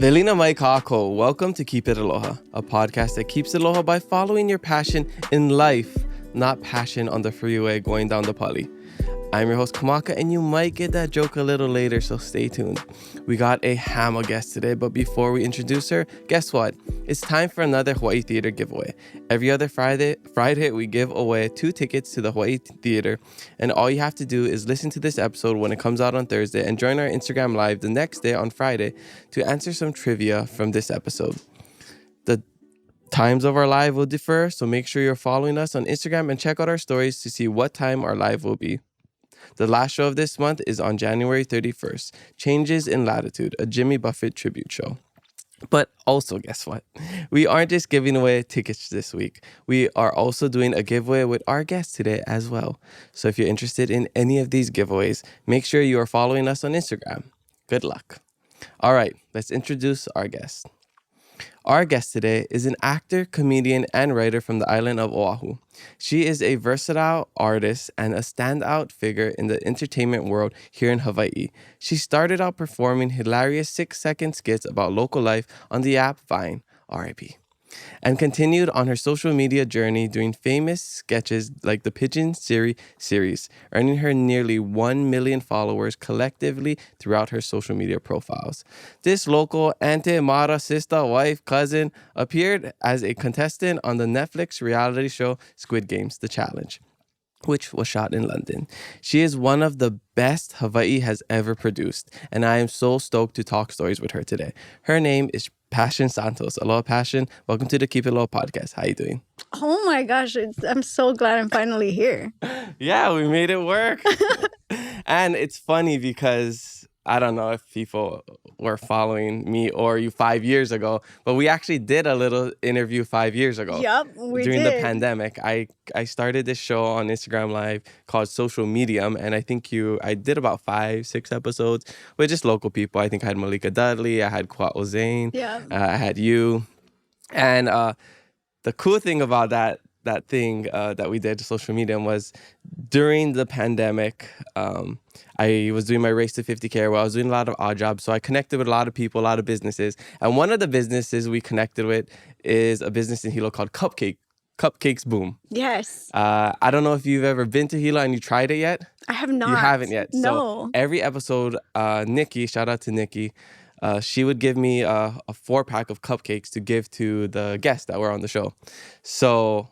Velina Mai Kako, welcome to Keep It Aloha, a podcast that keeps aloha by following your passion in life, not passion on the freeway going down the pali. I'm your host Kamaka, and you might get that joke a little later, so stay tuned. We got a hammer guest today, but before we introduce her, guess what? It's time for another Hawaii Theater giveaway. Every other Friday we give away 2 tickets to the Hawaii Theater, and all you have to do is listen to this episode when it comes out on Thursday and join our Instagram Live the next day on Friday to answer some trivia from this episode. The times of our live will differ, so make sure you're following us on Instagram and check out our stories to see what time our live will be. The last show of this month is on January 31st, Changes in Latitude, a Jimmy Buffett tribute show. But also, guess what? We aren't just giving away tickets this week. We are also doing a giveaway with our guest today as well. So if you're interested in any of these giveaways, make sure you are following us on Instagram. Good luck. All right, let's introduce our guest. Our guest today is an actor, comedian, and writer from the island of Oahu. She is a versatile artist and a standout figure in the entertainment world here in Hawaii. She started out performing hilarious 6-second skits about local life on the app Vine, RIP, and continued on her social media journey doing famous sketches like the Pashyn series, earning her nearly 1 million followers collectively throughout her social media profiles. This local auntie, mara, sister, wife, cousin appeared as a contestant on the Netflix reality show Squid Games: The Challenge, which was shot in London. She is one of the best Hawaii has ever produced, and I am so stoked to talk stories with her today. Her name is Pashyn Santos. Aloha, Pashyn. Welcome to the Keep It Low podcast. How you doing? Oh my gosh, I'm so glad I'm finally here. Yeah, we made it work. And it's funny because I don't know if people were following me or you 5 years ago, but we actually did a little interview 5 years ago. Yep, we During did. the pandemic, I started this show on Instagram Live called Social Medium, and I think I did about 5-6 episodes with just local people. I think I had Malika Dudley, I had Kwa'o Zane, Yeah. I had you. And the cool thing about that thing that we did to Social Medium was during the pandemic, I was doing my Race to 50K where I was doing a lot of odd jobs. So I connected with a lot of people, a lot of businesses. And one of the businesses we connected with is a business in Hilo called Cupcakes Boom. Yes. I don't know if you've ever been to Hilo and you tried it yet. I have not. You haven't yet. No. So every episode, Nikki, shout out to Nikki, she would give me a 4-pack of cupcakes to give to the guests that were on the show. So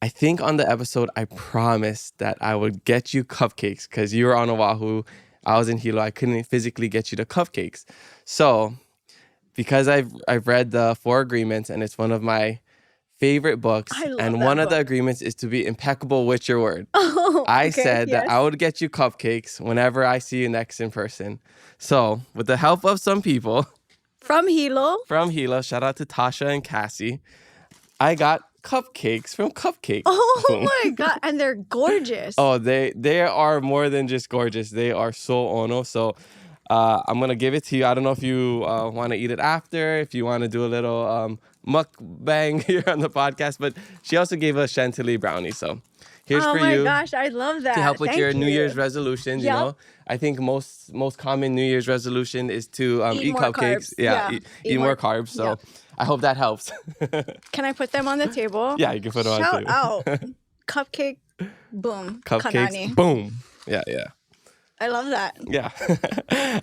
I think on the episode, I promised that I would get you cupcakes because you were on Oahu. I was in Hilo. I couldn't physically get you the cupcakes. So because I've read the 4 Agreements, and it's one of my favorite books, and one of the agreements is to be impeccable with your word. Oh, I okay, said that yes. I would get you cupcakes whenever I see you next in person. So with the help of some people From Hilo. shout out to Tasha and Cassie, I got cupcakes from Cupcakes. Oh my God. And they're gorgeous. Oh, they are more than just gorgeous. They are so ono. So I'm going to give it to you. I don't know if you want to eat it after, if you want to do a little mukbang here on the podcast, but she also gave us chantilly brownie. So here's for you. Oh my gosh, I love that. To help with Thank your you. New Year's resolutions, you Yep. know. I think most common New Year's resolution is to eat more cupcakes. carbs. Yeah, Yeah. eat more carbs. So Yep. I hope that helps. Can I put them on the table? Yeah, you can put them on the Shout table. out. Cupcake boom. Cupcakes, Kanani. boom. Yeah. I love that. Yeah.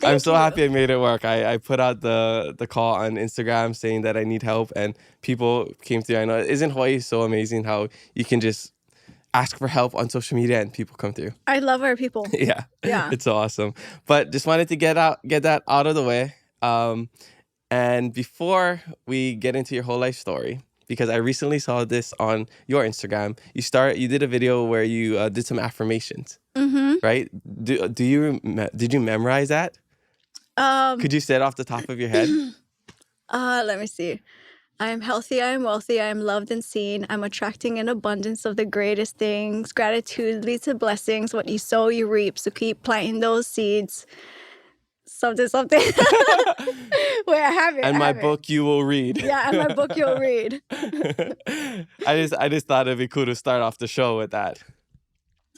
I'm so you. happy I made it work. I put out the call on Instagram saying that I need help, and people came through. I know, isn't Hawaii so amazing how you can just ask for help on social media and people come through? I love our people. Yeah. Yeah. It's so awesome. But just wanted to get that out of the way. And before we get into your whole life story, because I recently saw this on your Instagram, you did a video where you did some affirmations. Mm-hmm. Right? Did you memorize that? Could you say it off the top of your head? Let me see. I am healthy, I am wealthy, I am loved and seen. I'm attracting an abundance of the greatest things. Gratitude leads to blessings. What you sow, you reap. So keep planting those seeds. Something. Wait, I have it. And my book you will read. Yeah, and my book you'll read. I just thought it'd be cool to start off the show with that.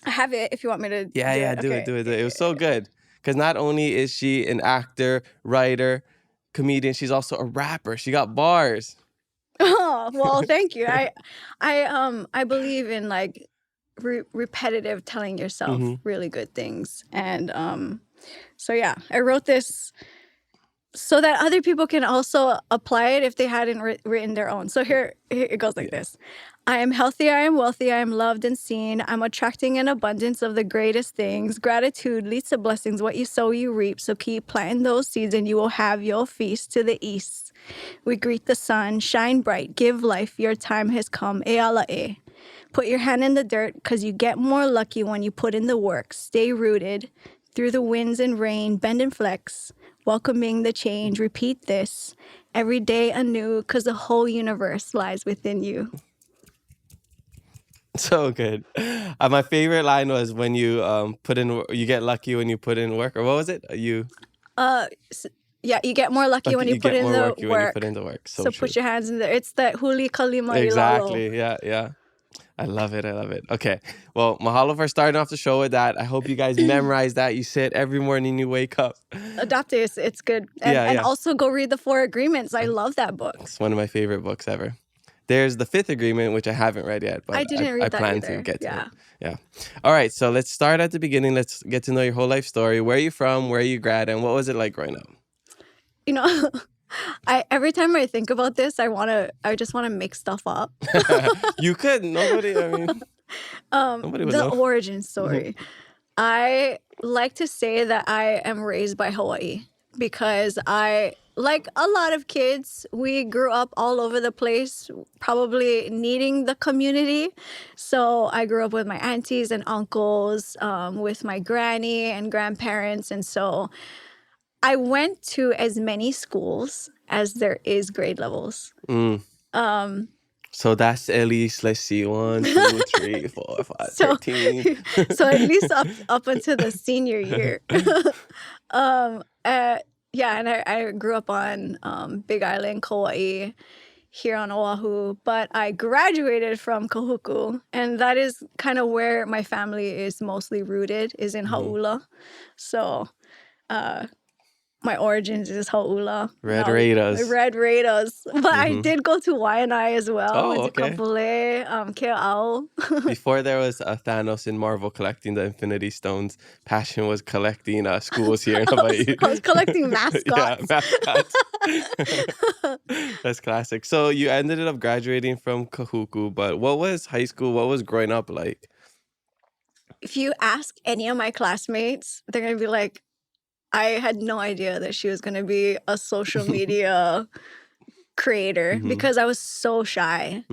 I have it if you want me to. Yeah, do it. It was so good. Because not only is she an actor, writer, comedian. She's also a rapper. She got bars. Oh, well, thank you. I believe in like repetitive telling yourself really good things. And so yeah, I wrote this so that other people can also apply it if they hadn't written their own. So here it goes like this. I am healthy, I am wealthy, I am loved and seen. I'm attracting an abundance of the greatest things. Gratitude leads to blessings. What you sow, you reap. So keep planting those seeds and you will have your feast to the east. We greet the sun, shine bright, give life. Your time has come. E ala e. Put your hand in the dirt because you get more lucky when you put in the work. Stay rooted through the winds and rain, bend and flex. Welcoming the change. Repeat this every day anew because the whole universe lies within you. So good. My favorite line was when you you get lucky when you put in work, or what was it? Yeah, you get more lucky when you put in the when you work. put in the work. So true. Put your hands in there. It's that huli kalima Exactly. ilalo. Yeah. I love it. Okay. Well, mahalo for starting off the show with that. I hope you guys memorize that. You say it every morning you wake up. Adopt it. It's good. And also go read the 4 Agreements. I love that book. It's one of my favorite books ever. There's the 5th Agreement, which I haven't read yet, but I didn't read that plan either. to get to it. Yeah. All right. So let's start at the beginning. Let's get to know your whole life story. Where are you from? Where are you grad? And what was it like growing up? You know, every time I think about this, I just want to make stuff up. You could. Nobody would know. The origin story. I like to say that I am raised by Hawaii because like a lot of kids, we grew up all over the place, probably needing the community. So I grew up with my aunties and uncles, with my granny and grandparents. And so I went to as many schools as there is grade levels. So that's at least, let's see, 1, 2, 3, 4, 5, 13. So at least up until the senior year. And I grew up on Big Island, Kauai, here on Oahu, but I graduated from Kahuku, and that is kind of where my family is mostly rooted, is in Hau'ula. So my origins is Hau'ula. Red Raiders. But I did go to Waianae as well. Oh, went to Kapolei, Kea'au. Before there was Thanos in Marvel collecting the Infinity Stones, Pashyn was collecting schools here in Hawaii. I was collecting mascots. Yeah, mascots. That's classic. So you ended up graduating from Kahuku, but what was high school? What was growing up like? If you ask any of my classmates, they're going to be like, I had no idea that she was going to be a social media creator because I was so shy.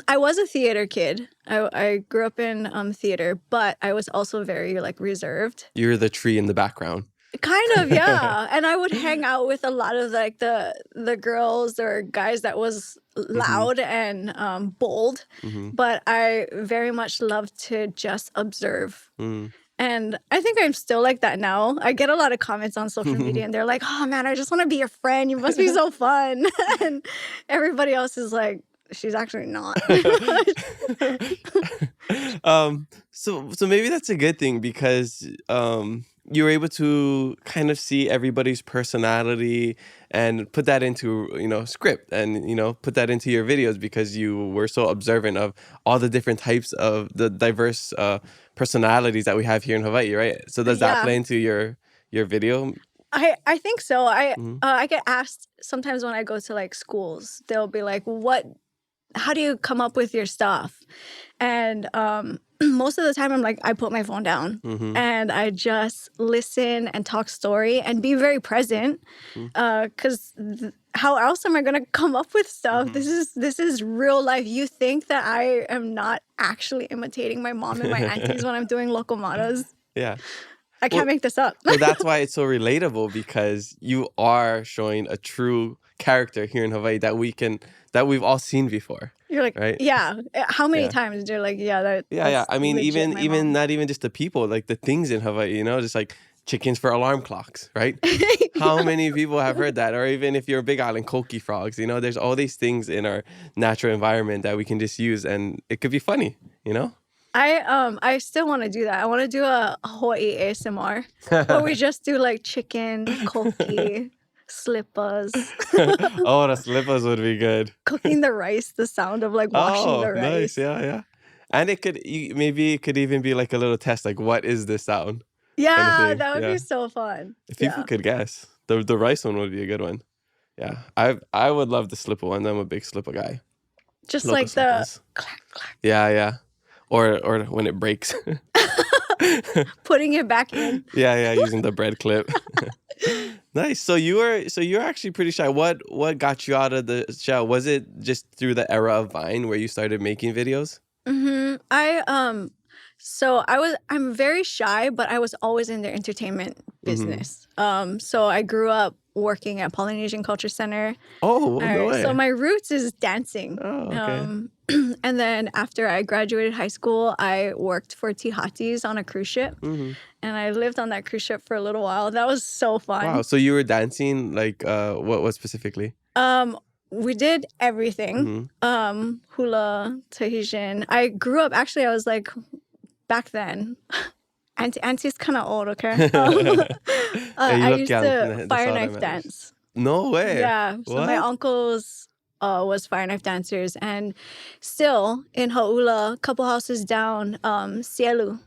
I was a theater kid. I grew up in theater, but I was also very like reserved. You're the tree in the background. Kind of, yeah. And I would hang out with a lot of like the girls or guys that was loud and bold. But I very much loved to just observe. And I think I'm still like that now. I get a lot of comments on social media and they're like, oh man, I just want to be your friend. You must be so fun. And everybody else is like, she's actually not. So maybe that's a good thing because you were able to kind of see everybody's personality and put that into, script and, put that into your videos because you were so observant of all the different types of the diverse personalities that we have here in Hawaii, right? So does that play into your video? I think so. I get asked sometimes when I go to like schools, they'll be like, how do you come up with your stuff? And most of the time I'm like, I put my phone down and I just listen and talk story and be very present. Because how else am I going to come up with stuff? This is real life. You think that I am not actually imitating my mom and my aunties when I'm doing locomotas? Yeah. I can't make this up. Well, that's why it's so relatable because you are showing a true character here in Hawaii that we've all seen before. You're like, right? Yeah. How many times you're like, yeah, yeah. I mean, even not even just the people, like the things in Hawaii, just like chickens for alarm clocks, right? How many people have heard that? Or even if you're a Big Island, koki frogs, there's all these things in our natural environment that we can just use and it could be funny, I still want to do that. I want to do a Hawaii ASMR where we just do like chicken, koki, slippers, Oh, the slippers would be good. cooking the rice, the sound of like washing Oh, the nice. rice. Yeah, yeah. And maybe it could even be like a little test, like what is this sound kind of Yeah, thing. that would Yeah. be so fun. If people Yeah. could guess, the rice one would be a good one. Yeah. I would love the slipper one. I'm a big slipper guy. Just Local like the slippers. clack, clack, Yeah, yeah. Or when it breaks. putting it back in. Yeah, using the bread clip. Nice. So you're actually pretty shy. What got you out of the shell? Was it just through the era of Vine where you started making videos? I'm very shy, but I was always in the entertainment business. So I grew up working at Polynesian Culture Center. Oh, no way. So my roots is dancing. Oh, okay. And then after I graduated high school, I worked for Tihatis on a cruise ship. Mm-hmm. And I lived on that cruise ship for a little while. That was so fun. Wow. So you were dancing, like what specifically? We did everything. Hula, Tahitian. I grew up, actually, I was like, back then, Auntie's kind of old, okay? I used to fire knife dance. No way. Yeah. So my uncles was fire knife dancers. And still in Hau'ula, a couple houses down, Sielu.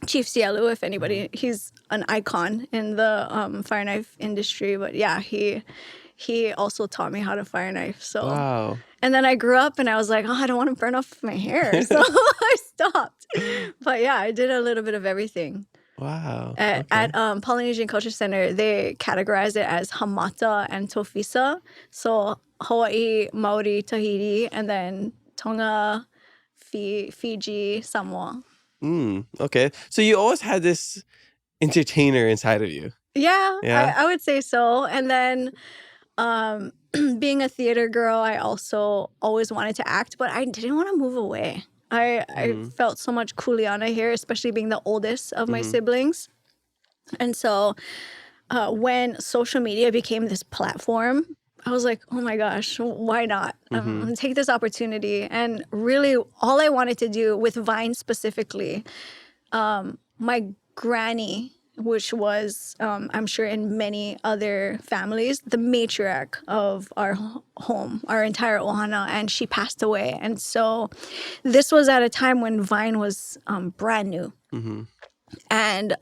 Chief Sielu, if anybody, he's an icon in the fire knife industry. But yeah, he also taught me how to fire knife. So wow. And then I grew up and I was like, oh, I don't want to burn off my hair. So I stopped. But yeah, I did a little bit of everything. Wow. At Polynesian Culture Center, they categorize it as Hamata and Tofisa. So Hawaii, Maori, Tahiti, and then Tonga, Fiji, Samoa. Okay. So you always had this entertainer inside of you. Yeah? I would say so. And then being a theater girl, I also always wanted to act, but I didn't want to move away. I felt so much kuleana here, especially being the oldest of my siblings. And so when social media became this platform, I was like, oh my gosh, why not? I'm going to take this opportunity. And really, all I wanted to do with Vine specifically, my granny, which was, I'm sure in many other families, the matriarch of our home, our entire ohana, and she passed away. And so this was at a time when Vine was brand new. And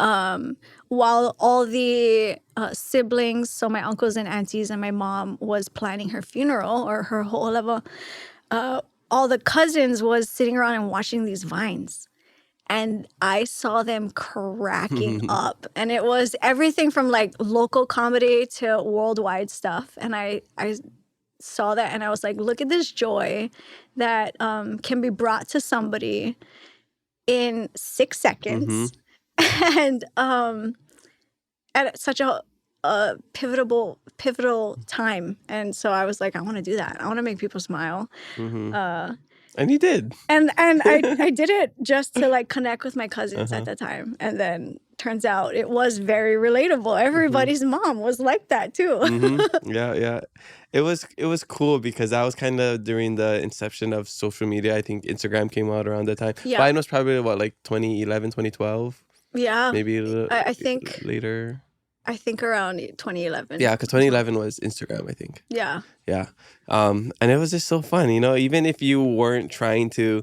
while all the siblings, so my uncles and aunties and my mom was planning her funeral or her ho'oleva, all the cousins was sitting around and watching these Vines. And I saw them cracking up. And it was everything from like local comedy to worldwide stuff. And I saw that and I was like, look at this joy that can be brought to somebody in 6 seconds. And at such a pivotal time. And so I was like, I want to do that. I want to make people smile. And you did. And I did it just to like connect with my cousins at the time. And then turns out it was very relatable. Everybody's mom was like that too. Yeah. It was cool because that was kind of during the inception of social media. I think Instagram came out around that time. Yeah. Vine was probably what, like 2011, 2012? Yeah. Maybe a little I think later. I think around 2011. Yeah, because 2011 was Instagram, I think. Yeah. Yeah. And it was just so fun, you know, even if you weren't trying to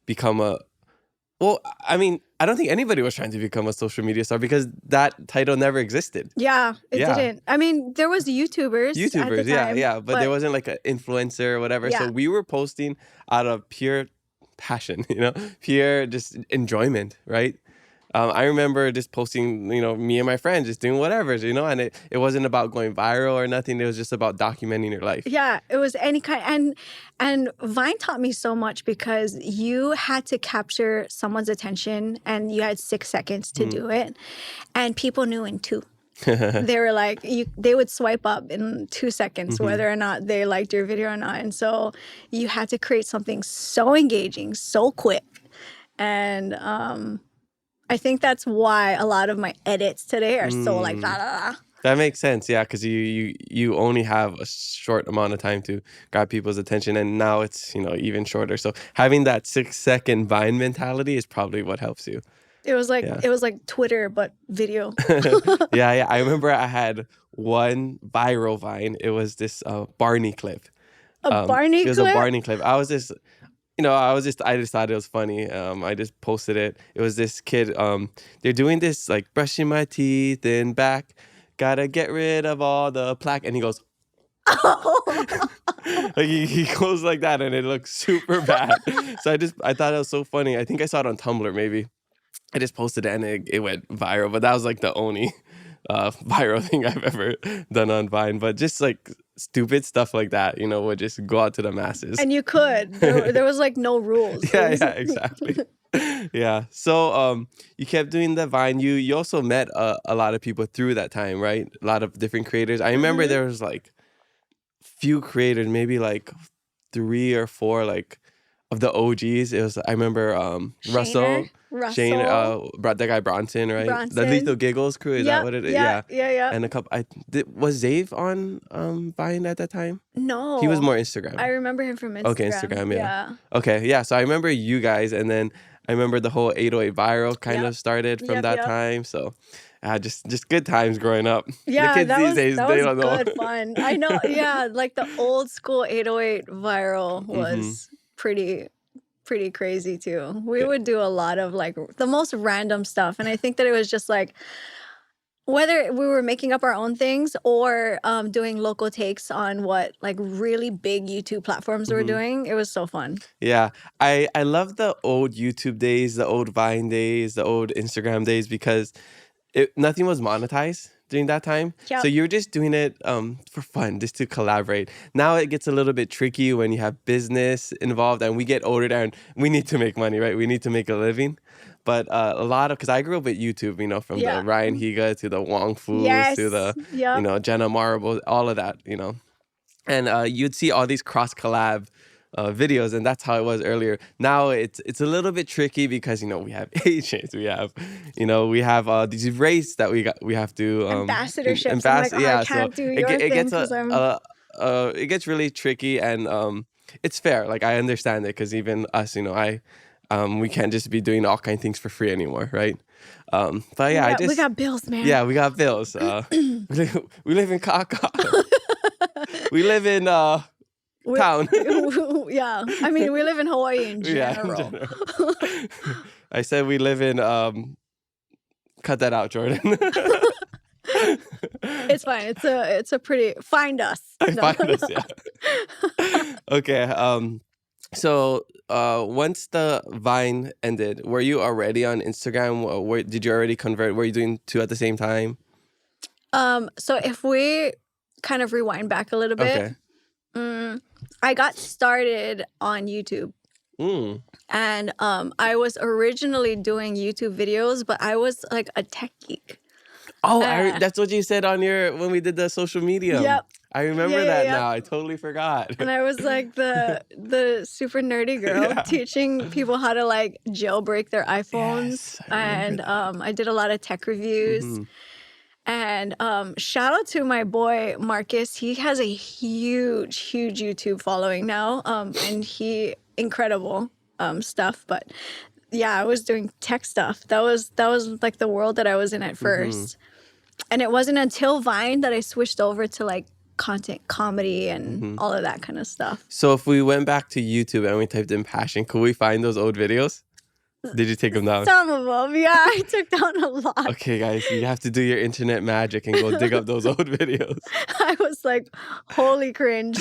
become well, I mean, I don't think anybody was trying to become a social media star because that title never existed. Yeah, it didn't. I mean, there was YouTubers at the time, yeah. But there wasn't like an influencer or whatever. Yeah. So we were posting out of pure passion, you know, pure just enjoyment, right? I remember just posting, you know, me and my friends just doing whatever, you know, and it wasn't about going viral or nothing. It was just about documenting your life. Yeah, it was any kind. And Vine taught me so much because you had to capture someone's attention and you had 6 seconds to do it. And people knew in 2. They were like, they would swipe up in 2 seconds, whether or not they liked your video or not. And so you had to create something so engaging, so quick. And I think that's why a lot of my edits today are so like da da da. That makes sense, yeah, because you only have a short amount of time to grab people's attention, and now it's, you know, even shorter. So having that 6-second Vine mentality is probably what helps you. It was like Twitter but video. Yeah. I remember I had one viral Vine. It was this Barney clip. A Barney It was a clip? Barney clip. I just thought it was funny. I just posted it. It was this kid. They're doing this like brushing my teeth in back. Gotta get rid of all the plaque. And he goes, like he goes like that, and it looks super bad. So I thought it was so funny. I think I saw it on Tumblr maybe. I just posted it and it went viral. But that was like the only viral thing I've ever done on Vine. But just like stupid stuff like that, would just go out to the masses. And you could. There was like no rules. Yeah, exactly. Yeah. So you kept doing the Vine. You also met a lot of people through that time, right? A lot of different creators. I remember there was like few creators, maybe like 3 or 4 like of the OGs. It was I remember Russell, Shane, that guy Bronson, right? The Lethal Giggles crew. Is that what it is? Yeah. And a couple. Was Zave on Vine at that time? No, he was more Instagram. I remember him from Instagram. Okay, Instagram. Yeah. Okay, yeah. So I remember you guys, and then I remember the whole 808 viral kind of started from that time. So. Just good times growing up. Yeah, the kids these days, they don't know. Good fun. I know. Yeah, like the old school 808 viral was pretty crazy too. We would do a lot of like the most random stuff, and I think that it was just like whether we were making up our own things or doing local takes on what like really big YouTube platforms were doing. It was so fun. Yeah, I love the old YouTube days, the old Vine days, the old Instagram days because nothing was monetized during that time. Yep. So you're just doing it for fun, just to collaborate. Now it gets a little bit tricky when you have business involved and we get older and we need to make money, right? We need to make a living. But a lot of, because I grew up with YouTube, from the Ryan Higa to the Wong Fus to the, Jenna Marbles, all of that, And you'd see all these cross-collab videos, and that's how it was earlier. Now it's a little bit tricky because we have agents, we have these rates that we have to ambassadorships. I can't do your thing because it gets really tricky, and it's fair. Like I understand it because even us, we can't just be doing all kind of things for free anymore, right? But yeah, we got bills, man. Yeah, we got bills. We live in Kaka. We live in town. Yeah, I mean we live in Hawaii in general. Yeah, in general. I said we live in cut that out, Jordan. It's fine. It's a pretty find us. Find us, yeah. Okay. So once the Vine ended, were you already on Instagram? Did you already convert? Were you doing 2 at the same time? So if we kind of rewind back a little bit, I got started on YouTube. And I was originally doing YouTube videos, but I was like a tech geek. Oh, that's what you said when we did the social media. Yep. I remember that now. I totally forgot. And I was like the super nerdy girl teaching people how to like jailbreak their iPhones. Yes, and I did a lot of tech reviews. And shout out to my boy Marcus. He has a huge YouTube following now. And incredible stuff. But yeah, I was doing tech stuff. That was like the world that I was in at first. And it wasn't until Vine that I switched over to like content comedy and all of that kind of stuff. So if we went back to YouTube and we typed in Pashyn, could we find those old videos? Did you take them down? Some of them, yeah. I took down a lot. Okay, guys, you have to do your internet magic and go dig up those old videos. I was like, holy cringe.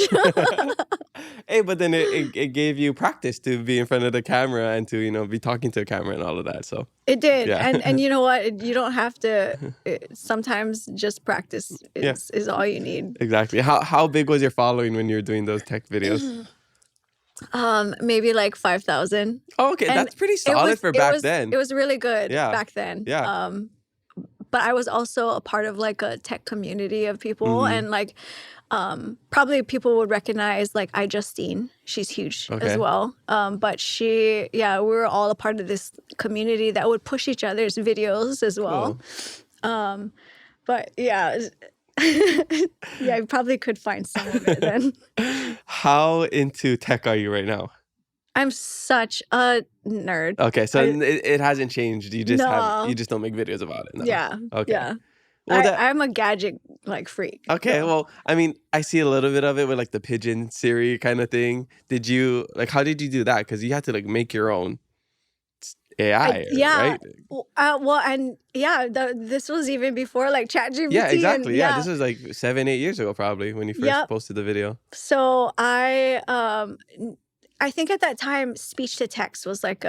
Hey, but then it gave you practice to be in front of the camera and to, be talking to a camera and all of that. So it did. Yeah. And you know what? You don't have to. Sometimes just practice is all you need. Exactly. How big was your following when you were doing those tech videos? Maybe like 5,000. Oh, okay. That's pretty solid for back then. It was really good back then. Yeah. But I was also a part of like a tech community of people, and like probably people would recognize like iJustine. She's huge as well. But we were all a part of this community that would push each other's videos as well. Cool. But yeah. Yeah, I probably could find some of it then. How into tech are you right now? I'm such a nerd. Okay, so it hasn't changed. You just don't make videos about it. No. Yeah. Okay. Yeah. Well, I'm a gadget like freak. okay, so. well, I mean, I see a little bit of it with like the pigeon Siri kind of thing. Did you like? How did you do that? Because you had to like make your own AI, Yeah. right? Well, and yeah, this was even before like Yeah, ChatGPT and exactly. Yeah, this was like 7, 8 years ago, probably when you first yep. posted the video. So I think at that time speech to text was like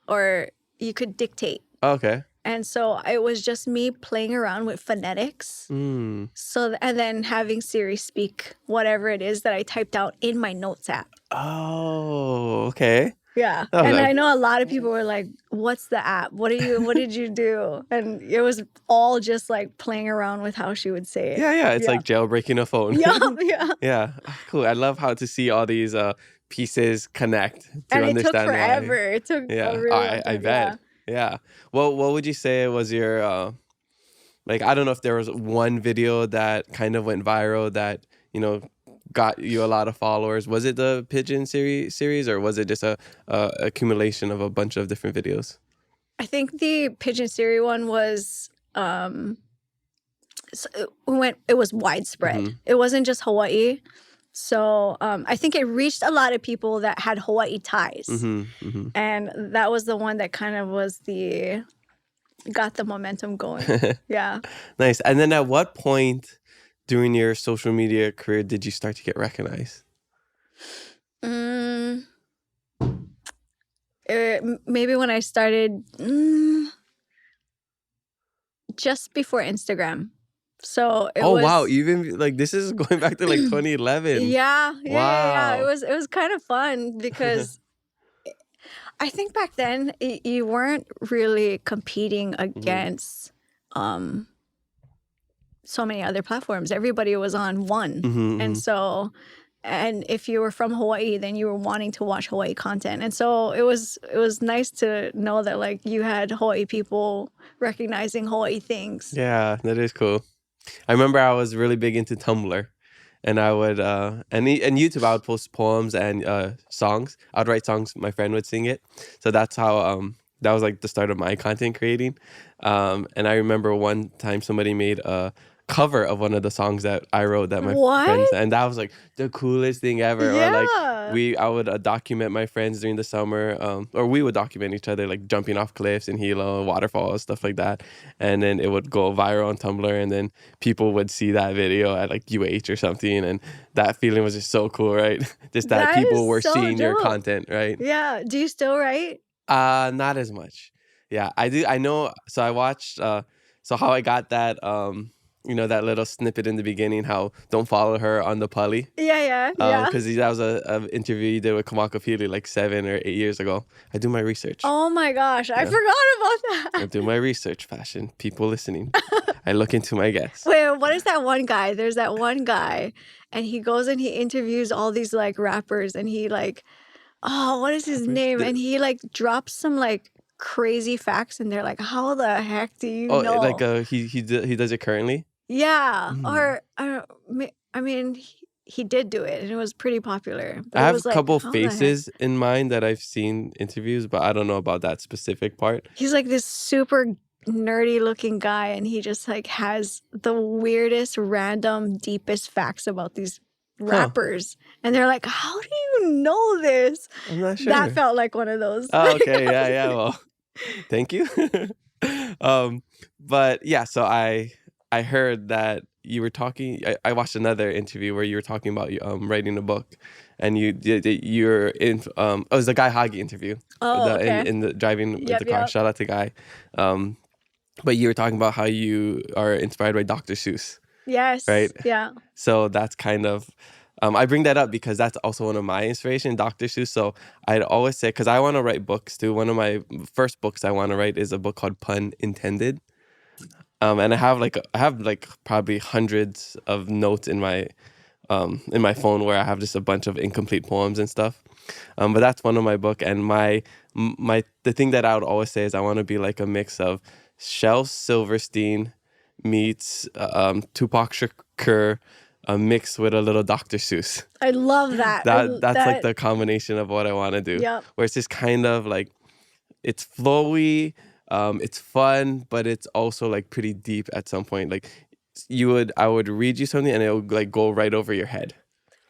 or you could dictate. Okay. And so it was just me playing around with phonetics. Mm. So and then having Siri speak whatever it is that I typed out in my notes app. Oh, okay. Yeah. I was And like, I know a lot of people were like, "What's the app? What did you do?" And it was all just like playing around with how she would say it. yeah, it's like jailbreaking a phone. Yeah. Yeah, cool. I love how to see all these pieces connect to And it took understand forever. why. It took Yeah, a really long time. I bet. Yeah. Well, what would you say was your like? I don't know if there was one video that kind of went viral that got you a lot of followers. Was it the pigeon series, or was it just a accumulation of a bunch of different videos? I think the pigeon Siri one was it was widespread. Mhm. It wasn't just Hawaii. So I think it reached a lot of people that had Hawaii ties. And that was the one that kind of got the momentum going. Yeah. Nice. And then at what point during your social media career did you start to get recognized? Maybe when I started just before Instagram. So it was, wow, even like this is going back to like 2011. Yeah. Wow. It was kind of fun because I think back then you weren't really competing against so many other platforms. Everybody was on one. And so and if you were from Hawaii, then you were wanting to watch Hawaii content. And so it was nice to know that like you had Hawaii people recognizing Hawaii things. Yeah, that is cool. I remember I was really big into Tumblr, and I would and YouTube I would post poems and songs. I'd write songs, my friend would sing it. So that's how that was like the start of my content creating. And I remember one time somebody made a cover of one of the songs that I wrote that my friends, and that was like the coolest thing ever. Yeah. Or like I would document my friends during the summer, or we would document each other like jumping off cliffs in Hilo, waterfalls, stuff like that. And then it would go viral on Tumblr, and then people would see that video at like UH or something, and that feeling was just so cool, right? Just that people were seeing your content, right? Yeah. Do you still write? Not as much. Yeah, I do. I know. So I watched. So how I got that. That little snippet in the beginning, how don't follow her on the Pali. Yeah. Because that was an interview you did with Kamaka Pili like 7 or 8 years ago. I do my research. Oh my gosh, I forgot about that. I do my research, Pashyn. People listening. I look into my guests. Wait, what is that one guy? There's that one guy, and he goes and he interviews all these like rappers, and he like, oh, what is his name? And he like drops some like crazy facts, and they're like, how the heck do you know? Like he does it currently? Yeah, or I mean, he did do it, and it was pretty popular. But I have a couple faces in mind that I've seen interviews, but I don't know about that specific part. He's like this super nerdy looking guy, and he just like has the weirdest, random, deepest facts about these rappers. And they're like, how do you know this? I'm not sure. That felt like one of those. Oh, okay. Yeah. Well, thank you. But yeah, so I heard that you were talking. I watched another interview where you were talking about writing a book, and you're in. It was the Guy Hagi interview. Oh, okay. In the driving with the car. Yep. Shout out to Guy. But you were talking about how you are inspired by Dr. Seuss. Yes. Right. Yeah. So that's kind of. I bring that up because that's also one of my inspiration, Dr. Seuss. So I'd always say, because I want to write books too. One of my first books I want to write is a book called Pun Intended. And I have probably hundreds of notes in my phone where I have just a bunch of incomplete poems and stuff. But that's one of my book, and the thing that I would always say is I want to be like a mix of Shel Silverstein meets Tupac Shakur, mixed with a little Dr. Seuss. I love that. That's like the combination of what I want to do. Yep. Where it's just kind of like it's flowy. It's fun, but it's also like pretty deep at some point. Like I would read you something and it would like go right over your head.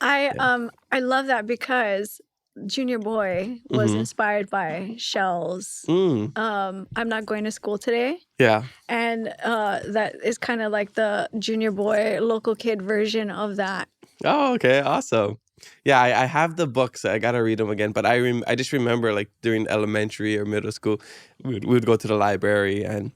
I love that because Junior Boy was Mhm. inspired by Shell's I'm Not Going to School Today. Yeah. And that is kind of like the Junior Boy local kid version of that. Oh, okay, awesome. Yeah, I have the books. I gotta read them again. But I just remember like during elementary or middle school, we'd go to the library and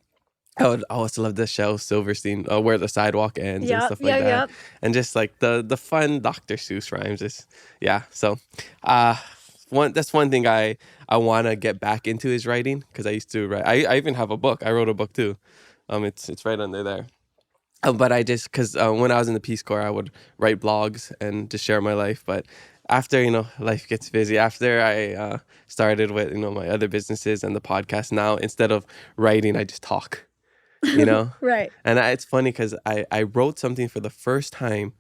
I would always love the Shel Silverstein, Where the Sidewalk Ends and stuff like that. Yep. And just like the fun Dr. Seuss rhymes is, yeah. So, that's one thing I want to get back into is writing because I used to write. I even have a book. I wrote a book too. It's right under there. But I just, because when I was in the Peace Corps, I would write blogs and just share my life. But after, life gets busy, after I started with, my other businesses and the podcast, now instead of writing, I just talk, Right. And it's funny because I wrote something for the first time,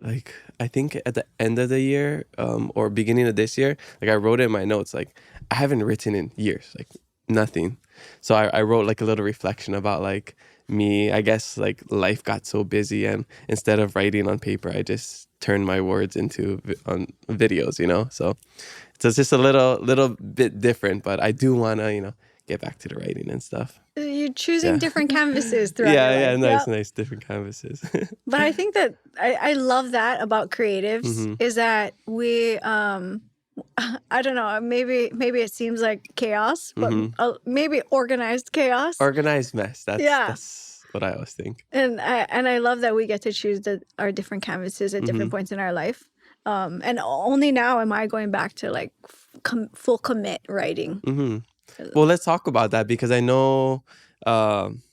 like, I think at the end of the year or beginning of this year, like I wrote it in my notes, like, I haven't written in years, like nothing. So I wrote like a little reflection about like, me, I guess like life got so busy and instead of writing on paper, I just turned my words into on videos, so it's just a little bit different, but I do want to, get back to the writing and stuff. You're choosing different canvases throughout your life. Nice different canvases. But I think that I love that about creatives is that we I don't know, maybe it seems like chaos, but maybe organized chaos. Organized mess. That's what I always think. And I love that we get to choose our different canvases at different points in our life. And only now am I going back to like full commit writing. Well, let's talk about that because I know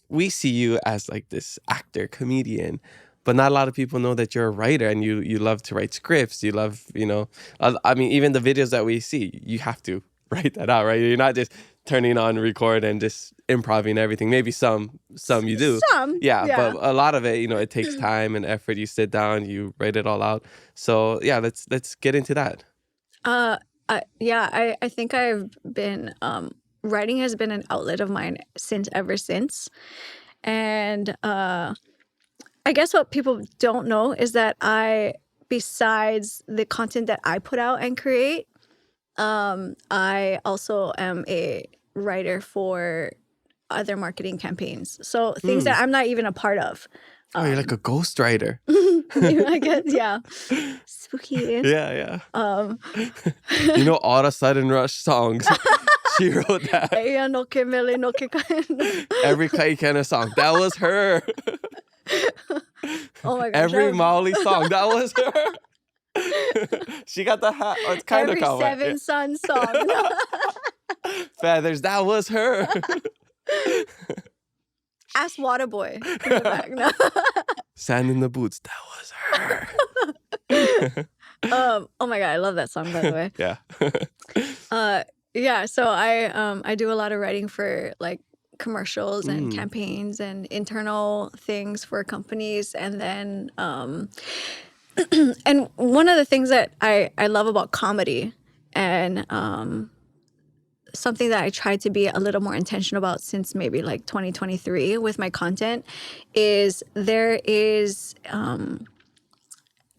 we see you as like this actor, comedian, but not a lot of people know that you're a writer and you love to write scripts. You love, I mean, even the videos that we see, you have to write that out, right? You're not just turning on record and just improvising everything. Maybe some you do. Yeah, but a lot of it, it takes time and effort. You sit down, you write it all out. So yeah, let's get into that. I think I've been writing has been an outlet of mine ever since. And I guess what people don't know is that besides the content that I put out and create, I also am a writer for other marketing campaigns. So things that I'm not even a part of. Oh, you're like a ghostwriter. I guess, yeah. Spooky. Yeah. All the sudden rush songs. She wrote that. Every Clay Kenna song. That was her. Oh my gosh. Every Molly song. That was her. She got the hat. Oh, it's kind of common. Every Seven Sun song. Feathers. That was her. Ask Waterboy in the back. No. Sand in the Boots. That was her. Oh my God. I love that song, by the way. Yeah. So I do a lot of writing for like commercials and campaigns and internal things for companies. And then, and one of the things that I love about comedy and something that I tried to be a little more intentional about since maybe like 2023 with my content is there is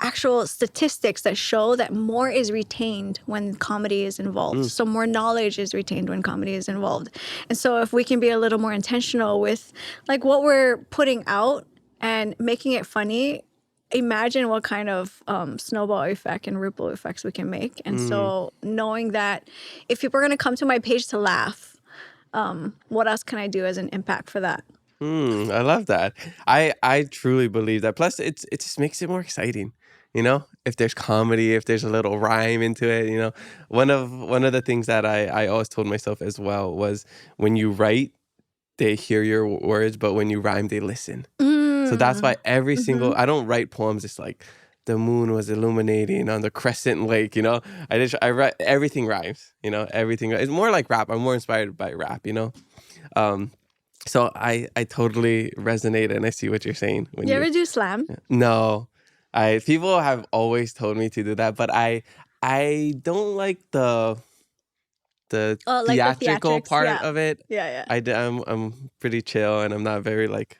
actual statistics that show that more is retained when comedy is involved. So more knowledge is retained when comedy is involved. And so if we can be a little more intentional with like what we're putting out and making it funny, imagine what kind of snowball effect and ripple effects we can make. And so knowing that if people are going to come to my page to laugh, what else can I do as an impact for that? I love that. I truly believe that. Plus, it just makes it more exciting. If there's comedy, if there's a little rhyme into it, one of the things that I always told myself as well was when you write, they hear your words, but when you rhyme, they listen. So that's why every single, I don't write poems just like the moon was illuminating on the crescent lake, I write, everything rhymes, everything. It's more like rap. I'm more inspired by rap, So I totally resonate and I see what you're saying. When you ever do slam? No. People have always told me to do that, but I don't like the theatrical part of it. Yeah. I'm pretty chill and I'm not very like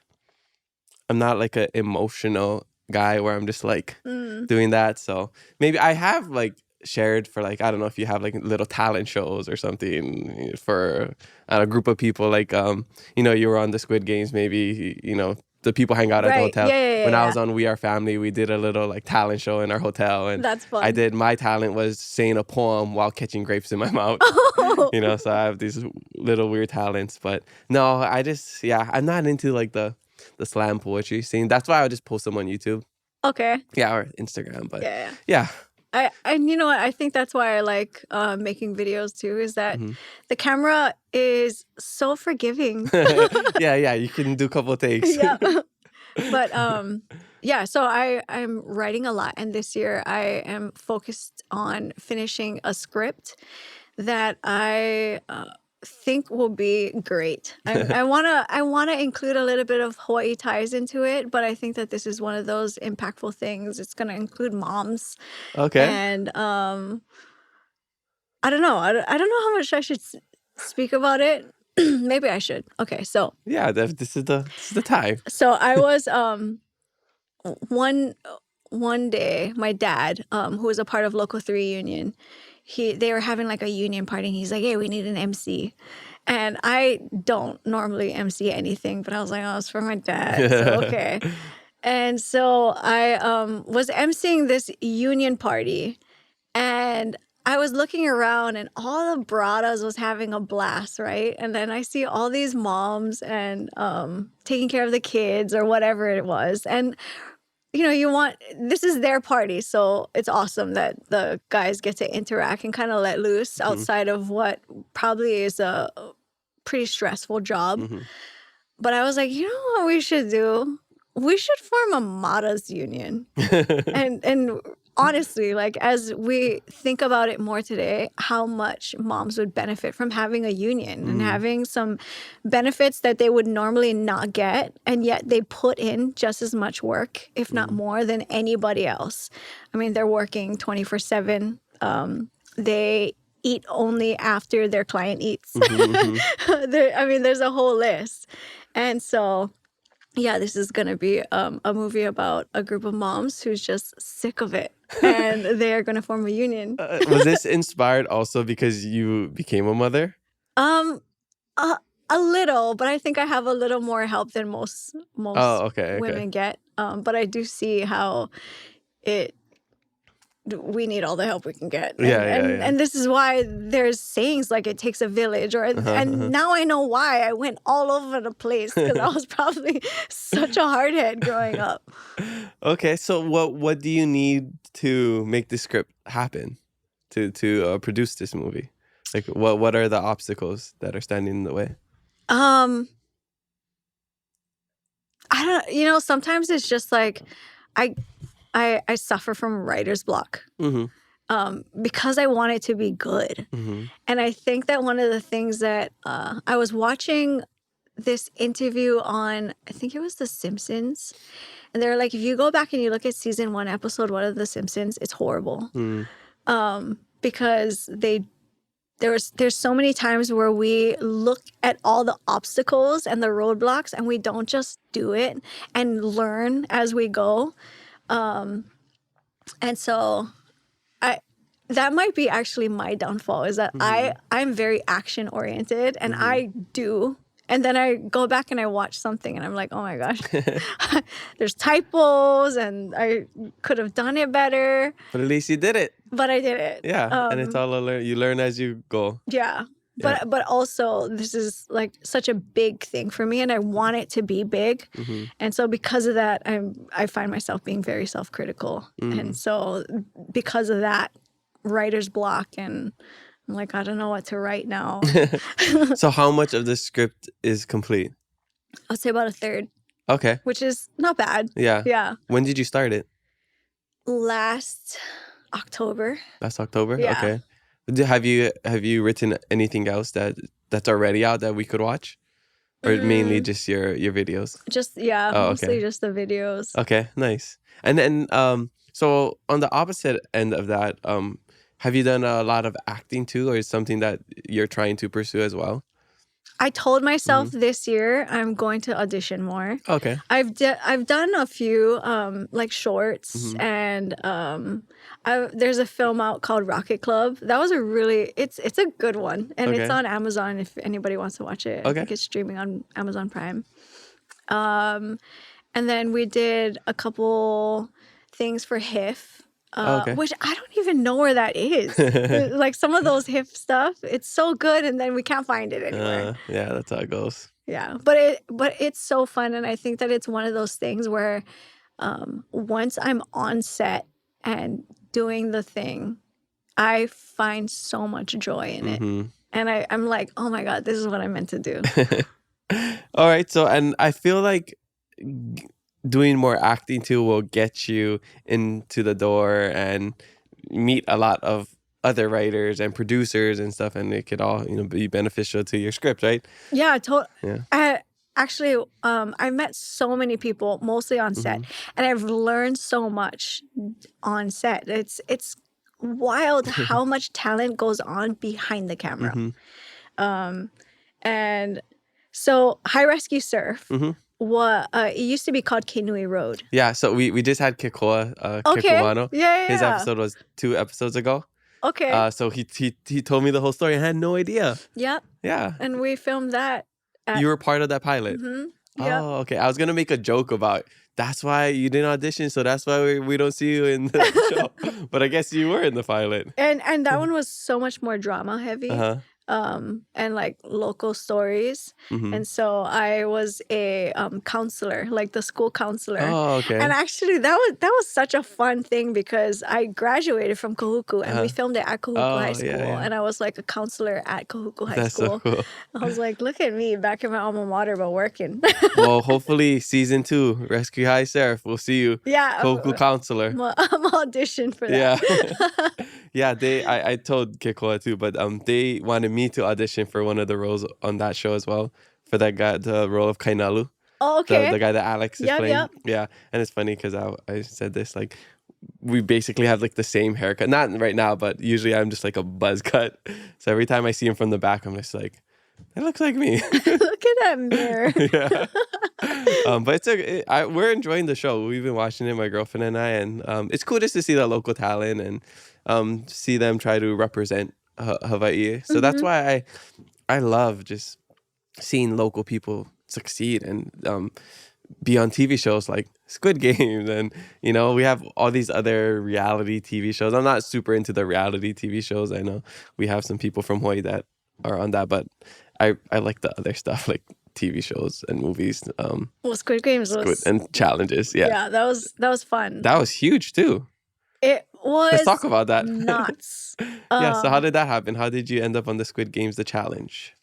I'm not like an emotional guy where I'm just like Mm. doing that. So maybe I have like shared for like, I don't know if you have like little talent shows or something for a group of people, like you know, you were on the Squid Games, maybe, you know, the people hang out at the Right. hotel. Yeah, yeah, When yeah, I yeah. was on We Are Family, we did a little like talent show in our hotel, and That's I fun. did, my talent was saying a poem while catching grapes in my mouth. Oh, You know, so I have these little weird talents. But no, I just, yeah, I'm not into like the slam poetry scene. That's why I would just post them on YouTube. okay. Yeah, or Instagram. But Yeah, yeah. yeah. And you know what? I think that's why I like making videos too, is that Mhm. the camera is so forgiving. Yeah, you can do a couple of takes. Yeah. But yeah, so I'm writing a lot, and this year I am focused on finishing a script that I think will be great. I wanna include a little bit of Hawaii ties into it, but I think that this is one of those impactful things. It's gonna include moms, Okay. and I don't know. I don't know how much I should speak about it. Maybe I should. Okay, so Yeah, this is the time. I was one one day my dad, who was a part of Local 3 union, they were having like a union party, and he's like, hey, we need an MC. And I don't normally MC anything, but I was like, oh, it's for my dad, so okay. And so I was emceeing this union party, and I was looking around, and all the bradas was having a blast, right? And then I see all these moms and taking care of the kids or whatever it was. And you know, this is their party, so it's awesome that the guys get to interact and kind of let loose outside of what probably is a pretty stressful job. Mm-hmm. But I was like, you know what we should do? We should form a Maras union. And honestly, like as we think about it more today, how much moms would benefit from having a union and having some benefits that they would normally not get, and yet they put in just as much work, if not more, than anybody else. I mean, they're working 24/7. They eat only after their client eats. I mean, there's a whole list. And so yeah, this is going to be a movie about a group of moms who's just sick of it, and they are going to form a union. Was this inspired also because you became a mother? Um, a little, but I think I have a little more help than most Oh, okay. women get. But I do see how we need all the help we can get. And, Yeah. and this is why there's sayings like it takes a village, and now I know why I went all over the place, because I was probably such a hardhead growing up. Okay, so what do you need to make the script happen to produce this movie? Like what are the obstacles that are standing in the way? I don't, sometimes it's just like I suffer from writer's block. Because I want it to be good. And I think that one of the things that I was watching this interview on, I think it was The Simpsons, and they're like, if you go back and you look at season 1, episode 1 of The Simpsons, it's horrible. Because there's so many times where we look at all the obstacles and the roadblocks, and we don't just do it and learn as we go. And so that might be actually my downfall, is that I'm very action oriented, and I do. And then I go back and I watch something and I'm like, oh my gosh, there's typos and I could have done it better. But at least you did it. But I did it. Yeah, and it's all you learn as you go. Yeah. But also this is like such a big thing for me, and I want it to be big. And so because of that, I find myself being very self-critical. And so because of that, writer's block, and I'm like, I don't know what to write now. So how much of the script is complete? I'll say about a third. Okay. Which is not bad. Yeah. Yeah. When did you start it? Last October. Last October? Yeah. Okay. Have you written anything else that's already out that we could watch? Or mainly just your videos? Just, yeah, mostly just the videos. Okay, nice. And then so on the opposite end of that, have you done a lot of acting too, or is something that you're trying to pursue as well? I told myself this year I'm going to audition more. Okay. I've done a few like shorts, and there's a film out called Rocket Club. That was it's a good one, and it's Okay. on Amazon if anybody wants to watch it. I Okay. think it's streaming on Amazon Prime. And then we did a couple things for HIF. Okay. Which I don't even know where that is. Like some of those HIF stuff, it's so good, and then we can't find it anywhere. Yeah, that's how it goes. Yeah, but it's so fun, and I think that it's one of those things where once I'm on set and doing the thing, I find so much joy in it, and I'm like, oh my God, this is what I meant to do. All right, so and I feel like doing more acting too will get you into the door and meet a lot of other writers and producers and stuff, and it could all be beneficial to your script, right? Yeah, Yeah. Actually, I've met so many people, mostly on set, and I've learned so much on set. It's wild how much talent goes on behind the camera. And so High Rescue Surf, it used to be called Kinui Road. Yeah, so we just had Kikoa, Okay. Kikumano. Yeah. His episode was 2 episodes ago. Okay. So he told me the whole story. I had no idea. Yep. Yeah. And we filmed that. You were part of that pilot. Yep. Oh, okay. I was gonna make a joke about that's why you didn't audition, so that's why we don't see you in the show. But I guess you were in the pilot. And that one was so much more drama heavy. And like local stories. And so I was a counselor, like the school counselor. Oh, okay. And actually that was such a fun thing because I graduated from Kahuku and we filmed it at Kahuku High School. Yeah. And I was like a counselor at Kahuku High That's School. so cool. I was like, look at me back in my alma mater, but working. Well, hopefully season 2, Rescue High Surf, we'll see you. Yeah. Kahuku counselor. I'm auditioned for that. Yeah. Yeah, I told Kikoa too, but they wanted me to audition for one of the roles on that show as well, for that guy, the role of Kainalu. Oh, okay. The guy that Alex is playing. Yep. Yeah, and it's funny because I said this, like, we basically have like the same haircut. Not right now, but usually I'm just like a buzz cut. So every time I see him from the back, I'm just like, it looks like me. Look at that mirror. Yeah. But we're enjoying the show. We've been watching it, my girlfriend and I, and it's cool just to see the local talent and see them try to represent Hawaii. So that's why I love just seeing local people succeed and be on TV shows like Squid Games, and we have all these other reality TV shows. I'm not super into the reality TV shows. I know we have some people from Hawaii that are on that, but I like the other stuff like TV shows and movies. Well, Squid Games was and challenges. Yeah, that was fun. That was huge too. It was. Let's talk about that. Nuts. Yeah. So how did that happen? How did you end up on the Squid Games, the challenge?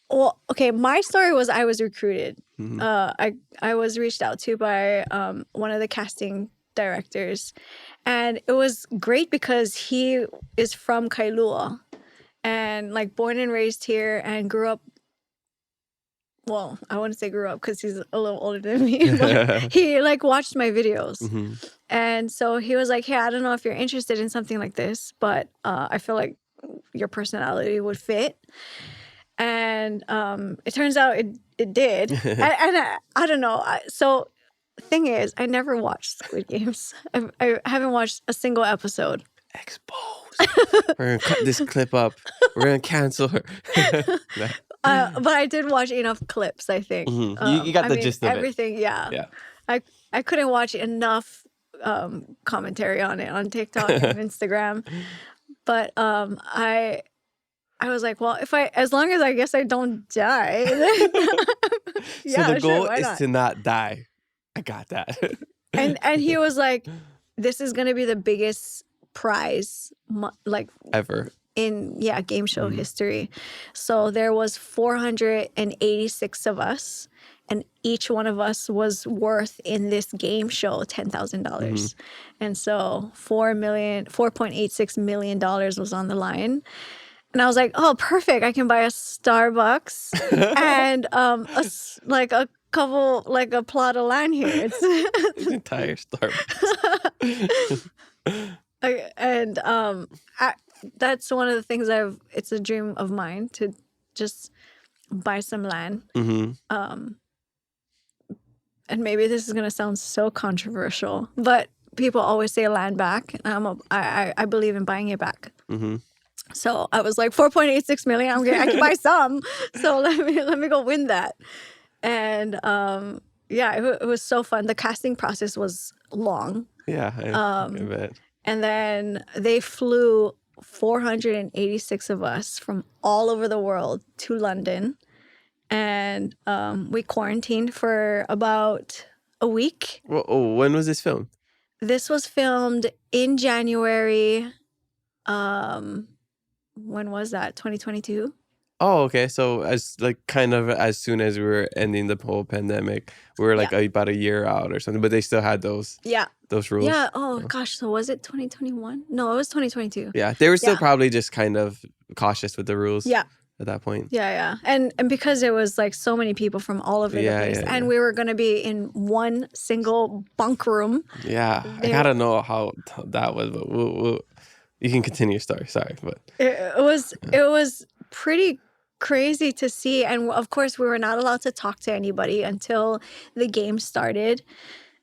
Well, okay. My story was I was recruited. I was reached out to by one of the casting directors, and it was great because he is from Kailua, and like born and raised here, and grew up. Well, I wouldn't say grew up because he's a little older than me, but he like watched my videos. And so he was like, hey, I don't know if you're interested in something like this, but I feel like your personality would fit. And it turns out it did. and I don't know. So the thing is, I never watched Squid Games. I haven't watched a single episode. Exposed. We're going to cut this clip up. We're going to cancel her. But I did watch enough clips, I think. You got the gist of everything, yeah. I couldn't watch enough commentary on it on TikTok and Instagram. But I was like, well, as long as I guess I don't die. Yeah, so the goal sure, is to not die. I got that. and he was like, this is going to be the biggest prize like ever in game show history. So there was 486 of us, and each one of us was worth in this game show $10,000. And so $4.86 million was on the line. And I was like, oh, perfect. I can buy a Starbucks and a couple, like a plot of land here. It's the entire Starbucks. That's one of the things it's a dream of mine to just buy some land. Mm-hmm. And maybe this is gonna sound so controversial, but people always say land back, and I believe in buying it back. Mm-hmm. So I was like 4.86 million. I can buy some. So let me go win that. And yeah, it was so fun. The casting process was long. Yeah, I bet. And then they flew 486 of us from all over the world to London. And we quarantined for about a week. Well, oh, when was this film? This was filmed in January. When was that? 2022? Oh, okay. So kind of as soon as we were ending the whole pandemic, we were like about a year out or something, but they still had those rules. Yeah. Oh gosh. So was it 2021? No, it was 2022. Yeah. They were still probably just kind of cautious with the rules. Yeah. At that point. Yeah. And because it was like so many people from all over the place. And we were going to be in one single bunk room. Yeah. I gotta know how that was, but you can continue your story. Sorry, but it was pretty crazy to see. And of course, we were not allowed to talk to anybody until the game started.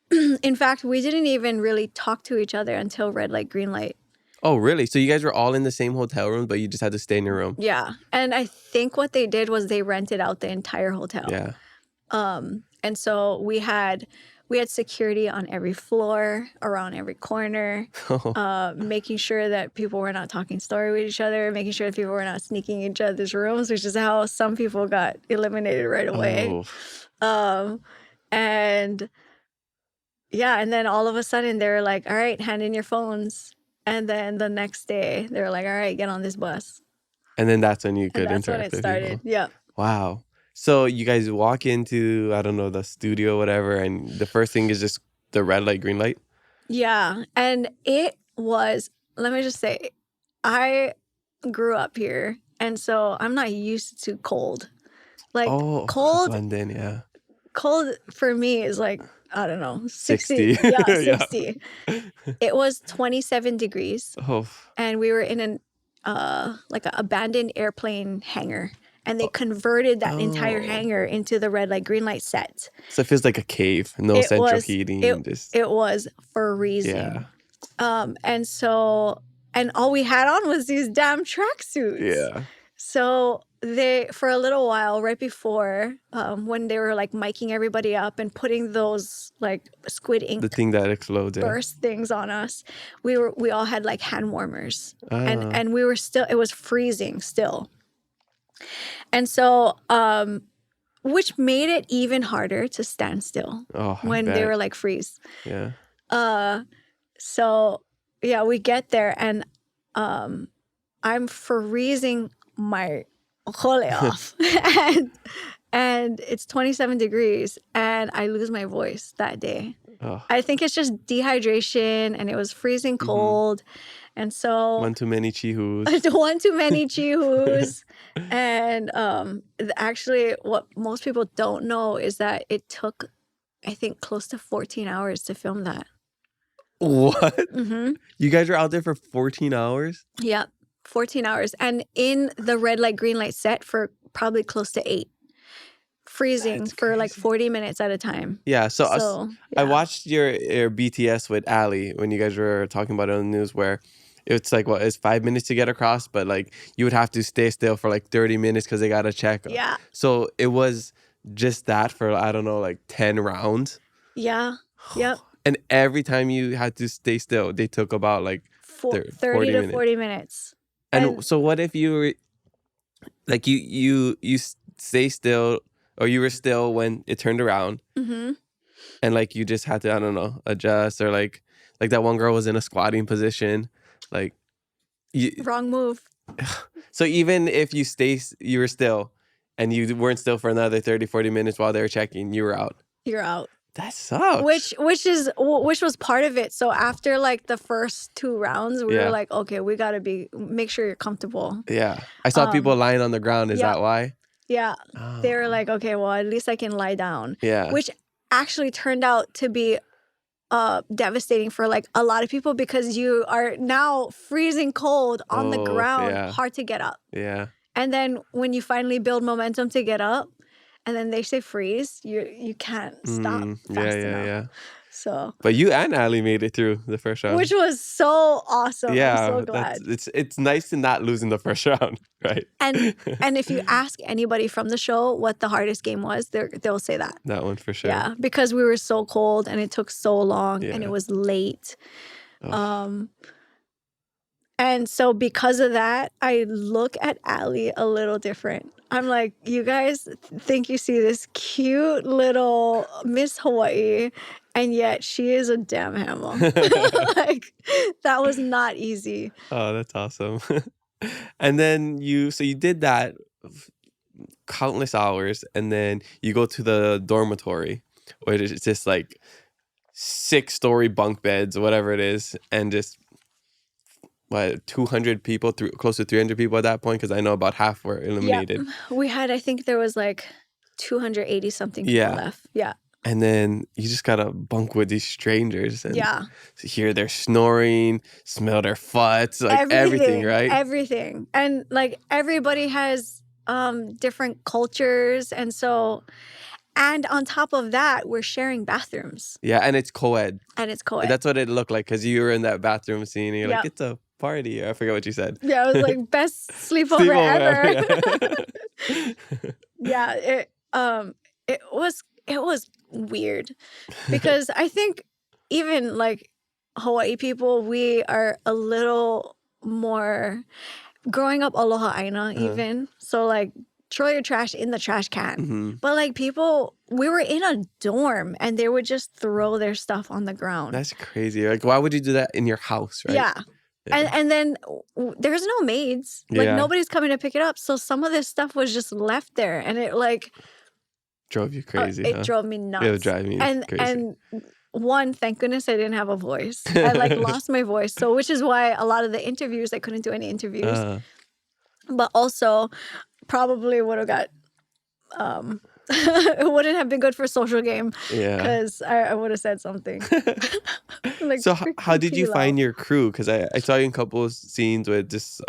In fact, we didn't even really talk to each other until red light, green light. Oh, really? So you guys were all in the same hotel room, but you just had to stay in your room? Yeah. And I think what they did was they rented out the entire hotel. Yeah. And so we had security on every floor, around every corner, making sure that people were not talking story with each other, making sure that people were not sneaking in each other's rooms, which is how some people got eliminated right away. And yeah, and then all of a sudden they were like, all right, hand in your phones. And then the next day they were like, all right, get on this bus. And then that's when you could interact when it started. with people. Yeah. Wow. So you guys walk into, I don't know, the studio or whatever, and the first thing is just the red light, green light? Yeah. And it was, let me just say, I grew up here, and so I'm not used to cold. Like cold. London, yeah. Cold for me is like, I don't know, 60. Yeah, 60. It was 27 degrees. Oh. And we were in an like an abandoned airplane hangar. And they converted that entire hangar into the red light, green light set. So it feels like a cave. No central heating. It was freezing. Yeah. And all we had on was these damn tracksuits. Yeah. So they, for a little while, right before, when they were like miking everybody up and putting those like squid ink, the thing that explodes, burst things on us, we all had like hand warmers, and we were still, it was freezing still, and so which made it even harder to stand still when they were like freeze. Yeah. So yeah, we get there and I'm freezing my hole off and it's 27 degrees and I lose my voice that day. I think it's just dehydration and it was freezing cold. And so one too many chihus. And actually what most people don't know is that it took, I think, close to 14 hours to film that. What? Mm-hmm. You guys were out there for 14 hours? Yep. 14 hours. And in the red light, green light set for probably close to 8. Freezing for like 40 minutes at a time. Yeah. So I watched your BTS with Ali when you guys were talking about it on the news where it's like, it's 5 minutes to get across, but like you would have to stay still for like 30 minutes because they got to check. Yeah. So it was just that for, I don't know, like 10 rounds. Yeah. Yep. And every time you had to stay still, they took about like 30 to 40 minutes. And so what if you were, like you stay still or you were still when it turned around and like you just had to, I don't know, adjust or like that one girl was in a squatting position, like. Wrong move. So even if you were still and you weren't still for another 30, 40 minutes while they were checking, you were out. You're out. That sucks. Which was part of it. So after like the first 2 rounds, we were like, okay, we gotta make sure you're comfortable. Yeah, I saw people lying on the ground. Is that why? Yeah, they were like, okay, well, at least I can lie down. Yeah, which actually turned out to be devastating for like a lot of people because you are now freezing cold on the ground, hard to get up. Yeah. And then when you finally build momentum to get up, and then they say freeze, you can't stop fast enough. Yeah. So, But you and Ali made it through the first round. which was so awesome. Yeah, I'm so glad. it's nice to not lose in the first round, right? And if you ask anybody from the show what the hardest game was, they'll say that. That one for sure. Yeah, because we were so cold and it took so long and it was late. And so because of that, I look at Ali a little different. I'm like, you guys think you see this cute little Miss Hawaii, and yet she is a damn hammer. Like, that was not easy. Oh, that's awesome. And then you did that countless hours, and then you go to the dormitory, where it's just like 6-story bunk beds or whatever it is, and just 200 people, close to 300 people at that point, because I know about half were eliminated. Yeah. We had, I think there was like 280 something people left. Yeah. And then you just gotta bunk with these strangers and hear their snoring, smell their farts, like everything, right? Everything. And like everybody has different cultures, and so, and on top of that, we're sharing bathrooms. Yeah, and it's co-ed. That's what it looked like, because you were in that bathroom scene and you're like, it's a party. I forget what you said. Yeah, it was like best sleepover ever. Yeah, it was weird, because I think even like Hawaii people, we are a little more growing up aloha aina even. So like, throw your trash in the trash can. But like, people, we were in a dorm and they would just throw their stuff on the ground. That's crazy. Like, why would you do that in your house, right? Yeah. And then there's no maids. Like, nobody's coming to pick it up. So some of this stuff was just left there, and it like drove you crazy. It drove me nuts. It would drive me crazy. And one, thank goodness I didn't have a voice. I like lost my voice. So, which is why a lot of the interviews, I couldn't do any interviews. But also probably would have got it wouldn't have been good for social game. Yeah, because I would have said something. Like, so how did you find your crew? Because I saw you in a couple of scenes with just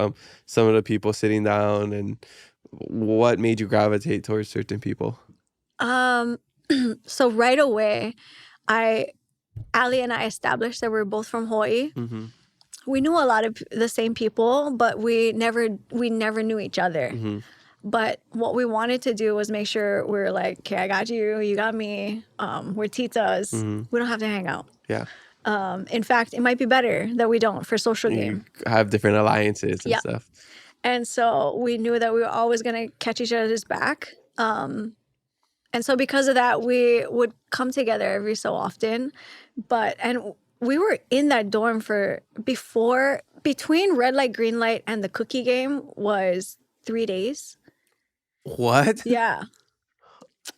some of the people sitting down, and what made you gravitate towards certain people? So right away, Ali and I established that we're both from Hawaii. We knew a lot of the same people, but we never knew each other. But what we wanted to do was make sure we're like, okay, I got you, you got me. We're titas. We don't have to hang out. Yeah. In fact, it might be better that we don't for social game. Have different alliances and stuff. And so we knew that we were always going to catch each other's back. And so because of that, we would come together every so often. And we were in that dorm between red light, green light, and the cookie game was 3 days. What? Yeah.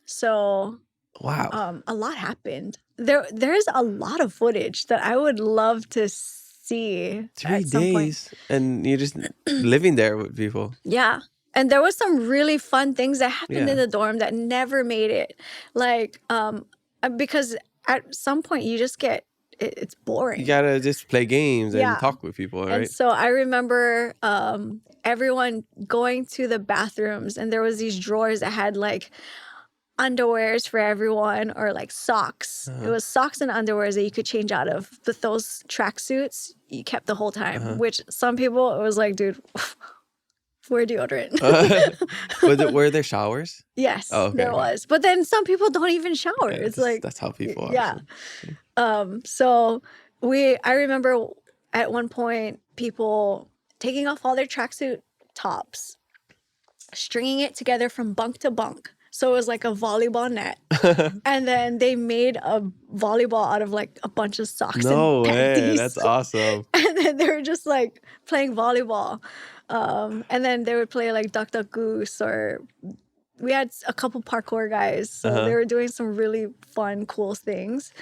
So wow. A lot happened. There's a lot of footage that I would love to see. 3 days, and you're just living there with people. Yeah. And there was some really fun things that happened in the dorm that never made it. Like, because at some point you just get, it's boring. You gotta just play games and talk with people, right? And so I remember everyone going to the bathrooms, and there was these drawers that had like underwears for everyone, or like socks. It was socks and underwears that you could change out of. But those tracksuits you kept the whole time, which some people, it was like, dude, wear deodorant. Were there showers? Yes, there was. But then some people don't even shower. Yeah, it's like, that's how people are. Yeah. So I remember at one point people taking off all their tracksuit tops, stringing it together from bunk to bunk. So it was like a volleyball net. And then they made a volleyball out of like a bunch of socks and panties. Way, that's awesome. And then they were just like playing volleyball. And then they would play like Duck Duck Goose, or we had a couple parkour guys. So they were doing some really fun, cool things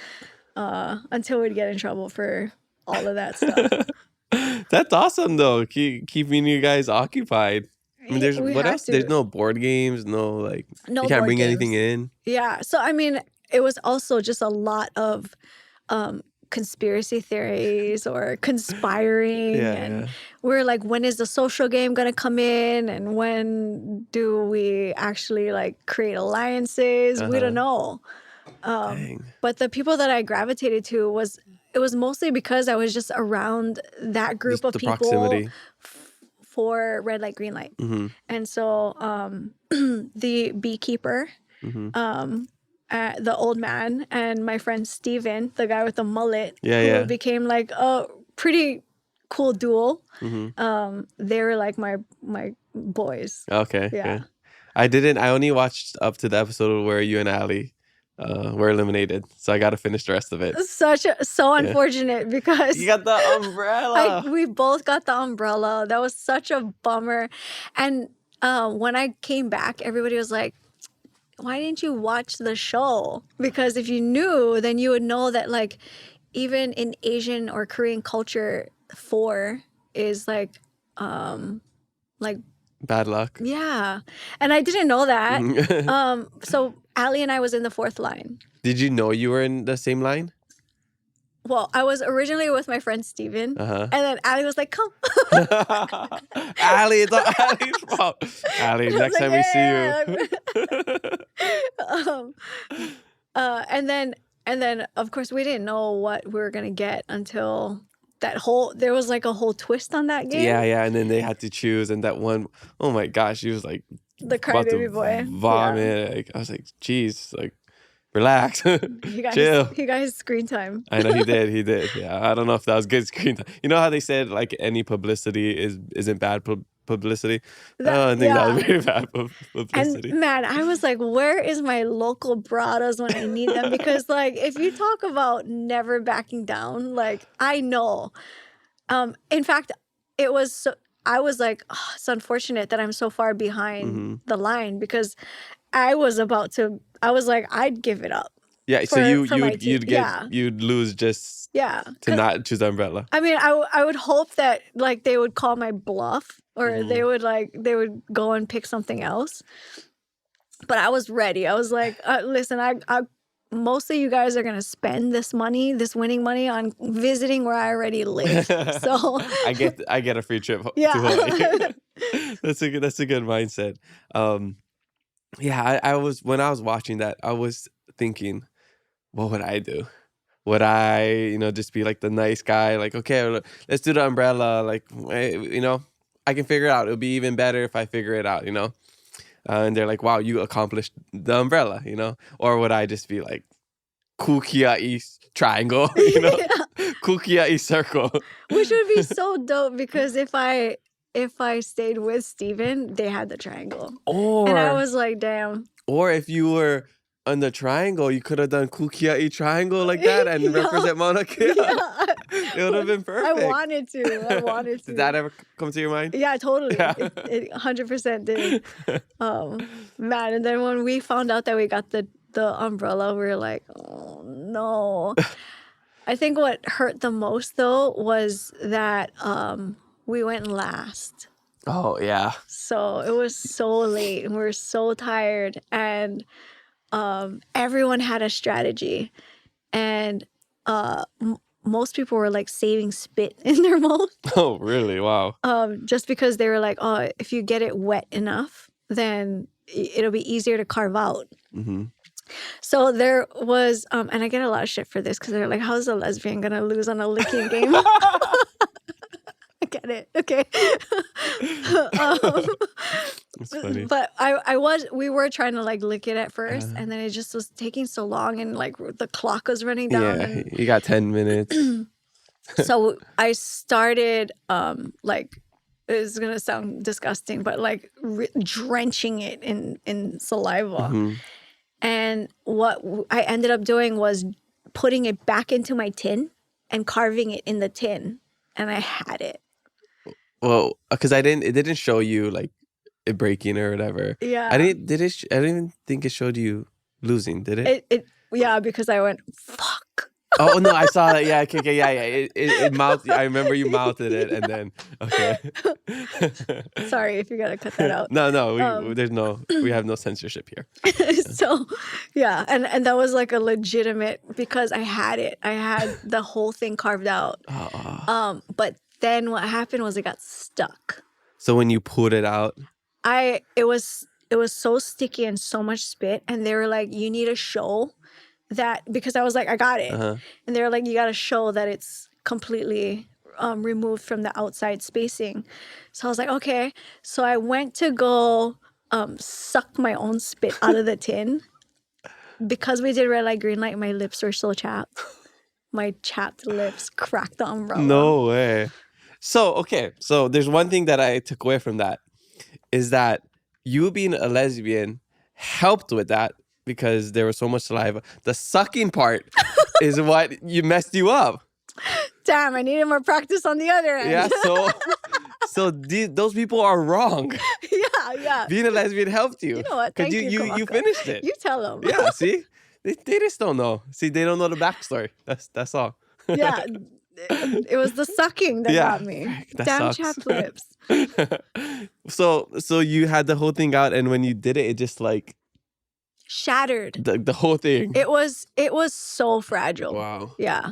until we'd get in trouble for all of that stuff. That's awesome though, keeping you guys occupied. I mean, what else? There's no board games, no you can't bring anything in. Yeah. So, I mean, it was also just a lot of conspiracy theories or conspiring. Yeah. We're like, when is the social game going to come in? And when do we actually like create alliances? We don't know. Dang. But the people that I gravitated to it was mostly because I was just around that group Just of the people proximity. for red light, green light. And so the beekeeper, the old man, and my friend Steven, the guy with the mullet, who became like a pretty cool duo. They were like my boys. Okay. Yeah. I only watched up to the episode where you and Ali were eliminated. So I got to finish the rest of it. So unfortunate because you got the umbrella. we both got the umbrella. That was such a bummer. And when I came back, everybody was like, why didn't you watch the show? Because if you knew, then you would know that like even in Asian or Korean culture, 4 is like bad luck. Yeah. And I didn't know that. So Ali and I was in the 4th line. Did you know you were in the same line? Well, I was originally with my friend Steven. And then Ali was like, come. Ali, it's not Ali's fault. Ali, next time we see you. And then of course we didn't know what we were gonna get until there was like a whole twist on that game. Yeah, and then they had to choose, and that one, oh my gosh, he was like the crybaby boy. Vomit. Like, I was like, geez, like relax. Chill. He got his screen time. I know he did. Yeah, I don't know if that was good screen time. You know how they said like any publicity isn't bad publicity? I think that was very bad publicity. And man, I was like, where is my local bradas when I need them? Because like, if you talk about never backing down, like I know. In fact, I was like, oh, it's unfortunate that I'm so far behind the line because I was like, I'd give it up. Yeah, so you'd lose just to not choose the umbrella. I mean, I would hope that like they would call my bluff or they would go and pick something else. But I was ready. I was like, listen, I mostly you guys are gonna spend this winning money on visiting where I already live. So I get a free trip to Hawaii. That's a good mindset. Yeah, I was when I was watching that, I was thinking, what would I do? Would I, just be like the nice guy, like, okay, let's do the umbrella, like, I can figure it out. It'll be even better if I figure it out, and they're like, wow, you accomplished the umbrella, or would I just be like, kukiai triangle, kukiai circle, which would be so dope because if I stayed with Steven, they had the triangle. And I was like, damn. Or if you were on the triangle, you could have done kukiai triangle like that and represent Mauna Kea. It would have been perfect. I wanted to. Did that ever come to your mind? Yeah, totally. Yeah. It 100% did. Man, and then when we found out that we got the umbrella, we were like, oh no. I think what hurt the most though was that we went last. Oh, yeah. So it was so late and we were so tired and everyone had a strategy and most people were like saving spit in their mouth. Oh, really? Wow. Just because they were like, oh, if you get it wet enough, then it'll be easier to carve out. So there was, and I get a lot of shit for this because they're like, how's a lesbian going to lose on a licking game? I get it. Okay. That's funny. But we were trying to like lick it at first and then it just was taking so long and like the clock was running down. Yeah, you got 10 minutes. So I started like, it's going to sound disgusting, but like drenching it in saliva. And what I ended up doing was putting it back into my tin and carving it in the tin. And I had it. Well, because it didn't show you like it breaking or whatever. Yeah. I didn't even think it showed you losing, did it? Yeah, because I went, fuck. Oh no, I saw that. Yeah, okay, yeah. It mouthed. I remember you mouthed it, and then okay. Sorry if you're gonna cut that out. No. We have no censorship here. So, yeah, and that was like a legitimate because I had it. I had the whole thing carved out. But then what happened was it got stuck. So when you pulled it out, it was so sticky and so much spit, and they were like, "You need to show that," because I was like, "I got it," and they were like, "You got to show that it's completely removed from the outside spacing." So I was like, "Okay." So I went to go suck my own spit out of the tin. Because we did red light, green light, my lips were so chapped. My chapped lips cracked the umbrella. No way. So there's one thing that I took away from that is that you being a lesbian helped with that because there was so much saliva. The sucking part is what messed you up. Damn, I needed more practice on the other end. Yeah, so those people are wrong. Yeah. Being a lesbian helped you. You know what? Because you finished it. You tell them. Yeah, see? They just don't know. See, they don't know the backstory. That's all. Yeah. It was the sucking that got me. That Damn sucks. chapped lips. So you had the whole thing out, and when you did it just like shattered. The whole thing. It was so fragile. Wow. Yeah.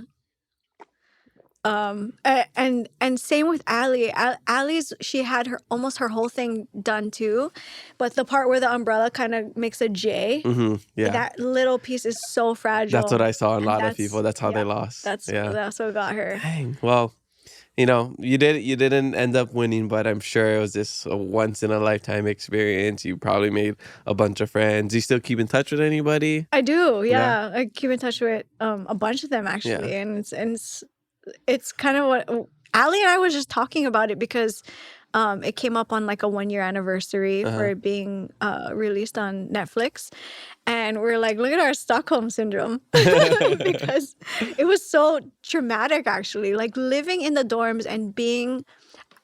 And same with Allie. Allie's, she had almost her whole thing done too, but the part where the umbrella kind of makes a J, yeah, that little piece is so fragile. That's what I saw in a lot of people. That's how they lost. That's what got her. Dang. Well, you didn't end up winning, but I'm sure it was just a once in a lifetime experience. You probably made a bunch of friends. Do you still keep in touch with anybody? I do. Yeah. I keep in touch with a bunch of them actually, and it's kind of what Allie and I was just talking about it because it came up on like a 1-year anniversary for it being released on Netflix. And we're like, look at our Stockholm syndrome because it was so traumatic, actually. Like living in the dorms and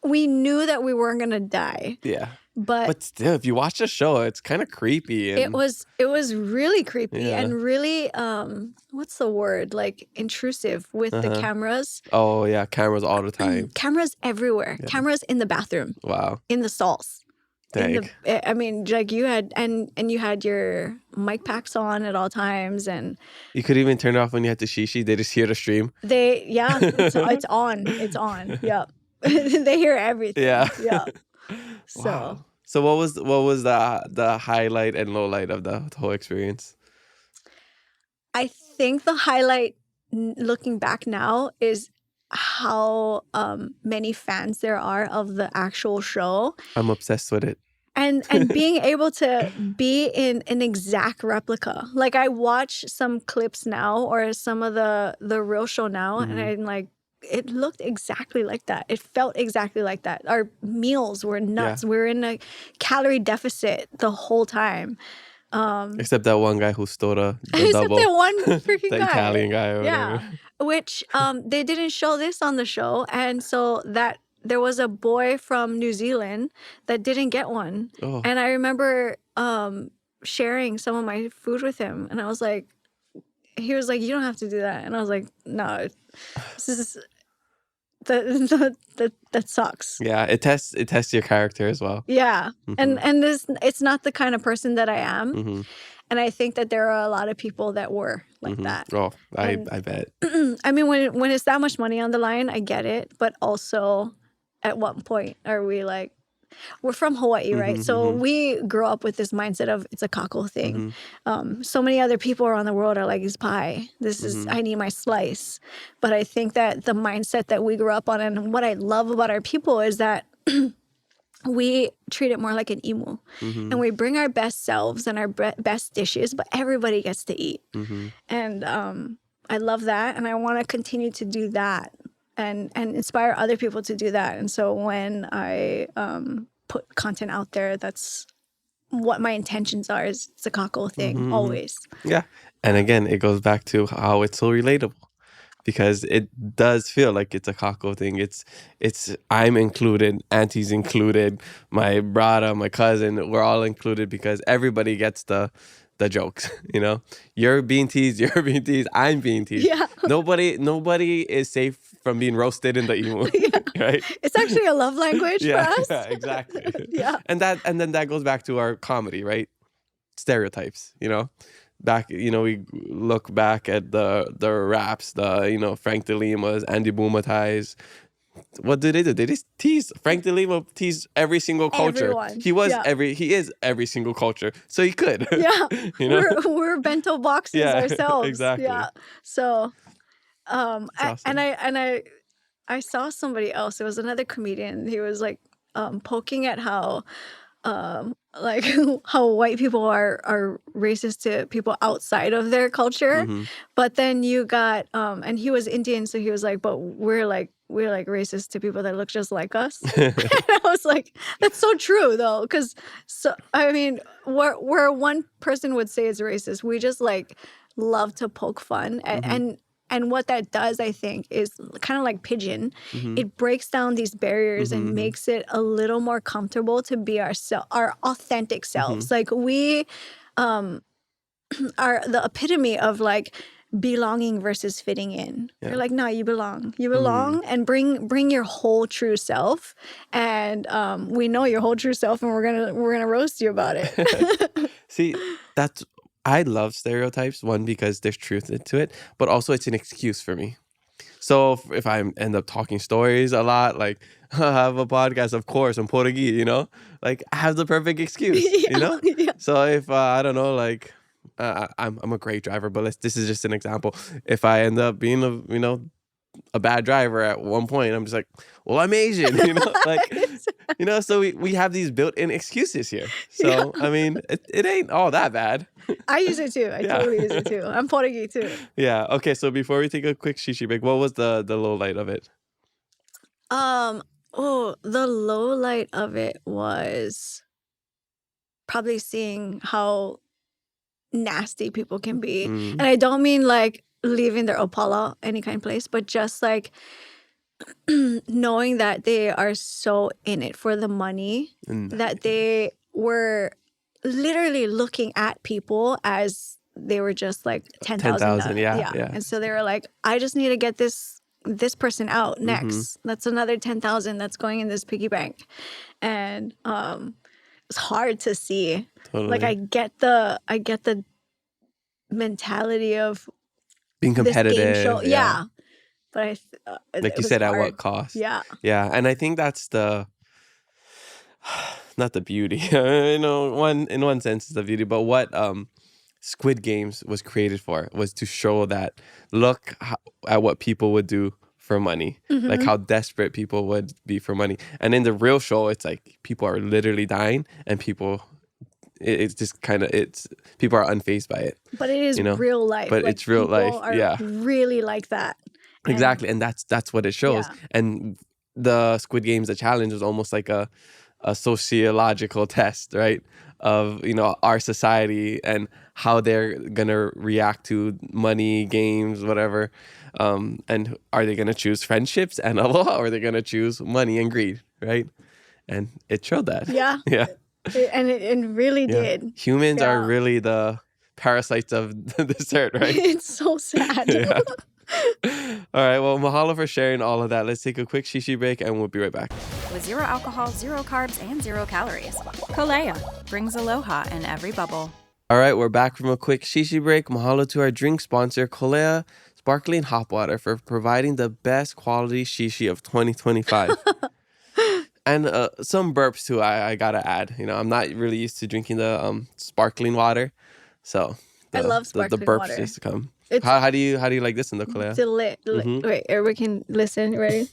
we knew that we weren't going to die. Yeah. But still, if you watch the show, it's kind of creepy. And... It was really creepy and really, what's the word? Like intrusive with the cameras. Oh yeah, cameras all the time. Cameras everywhere. Yeah. Cameras in the bathroom. Wow. In the stalls. Dang. I mean, like you had and you had your mic packs on at all times, and you could even turn it off when you had to shishi. They just hear the stream. It's on. It's on. Yep. They hear everything. Yeah. Yeah. Wow. So what was the highlight and low light of the whole experience? I think the highlight, looking back now, is how many fans there are of the actual show. I'm obsessed with it. And being able to be in an exact replica. Like I watch some clips now or some of the real show now, and I'm like, it looked exactly like that. It felt exactly like that. Our meals were nuts. Yeah. We were in a calorie deficit the whole time. Except that one guy who stole the except double. that one freaking the guy. Italian guy or whatever. Which they didn't show this on the show. And so that there was a boy from New Zealand that didn't get one. Oh. And I remember sharing some of my food with him. And I was like, he was like, you don't have to do that. And I was like, no, this is... That sucks. Yeah, it tests your character as well. Yeah, and it's not the kind of person that I am, and I think that there are a lot of people that were like that. Oh, I bet. I mean, when it's that much money on the line, I get it, but also, at what point are we like? We're from Hawaii, right? So we grew up with this mindset of it's a kako thing. So many other people around the world are like, it's pie. This is, I need my slice. But I think that the mindset that we grew up on and what I love about our people is that we treat it more like an imu. And we bring our best selves and our best dishes, but everybody gets to eat. And I love that. And I want to continue to do that. And inspire other people to do that. And so when I put content out there, that's what my intentions are. Is it's a kako thing always. Yeah, and again, it goes back to how it's so relatable because it does feel like it's a kako thing. It's I'm included, Auntie's included, my brother, my cousin, we're all included because everybody gets the the jokes. You're being teased, I'm being teased. Yeah. Nobody is safe from being roasted in the emo. Yeah. Right? It's actually a love language for us. Yeah, exactly. Yeah. And then that goes back to our comedy, right? Stereotypes, back, we look back at the raps, Frank DeLima's, Andy Boomatais. What do? They just tease. Frank DeLima teased every single culture. Everyone. He is every single culture, so he could. Yeah. We're We're bento boxes ourselves. Exactly. Yeah. So awesome. I saw somebody else. It was another comedian. He was like poking at how like how white people are racist to people outside of their culture. Mm-hmm. But then you got and he was Indian, so he was like, but we're like racist to people that look just like us. And I was like, that's so true though, because I mean, where one person would say it's racist, we just like love to poke fun and what that does, I think, is kind of like Pidgin. Mm-hmm. It breaks down these barriers and makes it a little more comfortable to be our authentic selves. Like we are the epitome of like belonging versus fitting in. Yeah. You're like, no, you belong. You belong, and bring your whole true self. And we know your whole true self, and we're gonna roast you about it. See, I love stereotypes, one, because there's truth to it, but also it's an excuse for me. So if I end up talking stories a lot, like I have a podcast, of course, I'm Portuguese, like I have the perfect excuse, Yeah. So if I don't know, like I'm a great driver, but this is just an example. If I end up being a bad driver at one point, I'm just like, well, I'm Asian, so we have these built-in excuses here. So I mean, it ain't all that bad. I use it too. I totally use it too. I'm Portuguese too. Yeah. Okay. So before we take a quick shishi break, what was the low light of it? The low light of it was probably seeing how nasty people can be. And I don't mean like leaving their opala any kind of place, but just like knowing that they are so in it for the money that they were literally looking at people as they were just like 10,000. Yeah. And so they were like, I just need to get this person out next. That's another 10,000 that's going in this piggy bank. And it's hard to see. Totally. Like I get the mentality of being competitive. This game show. Yeah. But like you said, hard. At what cost? Yeah. Yeah. And I think that's not the beauty. In one sense, it's the beauty. But what Squid Games was created for was to show that look at what people would do for money, like how desperate people would be for money. And in the real show, it's like people are literally dying, and people. It's just kind of people are unfazed by it. But it is real life. But it's real life. Yeah. Really like that. Exactly. And that's what it shows. Yeah. And the Squid Games, the challenge was almost like a sociological test, right? Of, our society and how they're going to react to money, games, whatever. And are they going to choose friendships and aloha, or are they going to choose money and greed, right? And it showed that. Yeah. Yeah. And it really did. Humans are really the parasites of this earth, right? It's so sad. Yeah. All right. Well, mahalo for sharing all of that. Let's take a quick shishi break and we'll be right back. With 0 alcohol, 0 carbs, and 0 calories. Kolea brings aloha in every bubble. All right. We're back from a quick shishi break. Mahalo to our drink sponsor, Kolea Sparkling Hop Water, for providing the best quality shishi of 2025. And some burps too, I gotta add. I'm not really used to drinking the sparkling water. So I love sparkling the burps water. just to come. How do you like this in the Kolea? Wait, everybody can listen. Ready?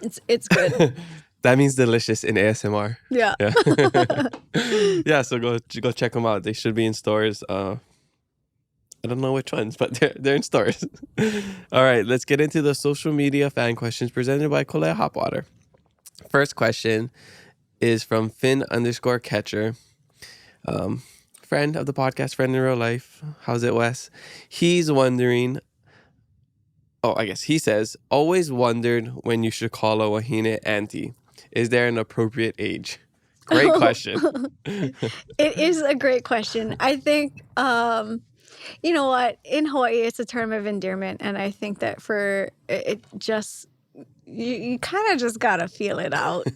It's good. That means delicious in ASMR. Yeah. Yeah. So go check them out. They should be in stores. I don't know which ones, but they're in stores. All right, let's get into the social media fan questions presented by Kolea Hop Water. First question is from Finn_Catcher. Friend of the podcast, friend in real life. How's it, Wes? He's wondering, I guess he says, always wondered when you should call a wahine auntie. Is there an appropriate age? Great question. It is a great question. I think, you know what? In Hawaii, it's a term of endearment. And I think that for it just, you kind of just got to feel it out.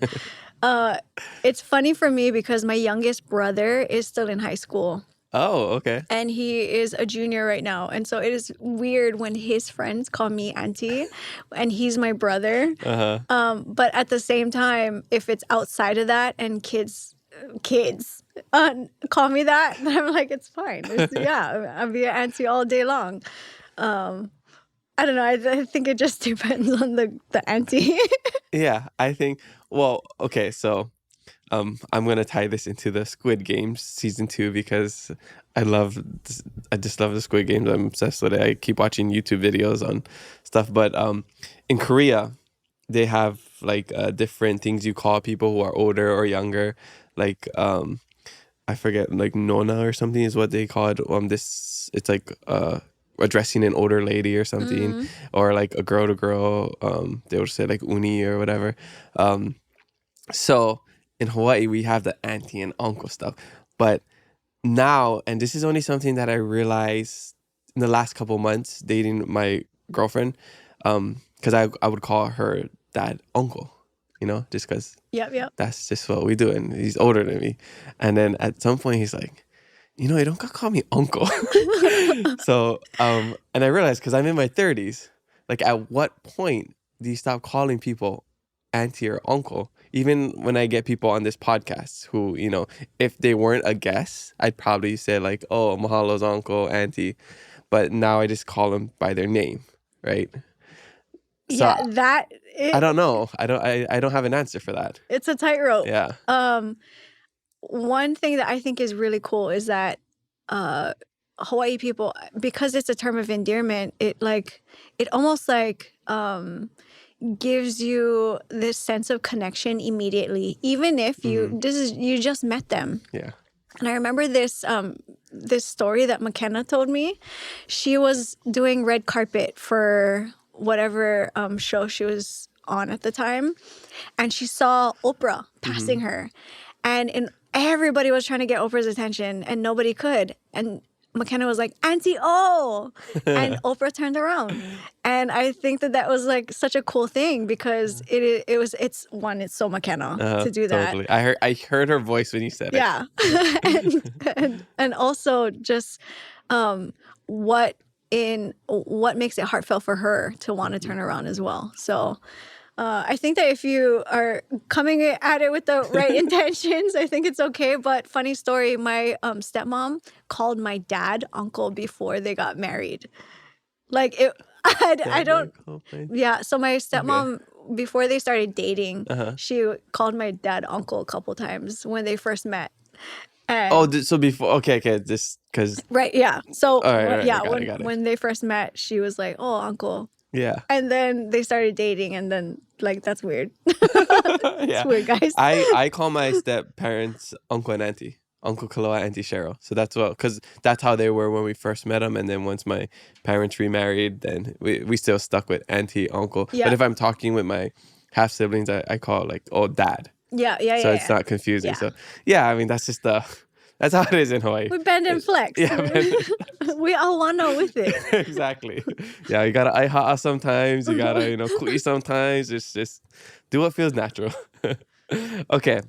It's funny for me because my youngest brother is still in high school. Oh, okay. And he is a junior right now. And so it is weird when his friends call me auntie and he's my brother. Uh-huh. But at the same time, if it's outside of that and kids call me that, then I'm like, it's fine. I'll be an auntie all day long. I don't know. I think it just depends on the auntie. Yeah, I think, well, okay, so I'm gonna tie this into the Squid Games season 2 because I just love the Squid Games. I'm obsessed with it. I keep watching YouTube videos on stuff. But in Korea, they have like different things you call people who are older or younger. Like I forget, like Nona or something is what they call it. It's like addressing an older lady or something, or like a girl to girl. They would say like uni or whatever. So in Hawaii, we have the auntie and uncle stuff. But now, and this is only something that I realized in the last couple months dating my girlfriend, because I would call her dad uncle, just because Yep. that's just what we do. And he's older than me. And then at some point, he's like, you don't gotta call me uncle. So, and I realized because I'm in my 30s, like at what point do you stop calling people auntie or uncle? Even when I get people on this podcast who, if they weren't a guest, I'd probably say like, oh, mahalo's uncle, auntie. But now I just call them by their name, right? So I don't know. I don't have an answer for that. It's a tightrope. Yeah. One thing that I think is really cool is that Hawaii people, because it's a term of endearment, it almost like gives you this sense of connection immediately, even if you just met them. Yeah. And I remember this story that McKenna told me. She was doing red carpet for whatever show she was on at the time, and she saw Oprah passing her, and everybody was trying to get Oprah's attention, and nobody could. And McKenna was like, Auntie O! And Oprah turned around. And I think that was like such a cool thing because it's so McKenna to do that. Totally. I heard her voice when you said it. Yeah. and also just what makes it heartfelt for her to want to turn around as well. So I think that if you are coming at it with the right intentions, I think it's okay. But funny story, my stepmom called my dad uncle before they got married. Like I don't. Yeah. So my stepmom, before they started dating, she called my dad uncle a couple times when they first met. And so before, okay, just because. Right. Yeah. So right, yeah, got it. When they first met, she was like, "Oh, uncle." Yeah. And then they started dating, and then that's weird. It's weird, guys. I call my step parents uncle and auntie. Uncle Kaloa, Auntie Cheryl. So that's because that's how they were when we first met them. And then once my parents remarried, then we still stuck with auntie, uncle. Yeah. But if I'm talking with my half siblings, I call it like, dad. Yeah. So it's not confusing. Yeah. So I mean, that's just that's how it is in Hawaii. We bend and flex. Yeah. We all want to with it. Exactly. Yeah, you gotta aiha'a sometimes. You gotta, ku'i sometimes. It's just do what feels natural. Okay.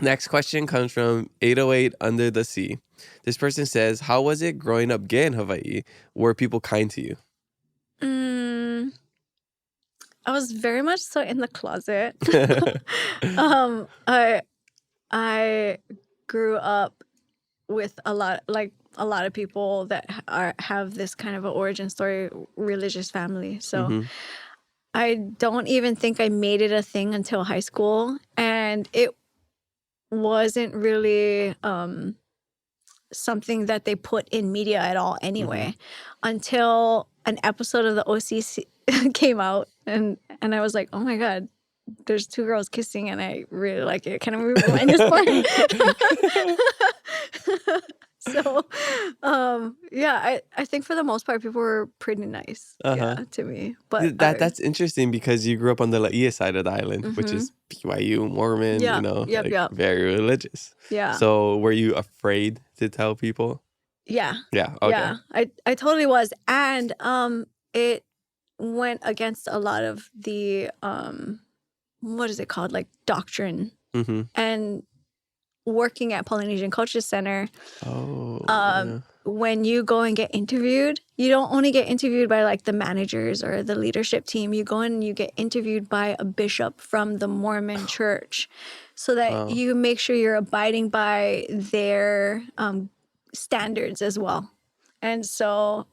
Next question comes from 808 Under the Sea. This person says, how was it growing up gay in Hawaii? Were people kind to you? I was very much so in the closet. I grew up with a lot of people that have this kind of an origin story, religious family. So I don't even think I made it a thing until high school. And it wasn't really something that they put in media at all anyway, until an episode of the OC came out, and I was like, oh my God, there's two girls kissing and I really like it. Can I rewind this part? So, yeah, I think for the most part, people were pretty nice, Uh-huh. yeah, to me. But That's interesting because you grew up on the Laia side of the island, which mm-hmm. is BYU, Mormon, Yeah, yep, like yep, very religious. yeah, So were you afraid to tell people? yeah, Yeah. Okay. yeah. I totally was, and it went against a lot of the what is it called, like doctrine, Mm-hmm. and working at Polynesian Coaches Center. Oh. Yeah. When you go and get interviewed, you don't only get interviewed by like the managers or the leadership team. You go in and you get interviewed by a bishop from the Mormon church, so that Wow. you make sure you're abiding by their standards as well. And so,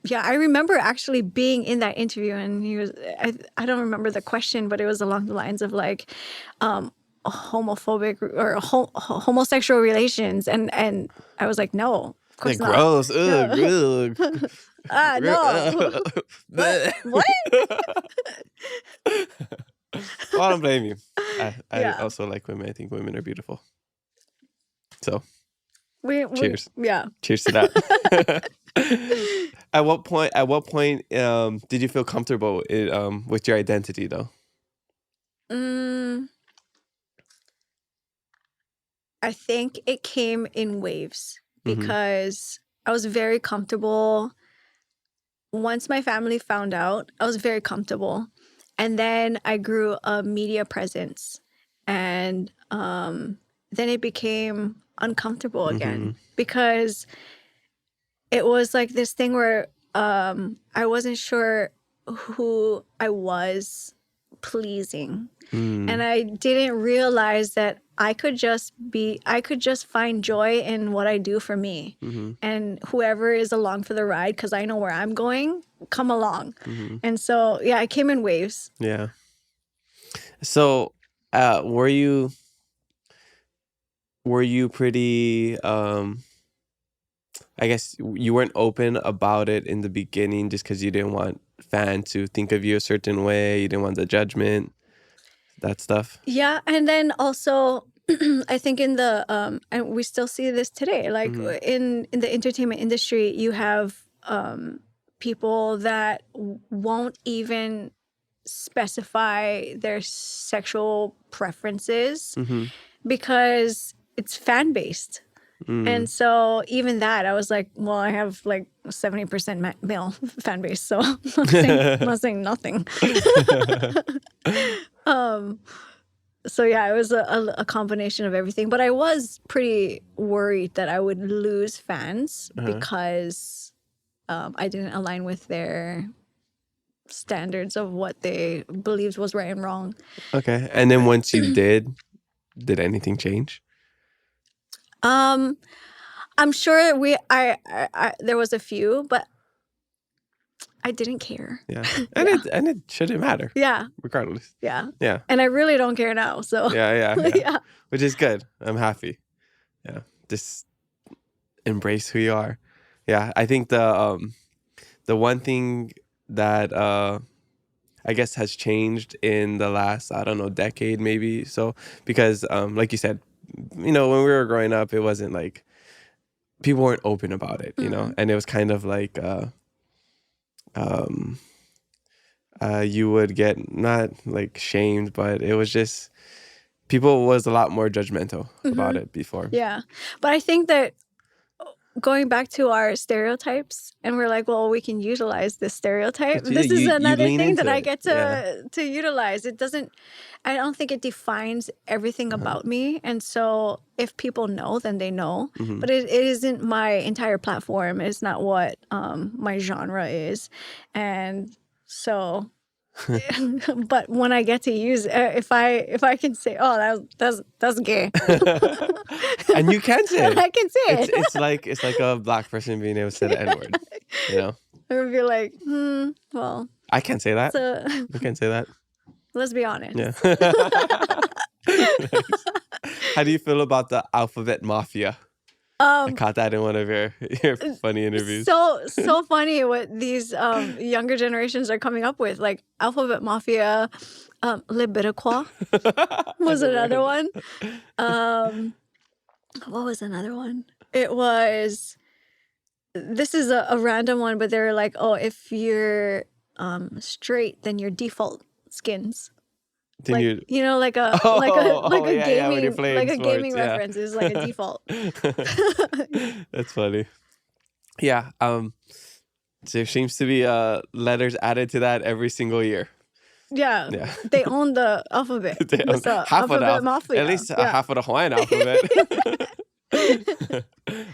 yeah, I remember actually being in that interview, and he was, I don't remember the question, but it was along the lines of like, homophobic or homosexual relations. And I was like, no, of course not. Gross. No. Ugh. No. What? Well, I don't blame you. I Yeah. also like women. I think women are beautiful. So Cheers. Yeah. cheers to that. At what point did you feel comfortable with your identity though? I think it came in waves because I was very comfortable. Once my family found out, I was very comfortable. And then I grew a media presence. And then it became uncomfortable again because it was like this thing where I wasn't sure who I was pleasing. And I didn't realize that I could just find joy in what I do for me. And whoever is along for the ride, because I know where I'm going, come along. And so, yeah, I came in waves. Yeah. So, were you pretty, I guess you weren't open about it in the beginning just because you didn't want fans to think of you a certain way. You didn't want the judgment, that stuff. Yeah. And then also, I think in the, and we still see this today, like in the entertainment industry, you have people that won't even specify their sexual preferences because it's fan-based. And so even that, I was like, well, I have like 70% male fan base, so I'm not saying nothing. So yeah, it was a combination of everything. But I was pretty worried that I would lose fans because I didn't align with their standards of what they believed was right and wrong. Okay. And then once you did anything change? I'm sure I there was a few, but I didn't care. Yeah. And it shouldn't matter. Yeah. Regardless. Yeah. Yeah. And I really don't care now. So Yeah. yeah. Which is good. I'm happy. Yeah. Just embrace who you are. Yeah. I think the one thing that I guess has changed in the last, I don't know, decade maybe. So because like you said, when we were growing up, it wasn't like people weren't open about it, and it was kind of like you would get not like shamed, but it was just people was a lot more judgmental about it before. Yeah. But I think that going back to our stereotypes, and we're like, well, we can utilize this stereotype. This is another thing that I get to utilize. It doesn't, I don't think it defines everything about me. And so if people know, then they know. But it isn't my entire platform. It's not what my genre is. And so... but when I get to use if I can say, oh, that's gay. And you can say it. I can say it. It's like a black person being able to say the N-word. I would be like, well, I can't say that. So, I can't say that. Let's be honest. Yeah. How do you feel about the alphabet mafia? I caught that in one of your funny interviews. So funny what these younger generations are coming up with. Like alphabet mafia, Libidaqua was another one. What was another one? It was. This is a random one, but they're like, oh, if you're straight, then your default skins. Then Like you like a yeah, when you're gaming playing sports, yeah. reference is like a default. That's funny. Yeah. There seems to be letters added to that every single year. Yeah. Yeah. They own the alphabet. They own half of the mafia. at least Yeah. half of the Hawaiian alphabet.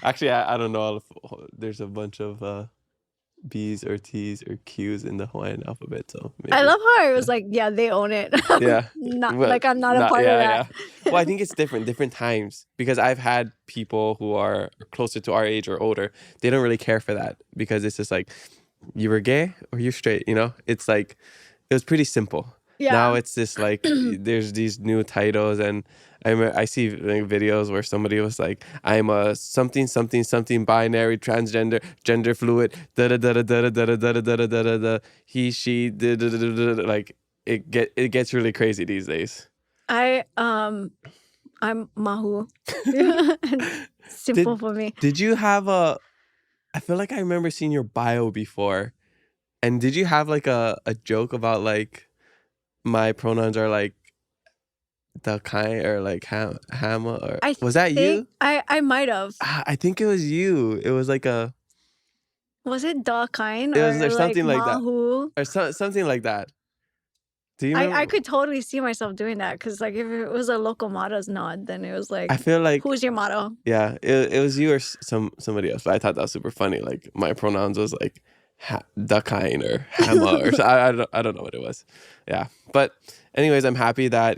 Actually, I don't know if there's a bunch of B's or T's or Q's in the Hawaiian alphabet. So maybe. I love how I was like, yeah, they own it. Yeah. Not Well, like I'm not a part of that. Yeah. Well, I think it's different times because I've had people who are closer to our age or older. They don't really care for that because it's just like you were gay or you're straight. It's like it was pretty simple. Yeah. Now it's just like there's these new titles, and I see like, videos where somebody was like, "I'm a something binary transgender gender fluid da da da da da da da da da da da da he she da da da da." Like it gets really crazy these days. I'm Mahu. Simple for me. Did you have I feel like I remember seeing your bio before, and did you have like a joke about like my pronouns are like the kind or like hammer or was that you? I might have. I think it was you. It was like a. Was it the kind It was or something like Mahu? that, or something like that. Do you remember? I could totally see myself doing that because like if it was a local motto's nod, then it was like I feel like who's your motto? Yeah, it was you or somebody else. But I thought that was super funny. Like my pronouns was like the kind or hammer or so, I don't know what it was. Yeah, but anyways, I'm happy that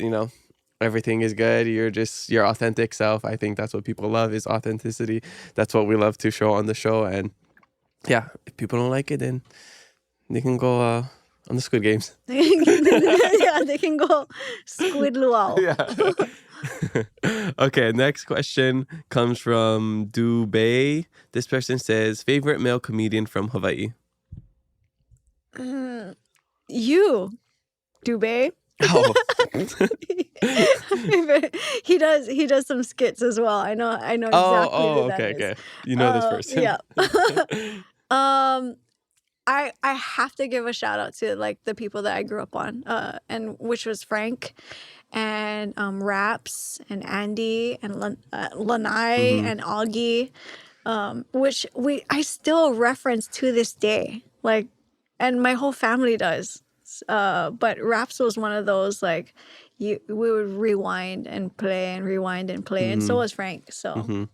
everything is good. You're just your authentic self. I think that's what people love is authenticity. That's what we love to show on the show. And yeah, if people don't like it, then they can go on the Squid Games. Yeah, they can go Squid Luau. Yeah. Okay, next question comes from Dubai. This person says, favorite male comedian from Hawaii? You, Dubé. Oh. he does some skits as well. I know exactly who that is. Okay. You know this person. Yeah. I have to give a shout out to like the people that I grew up on, and which was Frank, and Raps and Andy and Lanai and Augie, which I still reference to this day, like, and my whole family does. But Raps was one of those like we would rewind and play, and so was Frank. So.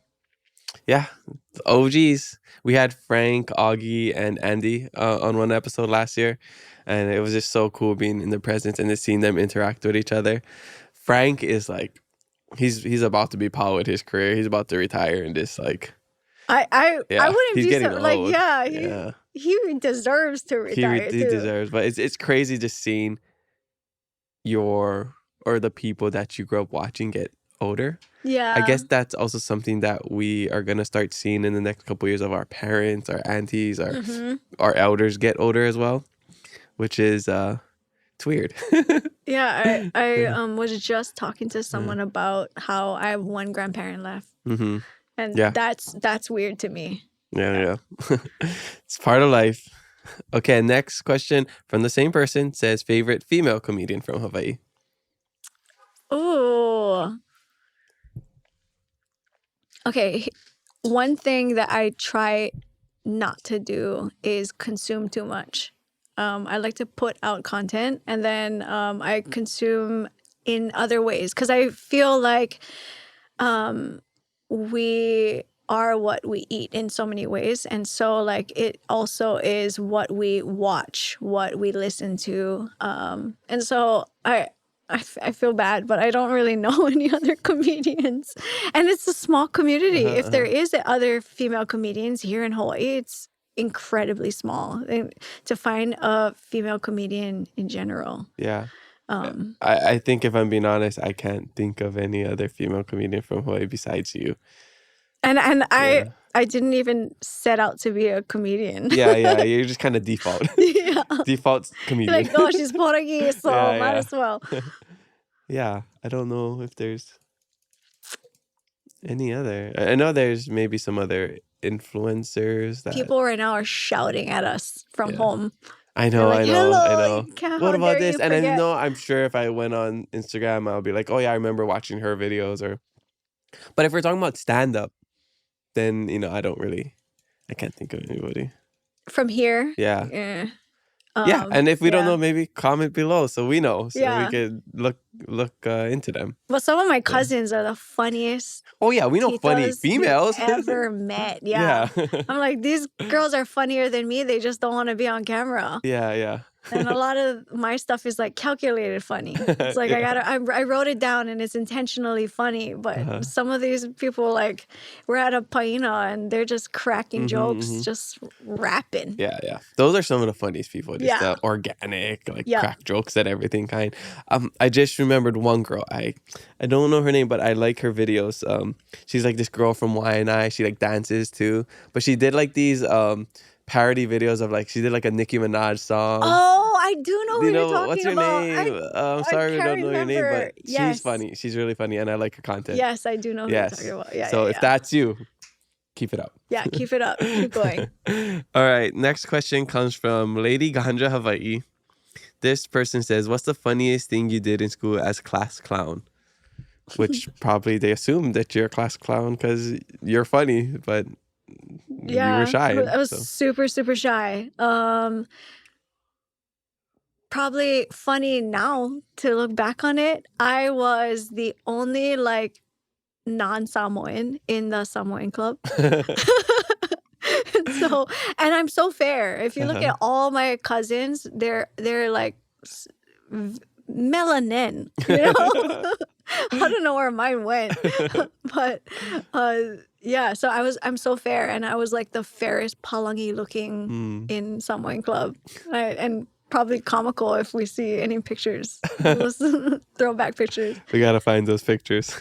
Yeah, OGs. We had Frank, Augie, and Andy on one episode last year, and it was just so cool being in their presence and just seeing them interact with each other. Frank is like, he's about to be Paul with his career. He's about to retire and just like. I wouldn't he's be getting so old. like he deserves to retire. He deserves, but it's crazy just seeing the people that you grew up watching get older. Yeah. I guess that's also something that we are going to start seeing in the next couple of years of our parents, our aunties, our elders get older as well, which is it's weird. Yeah, I was just talking to someone about how I have one grandparent left. And that's weird to me. Yeah. It's part of life. Okay, next question from the same person says favorite female comedian from Hawaii. Ooh. Okay, one thing that I try not to do is consume too much. I like to put out content and then I consume in other ways because I feel like we are what we eat in so many ways. And so like it also is what we watch, what we listen to. And so I feel bad, but I don't really know any other comedians. And it's a small community. If there is other female comedians here in Hawaii, it's incredibly small. And to find a female comedian in general. Yeah. I think if I'm being honest, I can't think of any other female comedian from Hawaii besides you. And I didn't even set out to be a comedian. Yeah. You're just kind of default. Yeah. Default comedian. You're like, oh, she's Portuguese, so might as well. Yeah, I don't know if there's Any other? I know there's maybe some other influencers that. People right now are shouting at us from Yeah. home. I They're know, like, I know, I hello, know. What how about dare this? you And I forget? know, I'm sure if I went on Instagram, I'll be like, oh yeah, I remember watching her videos. Or, but if we're talking about stand up, then I can't think of anybody. From here? Yeah. Yeah. Yeah, and if we don't Yeah. know, maybe comment below so we know, so we Yeah. could look into them. But some of my cousins are the funniest Oh yeah, we know funny titos we've females. ever met. Yeah. Yeah. I'm like, these girls are funnier than me. They just don't want to be on camera. Yeah. And a lot of my stuff is like calculated funny. It's like Yeah. I wrote it down and it's intentionally funny. But Uh-huh. some of these people, like, we're at a paina and they're just cracking jokes, just rapping. Yeah. Those are some of the funniest people. Just Yeah. the organic, like Yeah. crack jokes and everything kind. I just remembered one girl. I don't know her name, but I like her videos. She's like this girl from YNI. She like dances too. But she did like these parody videos of like, she did like a Nicki Minaj song. Oh, I do know who you're talking what's her about. name? I'm sorry we can't don't know your name, remember. but Yes. she's funny. She's really funny, and I like her content. Yes, I do know who Yes. you're talking about. Yeah. So yeah, if yeah. that's you, keep it up. Yeah, keep it up. Keep going. All right. Next question comes from Lady Ganja Hawaii. This person says, "What's the funniest thing you did in school as class clown?" Which probably they assume that you're a class clown because you're funny, but Yeah, you were shy. I was so. super, super shy. Probably funny now to look back on it. I was the only like non-Samoan in the Samoan club. So, and I'm so fair. If you look at all my cousins, they're like melanin, you know? I don't know where mine went. But yeah, so I'm so fair, and I was like the fairest palangi looking in Samoan club. And probably comical if we see any pictures. Those throwback pictures. We gotta find those pictures.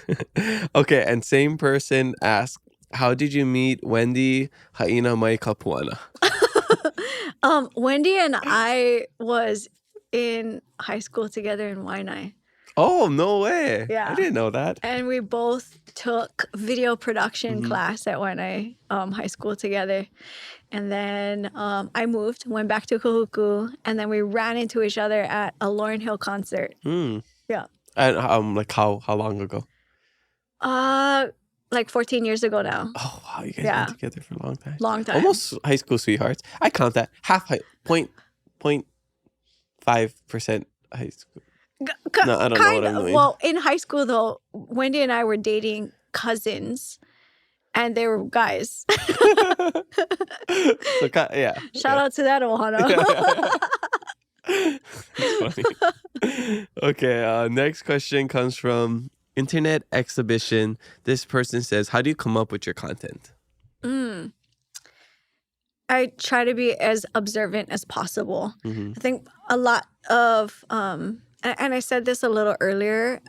Okay, and same person asked, how did you meet Wendy Haina Mai Kapuana? Wendy and I was in high school together in Waianae. Oh, no way. Yeah. I didn't know that. And we both took video production class at Waianae high school together. And then I moved, went back to Kahuku, and then we ran into each other at a Lauryn Hill concert. Yeah. And like how long ago? Like 14 years ago now. Oh wow, you guys Yeah. been together for a long time. Long time. Almost high school sweethearts. I count that 0.5% high school. No, I don't know what I mean. Well, in high school though, Wendy and I were dating cousins, and they were guys. So, yeah. Shout out to that Ohana. That's funny. Okay, next question comes from Internet Exhibition. This person says, how do you come up with your content? I try to be as observant as possible. Mm-hmm. I think a lot of, and I said this a little earlier,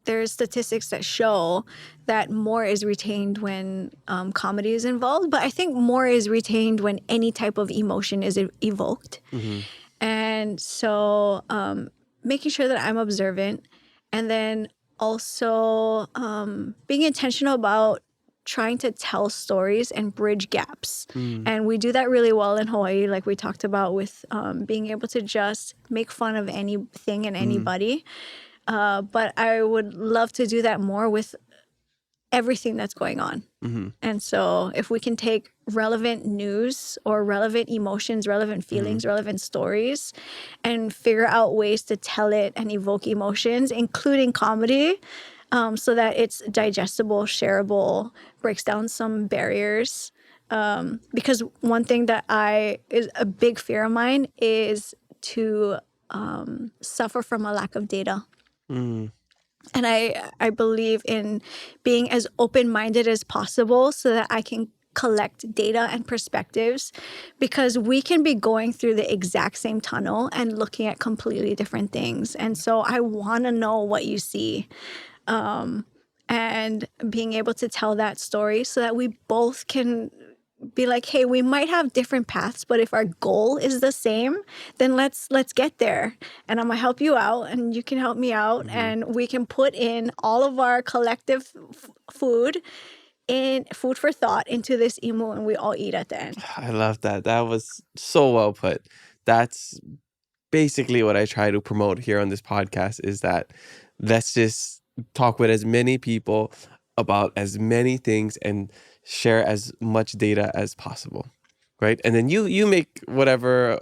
there's statistics that show that more is retained when comedy is involved, but I think more is retained when any type of emotion is evoked. Mm-hmm. And so making sure that I'm observant, and then also being intentional about trying to tell stories and bridge gaps. And we do that really well in Hawaii, like we talked about, with being able to just make fun of anything and anybody. But I would love to do that more with everything that's going on. And so if we can take relevant news or relevant emotions, relevant feelings, relevant stories, and figure out ways to tell it and evoke emotions, including comedy, so that it's digestible, shareable, breaks down some barriers. Because one thing that is a big fear of mine is to suffer from a lack of data. And I believe in being as open-minded as possible so that I can collect data and perspectives, because we can be going through the exact same tunnel and looking at completely different things. And so I want to know what you see, and being able to tell that story so that we both can be like, hey, we might have different paths, but if our goal is the same, then let's get there. And I'm gonna help you out, and you can help me out, and we can put in all of our collective food for thought into this imu, and we all eat at the end. I love that. That was so well put. That's basically what I try to promote here on this podcast, is that let's just talk with as many people about as many things and share as much data as possible, right? And then you make whatever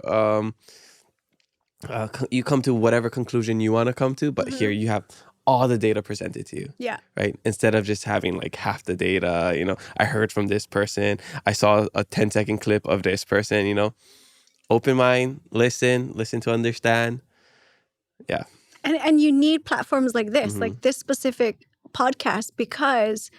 you come to whatever conclusion you want to come to, but here you have all the data presented to you. Yeah. Right? Instead of just having like half the data, I heard from this person, I saw a 10-second clip of this person, open mind, listen to understand. Yeah. And you need platforms like this, like this specific podcast, because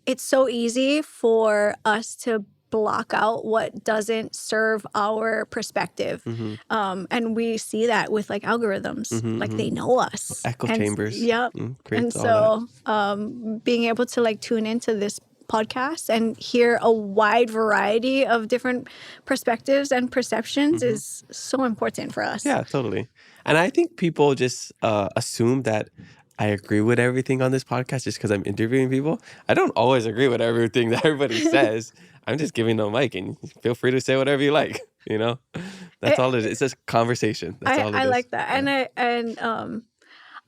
it's so easy for us to block out what doesn't serve our perspective. And we see that with like algorithms, like they know us. Echo chambers. Yep. And Creates all so being able to like tune into this podcast and hear a wide variety of different perspectives and perceptions is so important for us. Yeah, totally. And I think people just assume that I agree with everything on this podcast just because I'm interviewing people. I don't always agree with everything that everybody says. I'm just giving them a mic, and feel free to say whatever you like. That's all it is. It's just conversation. That's all it is. I like that, and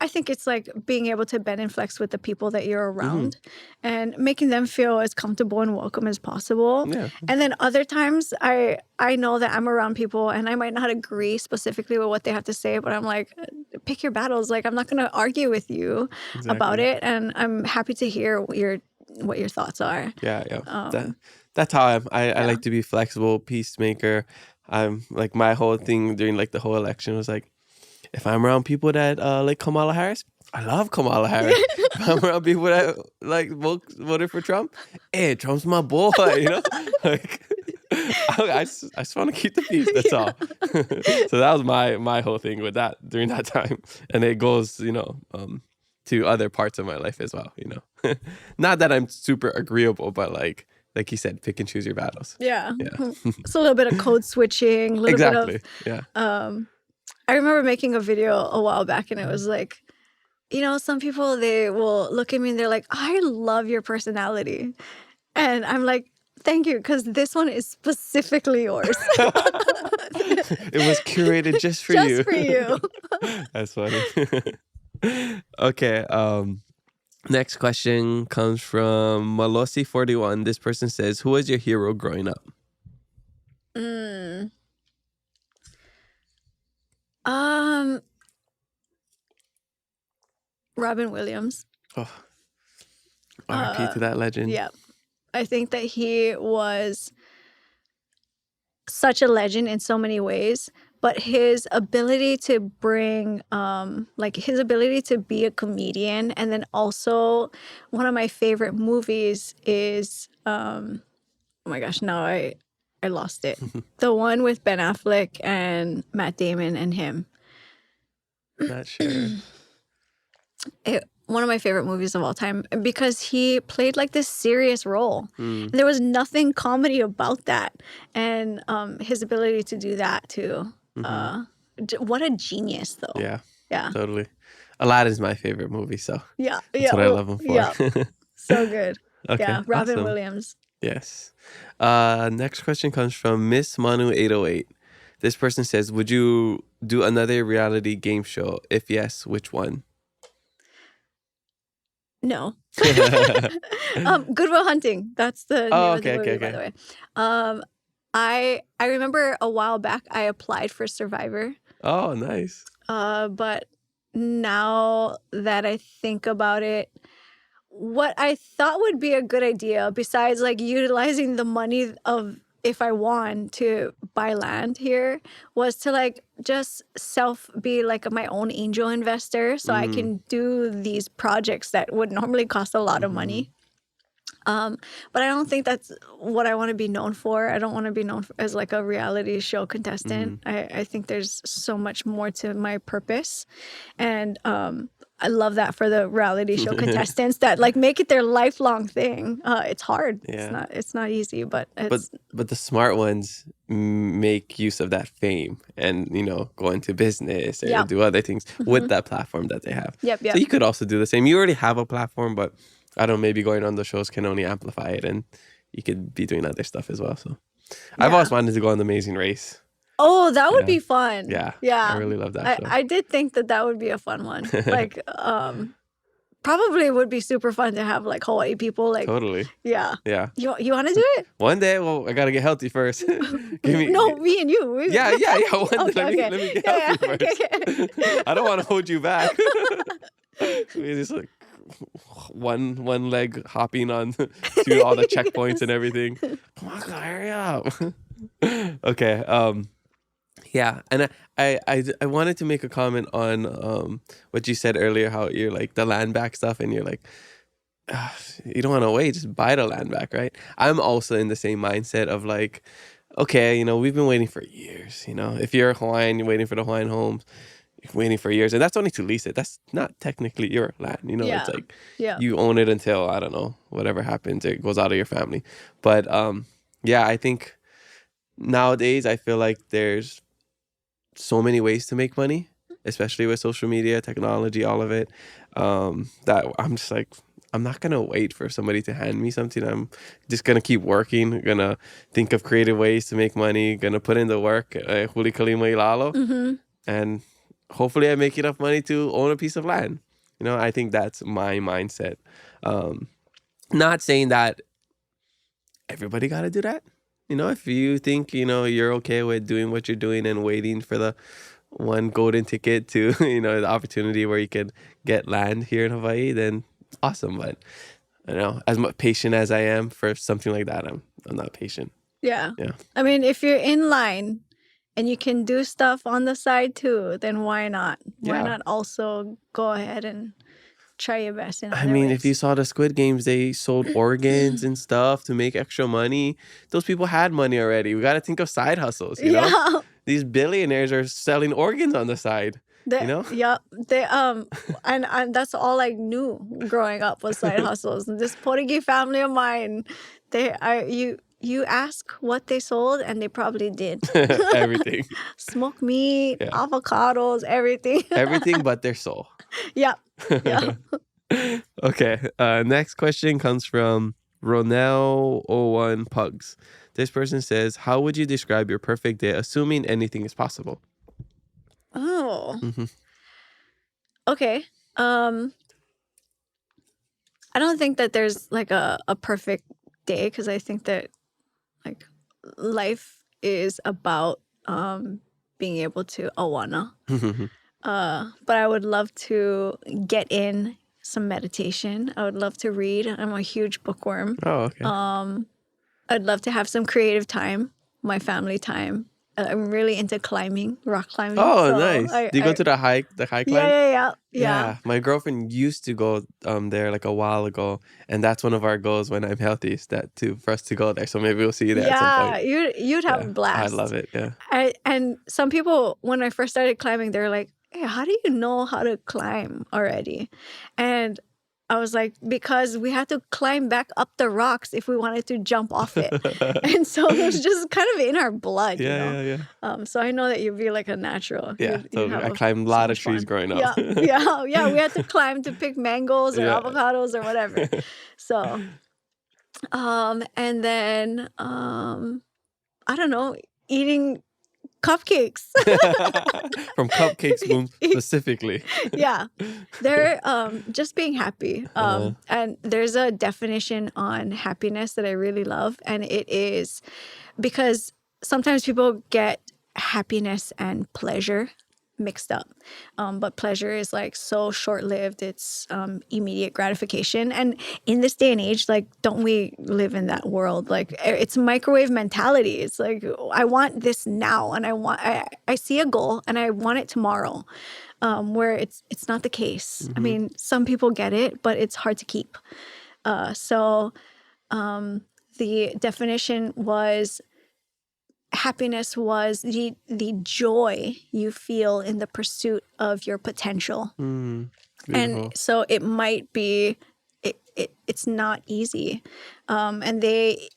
I think it's like being able to bend and flex with the people that you're around, and making them feel as comfortable and welcome as possible. Yeah. And then other times, I know that I'm around people, and I might not agree specifically with what they have to say, but I'm like, pick your battles. Like, I'm not going to argue with you about it, and I'm happy to hear what your thoughts are. Yeah. That's how I like to be flexible, peacemaker. I'm like, my whole thing during like the whole election was like, if I'm around people that like Kamala Harris, I love Kamala Harris. If I'm around people that like voted for Trump, hey, Trump's my boy, Like, I just want to keep the peace. That's all. So that was my whole thing with that during that time, and it goes, to other parts of my life as well. Not that I'm super agreeable, but like you said, pick and choose your battles. Yeah. It's a little bit of code switching. A little Exactly. bit of, I remember making a video a while back, and it was like, some people, they will look at me and they're like, I love your personality. And I'm like, thank you, because this one is specifically yours. It was curated just for you. Just for you. That's funny. Okay. Next question comes from Malosi41. This person says, who was your hero growing up? Robin Williams. Oh, RIP to that legend. Yeah. I think that he was such a legend in so many ways, but his ability to bring, his ability to be a comedian, and then also one of my favorite movies is, oh my gosh, now I lost it. The one with Ben Affleck and Matt Damon and him. Not sure. One of my favorite movies of all time, because he played like this serious role. There was nothing comedy about that. And his ability to do that too. What a genius, though. Yeah. Totally. Aladdin's my favorite movie, so that's what I love him for. Yeah. So good. Okay, yeah, Robin awesome. Williams. Yes. Next question comes from Miss Manu808. This person says, would you do another reality game show? If yes, which one? No. Good Will Hunting. That's the name of the movie, by the way. I remember a while back I applied for Survivor. Oh, nice. But now that I think about it, what I thought would be a good idea, besides like utilizing the money of if I won to buy land here, was to like just be like my own angel investor, so I can do these projects that would normally cost a lot of money. But I don't think that's what I want to be known for. I don't want to be known as like a reality show contestant. I think there's so much more to my purpose. And I love that for the reality show contestants that like make it their lifelong thing. It's hard. Yeah. It's not easy, but it's But the smart ones make use of that fame and, go into business or Yep. do other things with that platform that they have. Yep, So yep. you could also do the same. You already have a platform, but I don't know, maybe going on the shows can only amplify it, and you could be doing other stuff as well. So I've always wanted to go on The Amazing Race. Oh, that would be fun. Yeah. Yeah. I really love that show. I did think that would be a fun one. Like, probably would be super fun to have like Hawaii people. Like, Totally. yeah. Yeah. You want to do it? One day, well, I got to get healthy first. No, me and you. Yeah. One day, Okay, let me get healthy first. Okay. I don't want to hold you back. We just like one leg hopping on to all the checkpoints and everything. Come on, hurry up. Okay. Yeah, and I wanted to make a comment on what you said earlier, how you're like the land back stuff, and you're like, you don't want to wait, just buy the land back, right? I'm also in the same mindset of like, okay, we've been waiting for years. If you're Hawaiian, you're waiting for the Hawaiian homes, you're waiting for years, and that's only to lease it. That's not technically your land. It's like you own it until, I don't know, whatever happens, it goes out of your family. But yeah, I think nowadays I feel like there's so many ways to make money, especially with social media, technology, all of it, that I'm just like, I'm not going to wait for somebody to hand me something. I'm just going to keep working, going to think of creative ways to make money, going to put in the work, huli kalima ilalo, and hopefully I make enough money to own a piece of land. I think that's my mindset. Not saying that everybody got to do that. If you think, you're okay with doing what you're doing and waiting for the one golden ticket to, the opportunity where you can get land here in Hawaii, then awesome. But, as much patient as I am for something like that, I'm not patient. Yeah. Yeah. I mean, if you're in line and you can do stuff on the side too, then why not? Why not also go ahead and try your best in other ways? If you saw the Squid Games, they sold organs and stuff to make extra money. Those people had money already. We got to think of side hustles, Yeah. These billionaires are selling organs on the side, Yeah. They and that's all I knew growing up was side hustles. This Portuguese family of mine, you ask what they sold and they probably did. Everything. Smoked meat, avocados, everything. Everything but their soul. Yeah. Yeah. Okay. Next question comes from Ronell01 Pugs. This person says, how would you describe your perfect day, assuming anything is possible? Oh. Okay. I don't think that there's like a perfect day, because I think that like life is about being able to awana. But I would love to get in some meditation. I would love to read. I'm a huge bookworm. Oh, okay. I'd love to have some creative time, my family time. I'm really into climbing, rock climbing. Oh, so nice. Do you go to the hike climb? Yeah. My girlfriend used to go there like a while ago, and that's one of our goals when I'm healthy, is for us to go there. So maybe we'll see you there at some point. You'd have a blast. I love it. Yeah. And some people, when I first started climbing, they're like, hey, how do you know how to climb already? And I was like, because we had to climb back up the rocks if we wanted to jump off it. And so it was just kind of in our blood, Yeah. So I know that you'd be like a natural. Yeah, totally. I climbed a lot of trees growing up. Yeah. We had to climb to pick mangoes or avocados or whatever. So, and then, I don't know, eating cupcakes. From Cupcakes Boom specifically. Yeah. They're just being happy. And there's a definition on happiness that I really love. And it is because sometimes people get happiness and pleasure mixed up. But pleasure is like so short-lived. It's immediate gratification. And in this day and age, like, don't we live in that world? Like, it's microwave mentality. It's like, I want this now, and I see a goal and I want it tomorrow. Where it's not the case. I mean, some people get it, but it's hard to keep. So the definition was happiness was the joy you feel in the pursuit of your potential. Beautiful. And so it might be, it's not easy. And they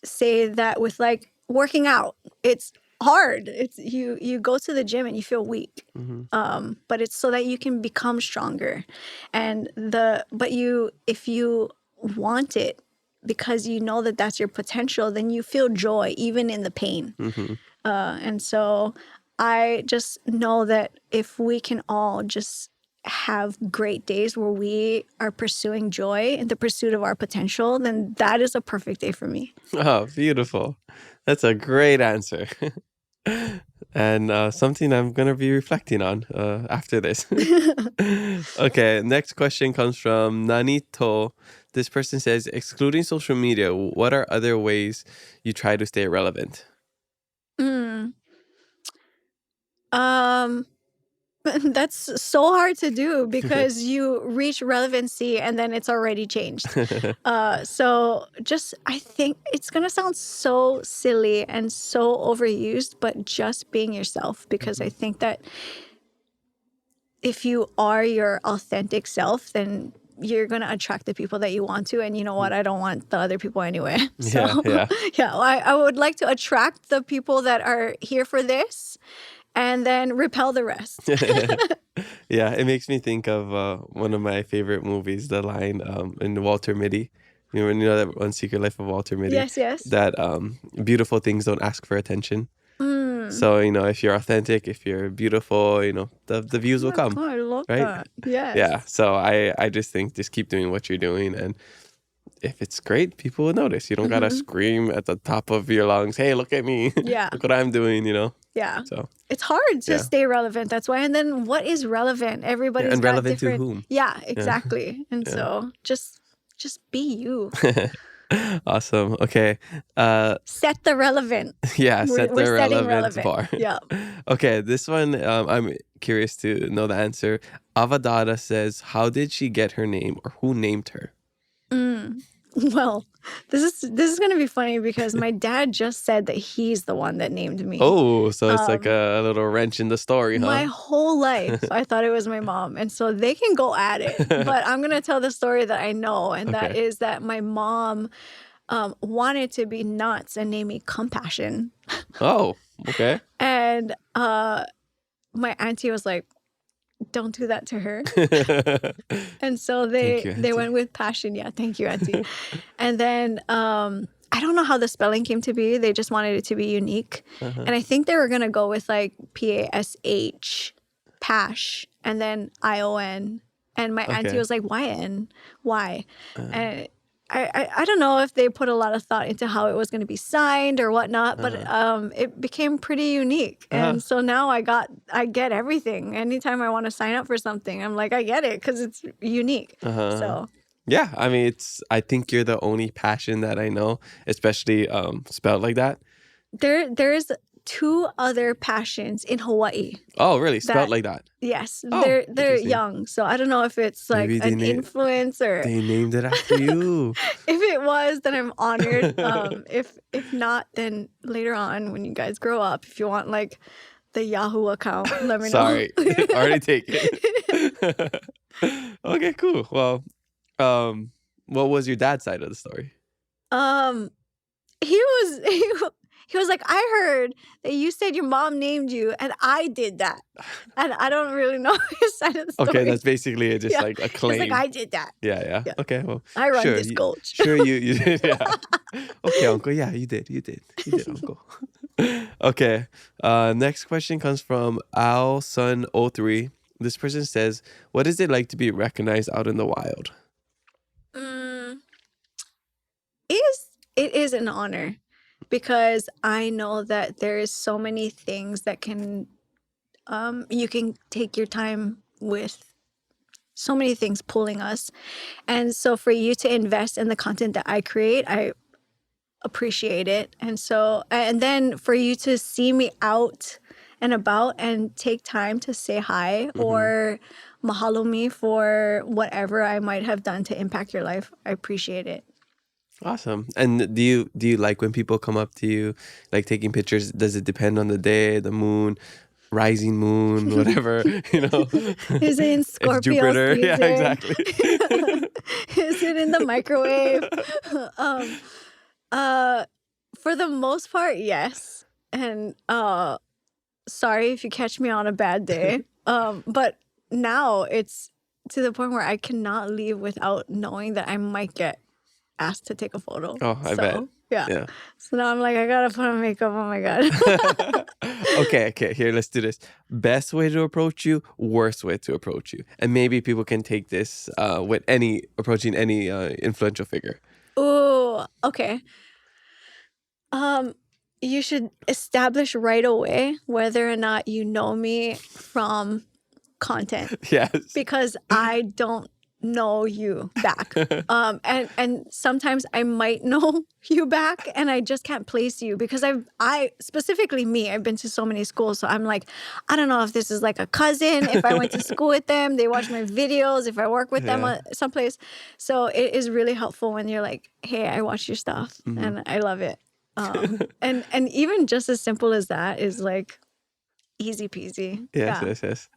say that with like working out, it's hard. It's you go to the gym and you feel weak. But it's so that you can become stronger. And if you want it because you know that that's your potential, then you feel joy even in the pain. And so I just know that if we can all just have great days where we are pursuing joy in the pursuit of our potential, then that is a perfect day for me. Oh, beautiful. That's a great answer. And something I'm going to be reflecting on after this. Okay, next question comes from Nanito. This person says, excluding social media, what are other ways you try to stay relevant? That's so hard to do because you reach relevancy and then it's already changed. So just, I think it's going to sound so silly and so overused, but just being yourself, because I think that if you are your authentic self, then you're going to attract the people that you want to. And you know what? I don't want the other people anyway. So yeah, I would like to attract the people that are here for this and then repel the rest. Yeah, it makes me think of one of my favorite movies, the line in Walter Mitty. You know that one, Secret Life of Walter Mitty? Yes. That beautiful things don't ask for attention. So, if you're authentic, if you're beautiful, the views will come. Oh, I love right? that. Yes. Yeah, so I just think just keep doing what you're doing, and if it's great, people will notice. You don't gotta scream at the top of your lungs, hey, look at me. Yeah. Look what I'm doing, Yeah. So it's hard to stay relevant. That's why. And then what is relevant? Everybody's and got relevant different... to whom? Yeah, exactly. And so just be you. Awesome. Okay. Set the relevant. Yeah, set the relevant bar. Yeah. Okay, this one I'm curious to know the answer. Avadada says, how did she get her name, or who named her? Well, this is going to be funny because my dad just said that he's the one that named me. Oh, so it's like a little wrench in the story, huh? My whole life, I thought it was my mom. And so they can go at it. But I'm going to tell the story that I know. And that is that my mom wanted to be nuts and named me Compassion. Oh, okay. And my auntie was like, don't do that to her. And so they went with Pashyn. Yeah, thank you, auntie. And then I don't know how the spelling came to be. They just wanted it to be unique. And I think they were going to go with like Pash, Pash, and then ION. And my auntie was like, YN? Why? And I don't know if they put a lot of thought into how it was going to be signed or whatnot, but it became pretty unique. And so now I get everything. Anytime I want to sign up for something, I'm like, I get it because it's unique. So yeah, I mean, I think you're the only Pashyn that I know, especially spelled like that. There's 2 other Pashyns in Hawaii. Oh, really? Spelled like that? Yes. Oh, they're young. So I don't know if it's like an influence or... They named it after you. If it was, then I'm honored. If not, then later on when you guys grow up, if you want like the Yahoo account, let me know. Sorry. Already take it. Okay, cool. Well, what was your dad's side of the story? He was like, I heard that you said your mom named you, and I did that. And I don't really know his side of the story. Okay, that's basically just like a claim. He's like, I did that. Yeah. Okay, well, I run this gulch. Sure, you did. Yeah. Okay, Uncle. Yeah, you did, Uncle. Okay. Next question comes from AlSun03. This person says, what is it like to be recognized out in the wild? It is an honor. Because I know that there is so many things that can, you can take your time with, so many things pulling us. And so for you to invest in the content that I create, I appreciate it. And then for you to see me out and about and take time to say hi or mahalo me for whatever I might have done to impact your life, I appreciate it. Awesome. And do you like when people come up to you, like taking pictures? Does it depend on the day, the moon, rising moon, whatever? Is it in It's Scorpio Jupiter. Yeah, season? exactly. Is it in the microwave? um, for the most part, yes. And sorry if you catch me on a bad day. But now it's to the point where I cannot leave without knowing that I might get asked to take a photo. Oh, I bet. Yeah. Yeah. So now I'm like, I gotta put on makeup. Oh my God. Okay. Here, let's do this. Best way to approach you, worst way to approach you. And maybe people can take this with approaching any influential figure. Ooh, okay. You should establish right away whether or not you know me from content. Yes. Because I don't know you back. And sometimes I might know you back and I just can't place you because I specifically me, I've been to so many schools. So I'm like, I don't know if this is like a cousin, if I went to school with them, they watch my videos, if I work with them someplace. So it is really helpful when you're like, hey, I watch your stuff and I love it. And even just as simple as that is like easy peasy. Yes.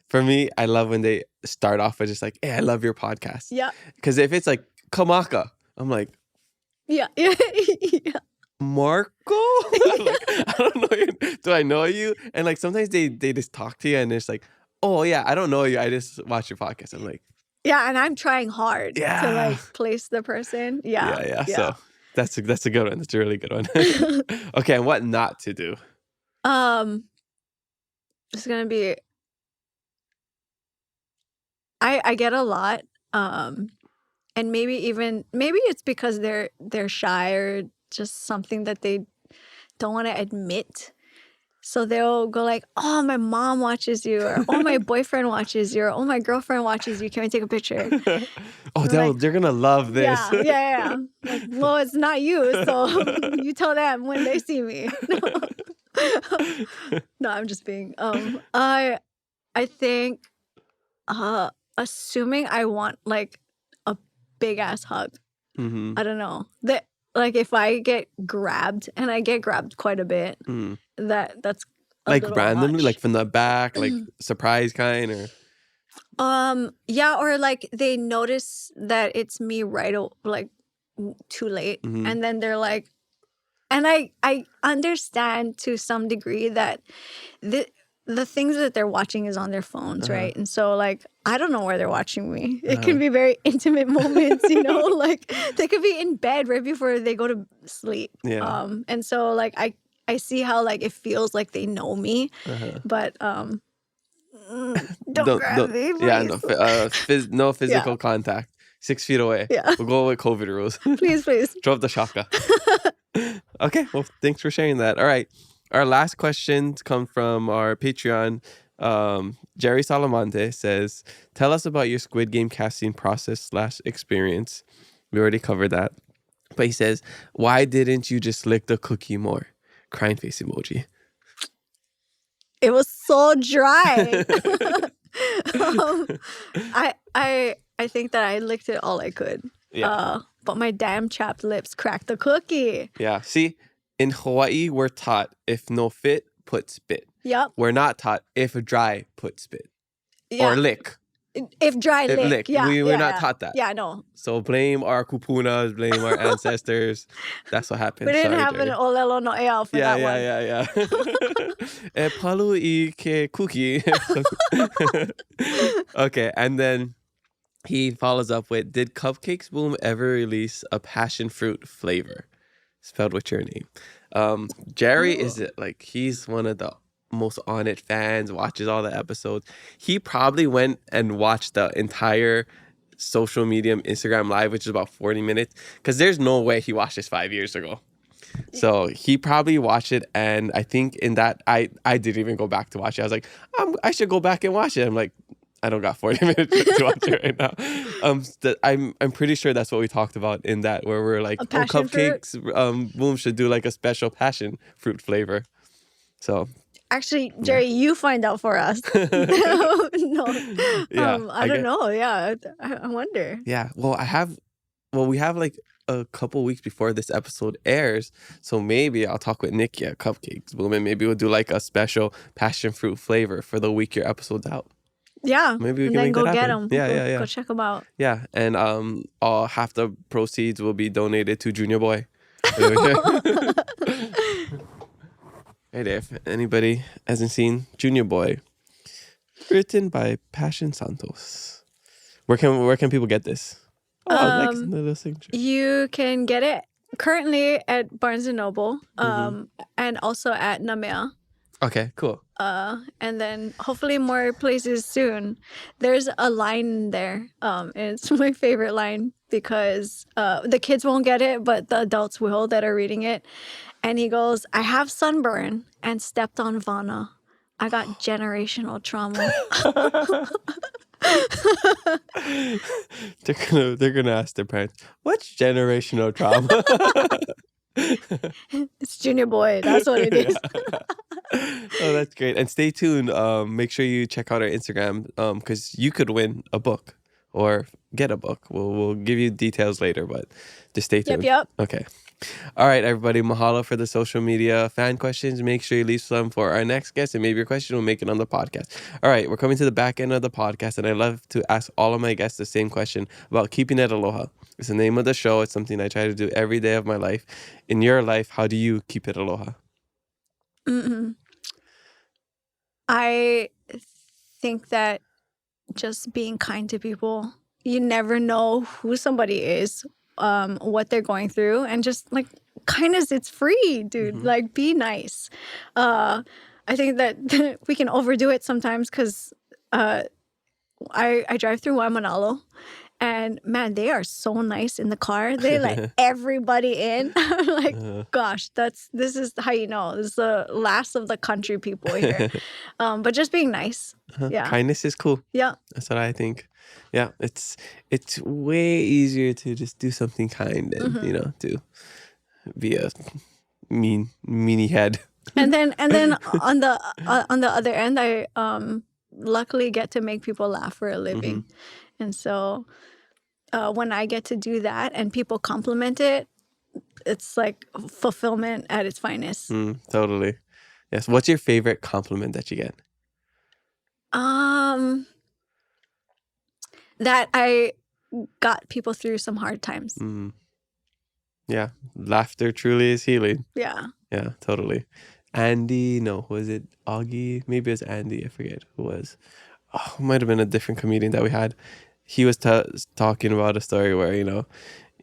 For me, I love when they start off with just like, hey, I love your podcast. Yeah. Because if it's like Kamaka, I'm like, Yeah. Marco? I don't know you. Do I know you? And like sometimes they just talk to you and it's like, oh yeah, I don't know you. I just watch your podcast. I'm like, yeah, and I'm trying hard to like place the person. Yeah. So that's a good one. That's a really good one. Okay, and what not to do? It's gonna be. I get a lot, and maybe it's because they're shy or just something that they don't want to admit. So they'll go like, "Oh, my mom watches you," or "Oh, my boyfriend watches you," or "Oh, my girlfriend watches you. Can we take a picture?" Oh, they're gonna love this. Yeah. Like, well, it's not you, so you tell them when they see me. No, I'm just being. I think, assuming I want like a big ass hug. Mm-hmm. I don't know that. Like if I get grabbed, and I get grabbed quite a bit, that's a like little randomly, much. like from the back, like surprise kind, or yeah, or like they notice that it's me too late, and then they're like, and I understand to some degree that the things that they're watching is on their phones, right? And so like I don't know where they're watching me. It can be very intimate moments, like they could be in bed right before they go to sleep. Yeah. And so like I see how like it feels like they know me, but don't grab me, please. Yeah, no physical contact. 6 feet away. Yeah. We'll go with COVID rules. Please. Drop the shaka. Okay, well, thanks for sharing that. All right. Our last question comes from our Patreon. Jerry Salamonte says, tell us about your Squid Game casting process / experience. We already covered that. But he says, why didn't you just lick the cookie more? Crying face emoji. It was so dry. I think that I licked it all I could. Yeah. But my damn chapped lips cracked the cookie. Yeah. See, in Hawaii, we're taught if no fit, put spit. Yep. We're not taught if dry, put spit. Yeah. Or lick. If dry, lick. Yeah. We're not taught that. Yeah, no. So blame our kupunas, blame our ancestors. That's what happened. We didn't Sorry, have Jerry. an olelo no ea for that one. Yeah. E palu I ke cookie. Okay, and then he follows up with, did Cupcakes Boom ever release a passion fruit flavor? Spelled with your name. Jerry is like, he's one of the most on it fans, watches all the episodes. He probably went and watched the entire social media Instagram live, which is about 40 minutes, because there's no way he watched this 5 years ago. So he probably watched it, and I think in that I didn't even go back to watch it. I was like, I should go back and watch it. I'm like, I don't got 40 minutes to watch it right now. I'm pretty sure that's what we talked about in that, where we're like, Cupcakes Boom should do like a special passion fruit flavor. So actually, Jerry, you find out for us. No, I don't know. Yeah, I wonder. Yeah, we have like a couple weeks before this episode airs. So maybe I'll talk with Nikki at Cupcakes Boom, and maybe we'll do like a special passion fruit flavor for the week your episode's out. Yeah. Maybe we and can then make go that get happen. them. Yeah. Go check them out. Yeah, and all half the proceeds will be donated to Junior Boy. Hey there, if anybody hasn't seen Junior Boy, written by Pashyn Santos. Where can people get this? Oh, I like the little signature. You can get it currently at Barnes & Noble and also at Namea. Okay, cool. And then hopefully more places soon. There's a line there. And it's my favorite line because the kids won't get it, but the adults will that are reading it. And he goes, "I have sunburn and stepped on Vana. I got generational trauma." They're gonna ask their parents, "What's generational trauma?" It's Junior Boy. That's what it is. Oh, that's great. And stay tuned. Make sure you check out our Instagram because you could win a book or get a book. We'll give you details later, but just stay tuned. Yep. Okay. All right, everybody. Mahalo for the social media fan questions. Make sure you leave some for our next guest, and maybe your question will make it on the podcast. All right, we're coming to the back end of the podcast, and I love to ask all of my guests the same question about keeping it aloha. It's the name of the show. It's something I try to do every day of my life. In your life, how do you keep it aloha? I think that just being kind to people, you never know who somebody is, what they're going through, and just like kindness, it's free, dude. Like, be nice. I think that we can overdo it sometimes because I drive through Waimanalo. And man, they are so nice in the car. They let everybody in. I'm like, gosh, this is how you know. This is the last of the country people here. But just being nice. Yeah. Kindness is cool. Yeah. That's what I think. Yeah, it's way easier to just do something kind than, to be a meanie head. And then on the other end, I luckily get to make people laugh for a living. And so when I get to do that and people compliment it, it's like fulfillment at its finest. Totally. Yes. What's your favorite compliment that you get? That I got people through some hard times. Yeah. Laughter truly is healing. Yeah. Yeah, totally. Andy, no, was it Augie? Maybe it was Andy. I forget who it was. Oh, it might have been a different comedian that we had. He was talking about a story where,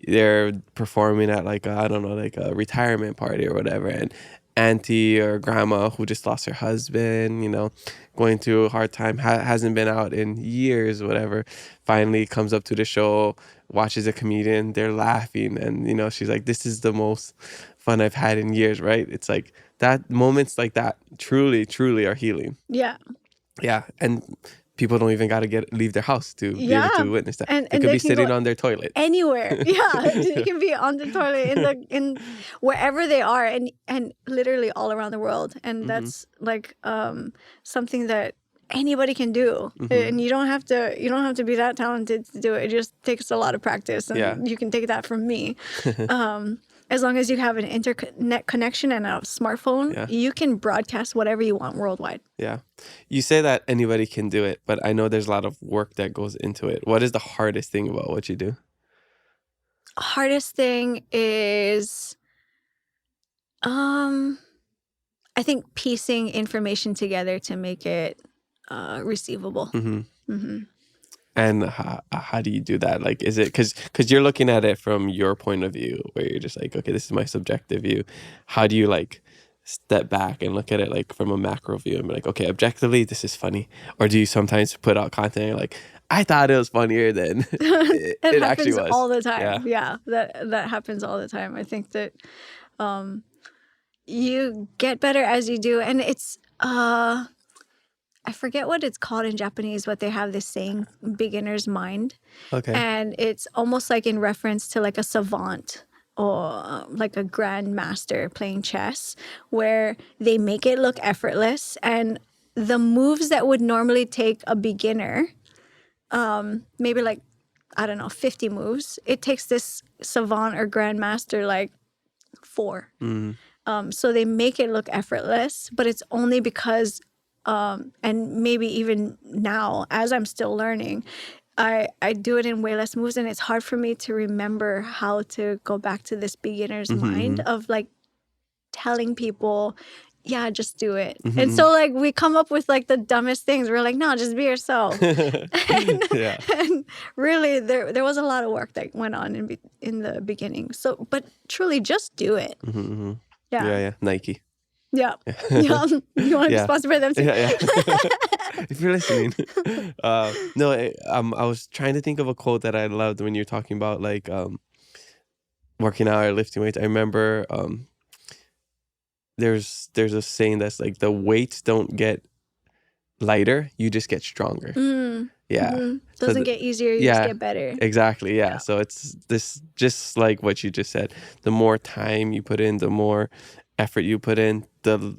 they're performing at like a retirement party or whatever, and auntie or grandma who just lost her husband, going through a hard time, hasn't been out in years, whatever, finally comes up to the show, watches a comedian, they're laughing, and she's like, "This is the most fun I've had in years," right? It's like that, moments like that truly are healing. Yeah. Yeah, and people don't even got to leave their house to be able to witness that. And they could be sitting on their toilet. Anywhere. Yeah. They can be on the toilet in wherever they are and literally all around the world. And that's like something that anybody can do. And you don't have to be that talented to do it. It just takes a lot of practice. And you can take that from me. As long as you have an internet connection and a smartphone, you can broadcast whatever you want worldwide. Yeah. You say that anybody can do it, but I know there's a lot of work that goes into it. What is the hardest thing about what you do? Hardest thing is, I think piecing information together to make it receivable. And how do you do that? Like, is it because you're looking at it from your point of view, where you're just like, okay, this is my subjective view. How do you like step back and look at it like from a macro view and be like, okay, objectively, this is funny? Or do you sometimes put out content and you're like, I thought it was funnier than it actually was? All the time. Yeah, that happens all the time. I think that you get better as you do, and it's I forget what it's called in Japanese, but they have this saying, beginner's mind. Okay. And it's almost like in reference to like a savant or like a grandmaster playing chess, where they make it look effortless. And the moves that would normally take a beginner, maybe like I don't know, 50 moves. It takes this savant or grandmaster like 4. So they make it look effortless, but it's only because, and maybe even now, as I'm still learning, I do it in way less moves, and it's hard for me to remember how to go back to this beginner's mind of like telling people, yeah, just do it. And so like we come up with like the dumbest things. We're like, no, just be yourself. And really there was a lot of work that went on in the beginning. So, but truly just do it. Yeah. Nike. Yeah. You want to be sponsored by them too? Yeah. If you're listening. No, I was trying to think of a quote that I loved when you're talking about like working out or lifting weights. I remember there's a saying that's like the weights don't get lighter, you just get stronger. Doesn't get easier, you just get better. Exactly. Yeah. So it's this, just like what you just said, the more time you put in, the more effort you put in, I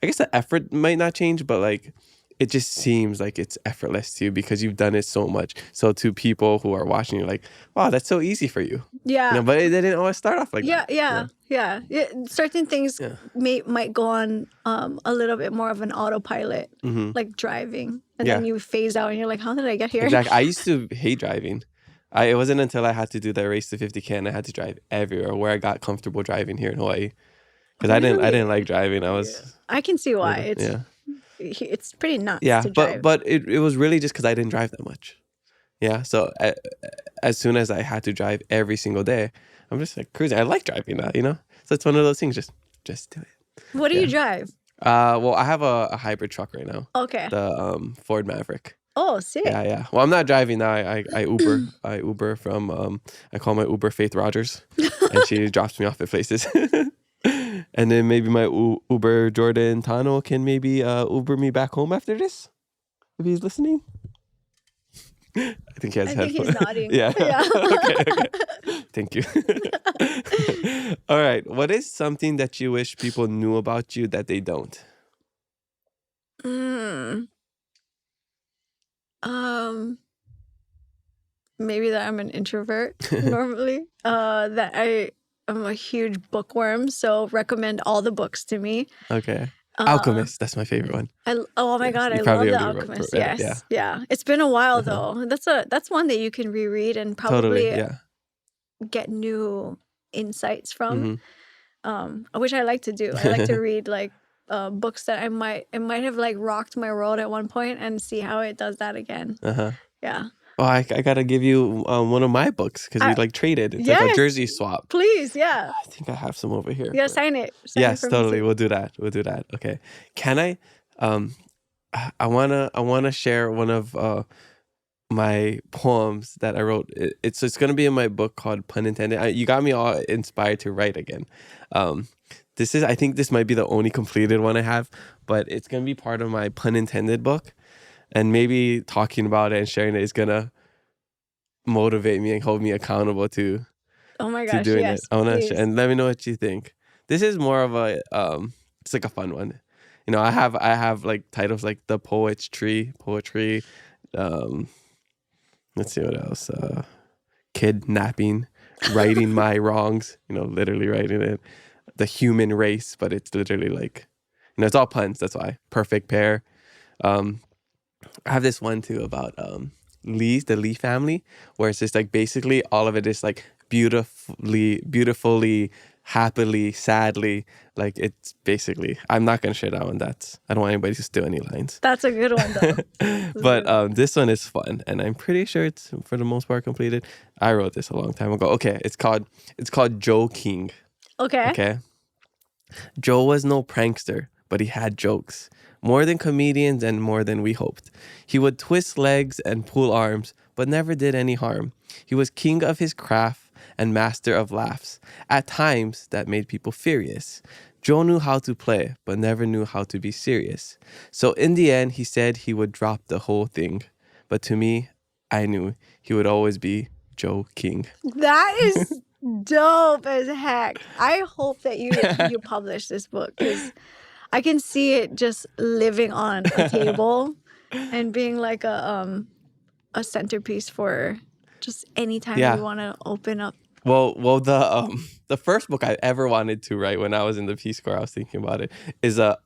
guess the effort might not change, but like it just seems like it's effortless to you because you've done it so much. So to people who are watching, you're like, wow, that's so easy for you. Yeah. You know, but it didn't always start off like that. Yeah. Certain things might go on a little bit more of an autopilot, like driving. And then you phase out and you're like, how did I get here? Exactly. I used to hate driving. It wasn't until I had to do the race to 50K and I had to drive everywhere where I got comfortable driving here in Hawaii. Because I didn't like driving. I can see why. It's pretty nuts. Yeah, to drive. but it was really just because I didn't drive that much. Yeah, so as soon as I had to drive every single day, I'm just like cruising. I like driving now, you know. So it's one of those things. Just do it. What do you drive? Well, I have a hybrid truck right now. Okay. The Ford Maverick. Oh, sick. Yeah. Well, I'm not driving now. I Uber. I Uber from I call my Uber Faith Rogers, and she drops me off at places. And then maybe my Uber Jordan Tano can maybe Uber me back home after this, if he's listening. I think he has headphones. He's nodding. Yeah. Okay. Thank you. All right. What is something that you wish people knew about you that they don't? Maybe that I'm an introvert normally. That I'm a huge bookworm, so recommend all the books to me. Okay. Alchemist, that's my favorite one. Oh my God, I love The Alchemist. Yes. Yeah. It's been a while though. That's one that you can reread and probably get new insights from. Which I like to do. I like to read like books that it might have like rocked my world at one point and see how it does that again. Yeah. Oh, I gotta give you one of my books because we like traded. It's like a jersey swap. Please, yeah. I think I have some over here. Yeah, sign it. Yes, totally. We'll do that. Okay. Can I? I wanna share one of my poems that I wrote. It's gonna be in my book called Pun Intended. You got me all inspired to write again. I think this might be the only completed one I have, but it's gonna be part of my Pun Intended book. And maybe talking about it and sharing it is gonna motivate me and hold me accountable to. Oh my gosh! Doing yes, it. I wanna share, and let me know what you think. This is more of a it's like a fun one. You know, I have like titles like The Poet's Tree, poetry. Let's see what else. Kidnapping, righting my wrongs. You know, literally writing it. The Human Race, but it's literally like, you know, it's all puns. That's why. Perfect Pair. I have this one too about the Lee family, where it's just like basically all of it is like beautifully, happily, sadly. Like it's basically, I'm not gonna share that one. I don't want anybody to steal any lines. That's a good one though. But this one is fun, and I'm pretty sure it's for the most part completed. I wrote this a long time ago. Okay, it's called Joe King. Okay. Joe was no prankster, but he had jokes. More than comedians and more than we hoped. He would twist legs and pull arms, but never did any harm. He was king of his craft and master of laughs. At times, that made people furious. Joe knew how to play, but never knew how to be serious. So in the end, he said he would drop the whole thing. But to me, I knew he would always be Joe King. That is dope as heck. I hope that you publish this book, because I can see it just living on a table and being like a a centerpiece for just anytime Yeah. you want to open up. Well, the first book I ever wanted to write when I was in the Peace Corps, I was thinking about it, is a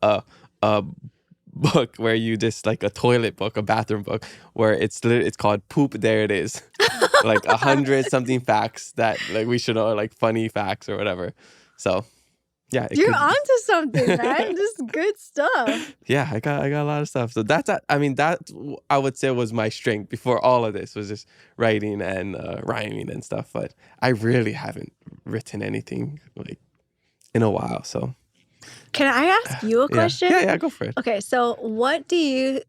book where you just like a toilet book, a bathroom book, where it's called Poop There It Is, like 100 something facts that like we should know, like funny facts or whatever. So yeah, You're onto something, man. Just good stuff. Yeah, I got a lot of stuff. So that I would say was my strength before all of this, was just writing and rhyming and stuff. But I really haven't written anything like in a while. So Can I ask you a question? Yeah, go for it. Okay, so what is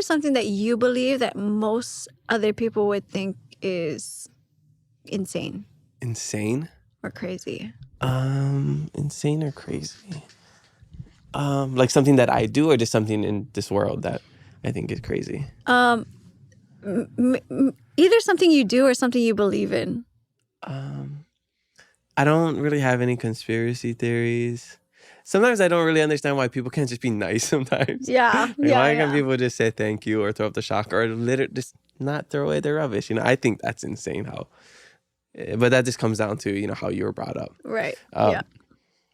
something that you believe that most other people would think is insane Insane? or crazy? Insane or crazy? Like something that I do, or just something in this world that I think is crazy? Either something you do or something you believe in. I don't really have any conspiracy theories. Sometimes I don't really understand why people can't just be nice sometimes. Yeah. Why can't people just say thank you or throw up the shock or literally just not throw away their rubbish? I think that's insane but that just comes down to, how you were brought up. Right.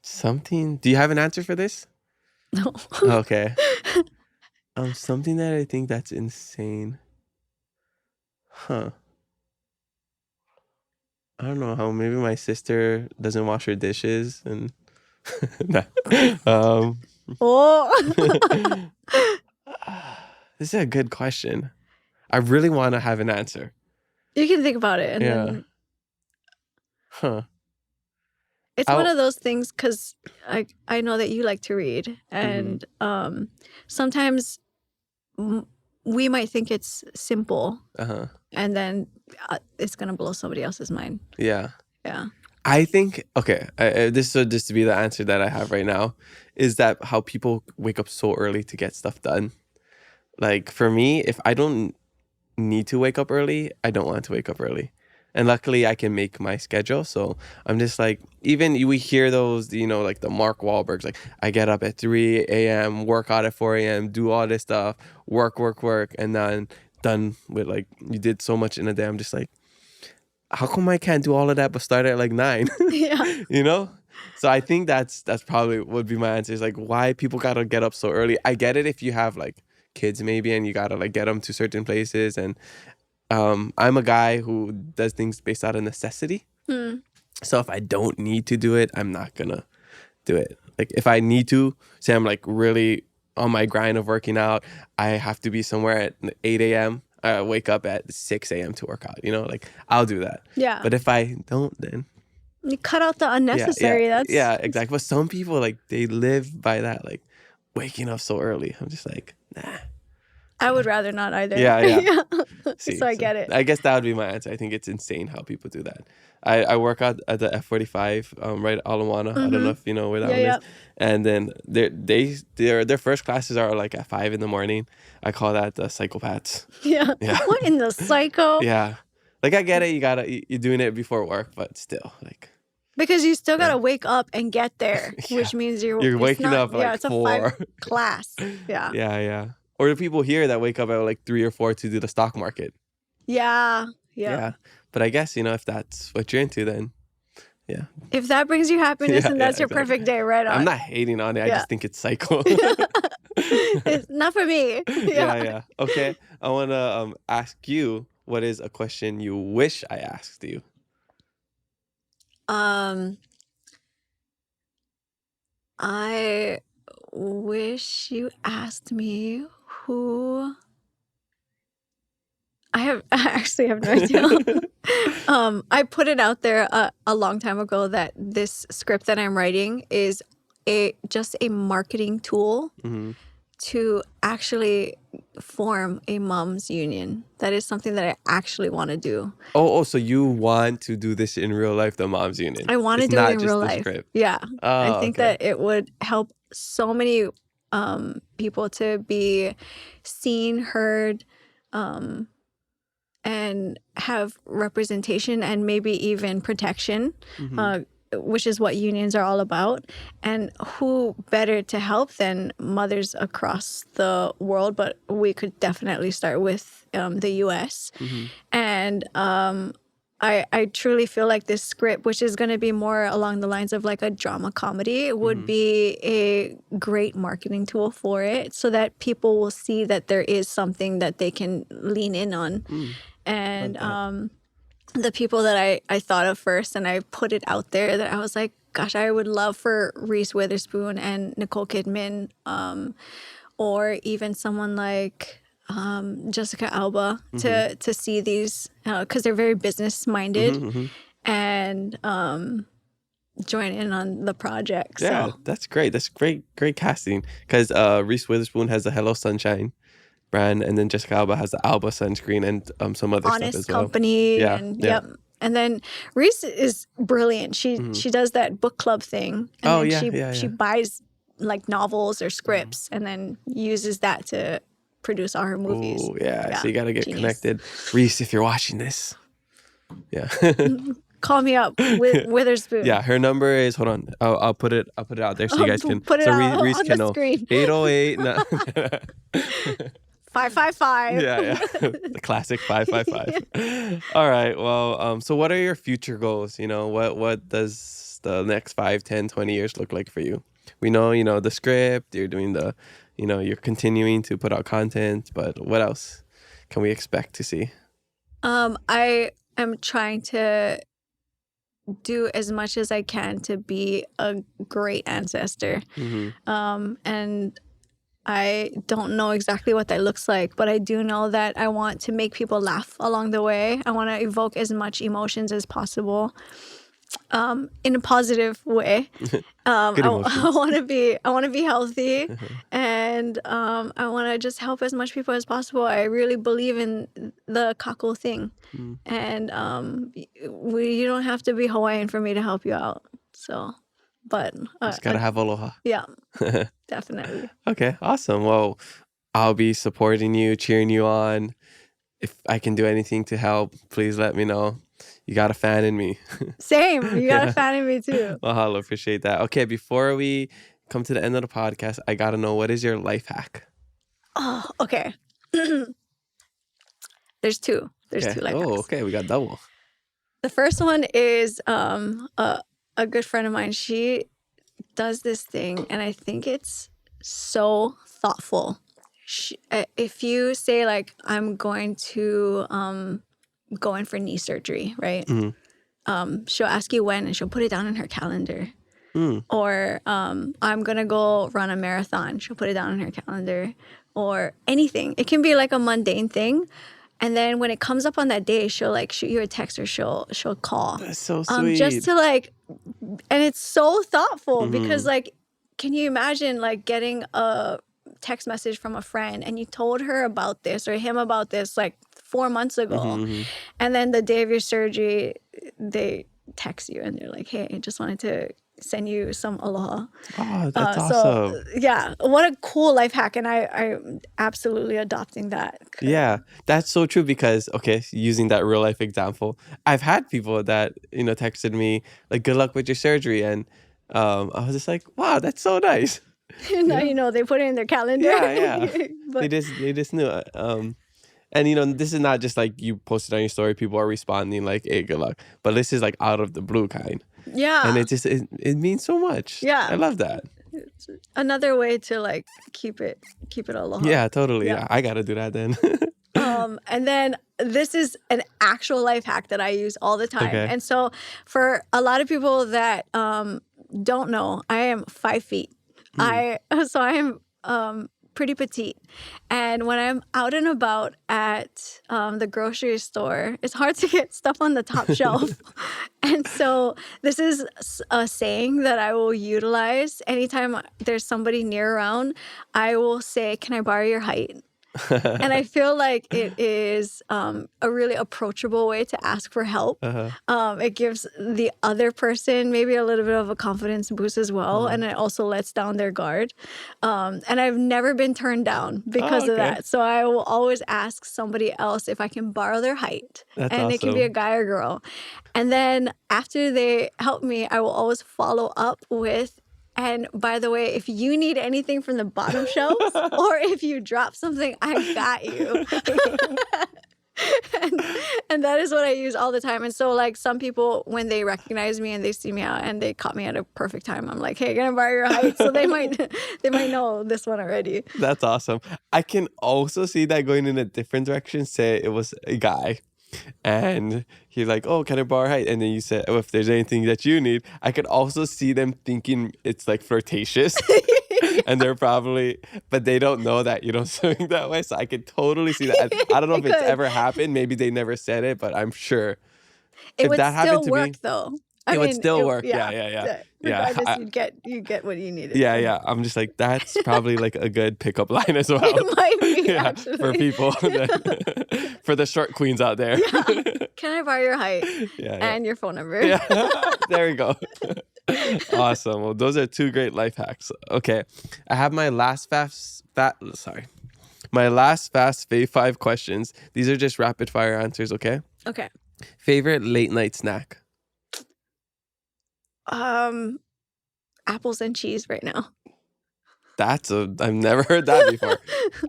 Something, do you have an answer for this? No. Okay. Something that I think that's insane. Huh. I don't know how maybe my sister doesn't wash her dishes and Oh. This is a good question. I really want to have an answer. You can think about it. And then Huh. it's one of those things because I know that you like to read. And sometimes we might think it's simple. And then it's going to blow somebody else's mind. Yeah. Yeah. I think, okay, this would just be the answer that I have right now, is that how people wake up so early to get stuff done. Like for me, if I don't need to wake up early, I don't want to wake up early. And luckily I can make my schedule. So I'm just like, even we hear those, like the Mark Wahlbergs, like I get up at 3 a.m., work out at 4 a.m., do all this stuff, work, and then done with like, you did so much in a day. I'm just like, how come I can't do all of that but start at like 9? Yeah. So I think that's probably would be my answer, is like why people gotta get up so early. I get it if you have like kids maybe and you gotta like get them to certain places, and I'm a guy who does things based out of necessity. So if I don't need to do it, I'm not gonna do it. Like if I need to, say I'm like really on my grind of working out, I have to be somewhere at 8 a.m. I wake up at 6 a.m. to work out, like I'll do that. Yeah. But if I don't, then you cut out the unnecessary. Yeah, exactly. But some people, like, they live by that, like waking up so early. I'm just like, nah. I would rather not either. Yeah. So I get it. I guess that would be my answer. I think it's insane how people do that. I work out at the F45, right at Aloha. I don't know if you know where that one is. And then their first classes are like at 5 a.m. I call that the psychopaths. Yeah. What in the psycho? Yeah. Like I get it, you're doing it before work, but still, like. Because you still gotta wake up and get there, which means you're waking up like it's 4. a 5 class. Yeah. Yeah. Or the people here that wake up at like 3 or 4 to do the stock market. Yeah. But I guess, if that's what you're into, then yeah. If that brings you happiness, and that's your perfect day, right on. I'm not hating on it. I just think it's psycho. It's not for me. Yeah. Okay. I want to ask you, what is a question you wish I asked you? I wish you asked me who... I actually have no idea. I put it out there a long time ago that this script that I'm writing is just a marketing tool to actually form a mom's union. That is something that I actually want to do. Oh, so you want to do this in real life, the mom's union? I want to do it in real life. Script. Yeah. I think that it would help so many people to be seen, heard, and have representation and maybe even protection. which is what unions are all about. And who better to help than mothers across the world? But we could definitely start with the U.S. And I truly feel like this script, which is going to be more along the lines of like a drama comedy, would be a great marketing tool for it, so that people will see that there is something that they can lean in on. And the people that I thought of first, and I put it out there, that I was like, gosh, I would love for Reese Witherspoon and Nicole Kidman, or even someone like Jessica Alba to see these, because they're very business minded, and join in on the project. Yeah, So. that's great. That's great casting, because Reese Witherspoon has the Hello Sunshine brand, and then Jessica Alba has the Alba sunscreen and some other Honest stuff as well. Company. Yeah, And yeah. yep. And then Reese is brilliant. She does that book club thing. And then she buys like novels or scripts and then uses that to produce all her movies. Oh, yeah. So you got to get genius. connected. Reese, if you're watching this. Yeah. Call me up with Witherspoon. Yeah, her number is, hold on. I'll put it out there so you guys can. Put it so out Reese on can the know. screen. 808. No. 555. Yeah. The classic 555. All right. Well, so what are your future goals? What does the next 5, 10, 20 years look like for you? We know, the script, you're doing you're continuing to put out content, but what else can we expect to see? I am trying to do as much as I can to be a great ancestor. And I don't know exactly what that looks like, but I do know that I want to make people laugh along the way. I want to evoke as much emotions as possible, in a positive way. I want to be healthy, and I want to just help as much people as possible. I really believe in the kako thing, and you don't have to be Hawaiian for me to help you out. So. But just gotta have aloha. Yeah, definitely. Okay, awesome. Well, I'll be supporting you, cheering you on. If I can do anything to help, please let me know. You got a fan in me. Same. You got a fan in me too. Mahalo, appreciate that. Okay, before we come to the end of the podcast, I gotta know, what is your life hack? Oh, okay. There's two. There's two life hacks. Oh, okay. We got double. The first one is a good friend of mine. She does this thing, and I think it's so thoughtful. If you say like, I'm going to go in for knee surgery, right? She'll ask you when, and she'll put it down in her calendar. Or I'm gonna go run a marathon. She'll put it down in her calendar. Or anything. It can be like a mundane thing. And then when it comes up on that day, she'll like shoot you a text, or she'll call. That's so sweet. Just to like, and it's so thoughtful because like, can you imagine like getting a text message from a friend and you told her about this or him about this like 4 months ago, and then the day of your surgery, they text you and they're like, hey, I just wanted to send you some aloha. Oh, that's awesome. So, yeah, what a cool life hack. And I'm absolutely adopting that. Yeah, that's so true because, okay, using that real life example, I've had people that, texted me like, good luck with your surgery. And I was just like, wow, that's so nice. Now, they put it in their calendar. Yeah. But, they just knew it. And, this is not just like you posted on your story, people are responding like, hey, good luck. But this is like out of the blue kind. Yeah. And it means so much. Yeah. I love that. It's another way to like keep it aloha. Yeah, totally. Yeah. I got to do that then. And then this is an actual life hack that I use all the time. Okay. And so for a lot of people that don't know, I am 5 feet. I am pretty petite. And when I'm out and about at the grocery store, it's hard to get stuff on the top shelf. And so this is a saying that I will utilize anytime there's somebody near around. I will say, can I borrow your height? And I feel like it is a really approachable way to ask for help. It gives the other person maybe a little bit of a confidence boost as well. And it also lets down their guard. And I've never been turned down because of that. So I will always ask somebody else if I can borrow their height. That's and awesome. It can be a guy or girl. And then after they help me, I will always follow up with, and by the way, if you need anything from the bottom shelves or if you drop something, I got you. and that is what I use all the time. And so like some people, when they recognize me and they see me out and they caught me at a perfect time, I'm like, hey, can I borrow your height? So they might know this one already. That's awesome. I can also see that going in a different direction. Say it was a guy. And he's like, oh, can I borrow height? And then you said, oh, if there's anything that you need. I could also see them thinking it's like flirtatious. And they're probably, but they don't know that you don't swing that way. So I could totally see that. I don't know if it's ever happened. Maybe they never said it, but I'm sure. It if would that still happened to work me, though. It would still work. Yeah. Regardless, you get what you needed. Yeah. I'm just like, that's probably like a good pickup line as well. It might be, actually. For people, for the short queens out there. Yeah. Can I borrow your height and your phone number? Yeah, there we go. Awesome. Well, those are 2 great life hacks. Okay, I have my last fast fave 5 questions. These are just rapid fire answers. Okay. Okay. Favorite late night snack? Apples and cheese right now. I've never heard that before.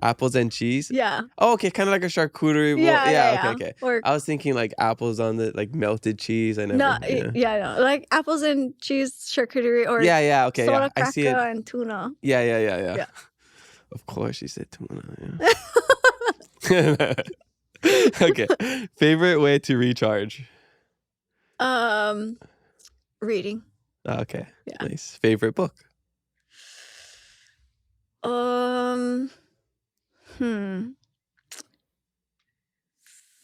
Apples and cheese? Yeah. Oh, okay. Kind of like a charcuterie. Yeah. Okay. Or, I was thinking like apples on the like melted cheese. I never. No. Like apples and cheese charcuterie or okay. soda I see it. cracker and tuna. Yeah. Of course, you said tuna. Yeah. Okay. Favorite way to recharge? Reading. Okay. Yeah. Nice. Favorite book?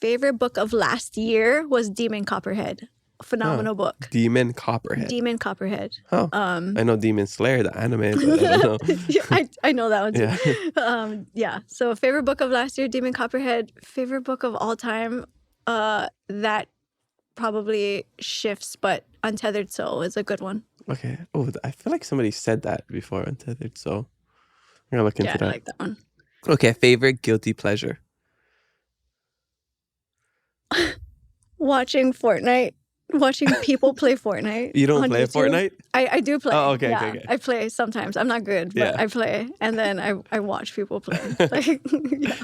Favorite book of last year was Demon Copperhead. Phenomenal book. Demon Copperhead. Oh. I know Demon Slayer, the anime, but I don't know. I know that one too. So favorite book of last year, Demon Copperhead. Favorite book of all time, that probably shifts, but Untethered Soul is a good one. Okay. Oh, I feel like somebody said that before, Untethered Soul. I'm gonna look into that. I like that one. Okay, favorite guilty pleasure? Watching people play Fortnite. You don't play YouTube. Fortnite? I do play. Oh, okay, okay. I play sometimes. I'm not good, but I play. And then I watch people play.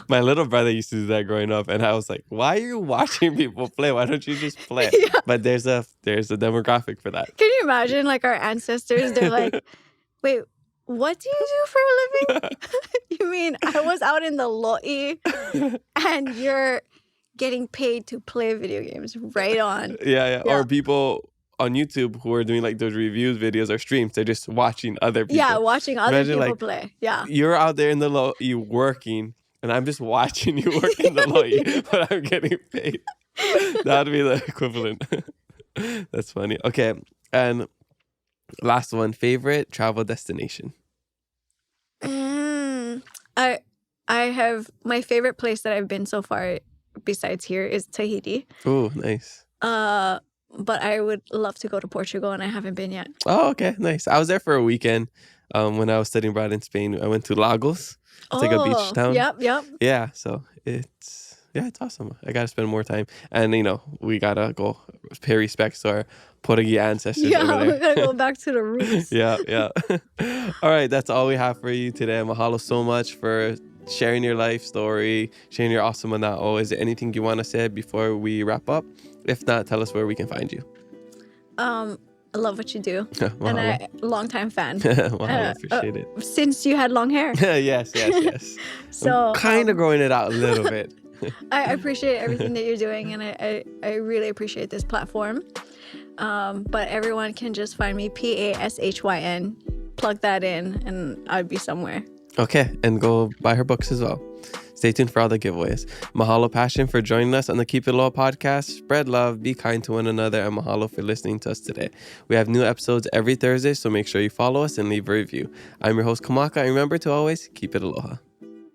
My little brother used to do that growing up, and I was like, why are you watching people play? Why don't you just play? But there's a demographic for that. Can you imagine like our ancestors? They're like, wait, what do you do for a living? You mean I was out in the lo'i and you're getting paid to play video games? Right on. Yeah. Or people on YouTube who are doing like those reviews videos or streams, they're just watching other people. Yeah, watching other people play. Yeah. You're out there in the lo'i working, and I'm just watching you work in the lo'i, but I'm getting paid. That would be the equivalent. That's funny. Okay, and last one, favorite travel destination? I have my favorite place that I've been so far besides here is Tahiti. Oh, nice. But I would love to go to Portugal and I haven't been yet. Oh, okay, nice. I was there for a weekend when I was studying abroad in Spain. I went to Lagos. It's like a beach town. Yep. Yeah, so it's awesome. I gotta spend more time, and we gotta go pay respects to our Portuguese ancestors. Yeah, over there. we gotta go back to the roots. Yeah. All right, that's all we have for you today. Mahalo so much for sharing your life story, sharing your awesome mana'o. Is there anything you want to say before we wrap up? If not, tell us where we can find you. I love what you do. And I'm a longtime fan. Mahalo, appreciate it. Since you had long hair. Yes. So kind of growing it out a little bit. I appreciate everything that you're doing, and I really appreciate this platform. But everyone can just find me Pashyn. Plug that in, and I'd be somewhere. Okay, and go buy her books as well. Stay tuned for all the giveaways. Mahalo, Pashyn, for joining us on the Keep It Aloha podcast. Spread love, be kind to one another, and mahalo for listening to us today. We have new episodes every Thursday, so make sure you follow us and leave a review. I'm your host, Kamaka, and remember to always keep it aloha.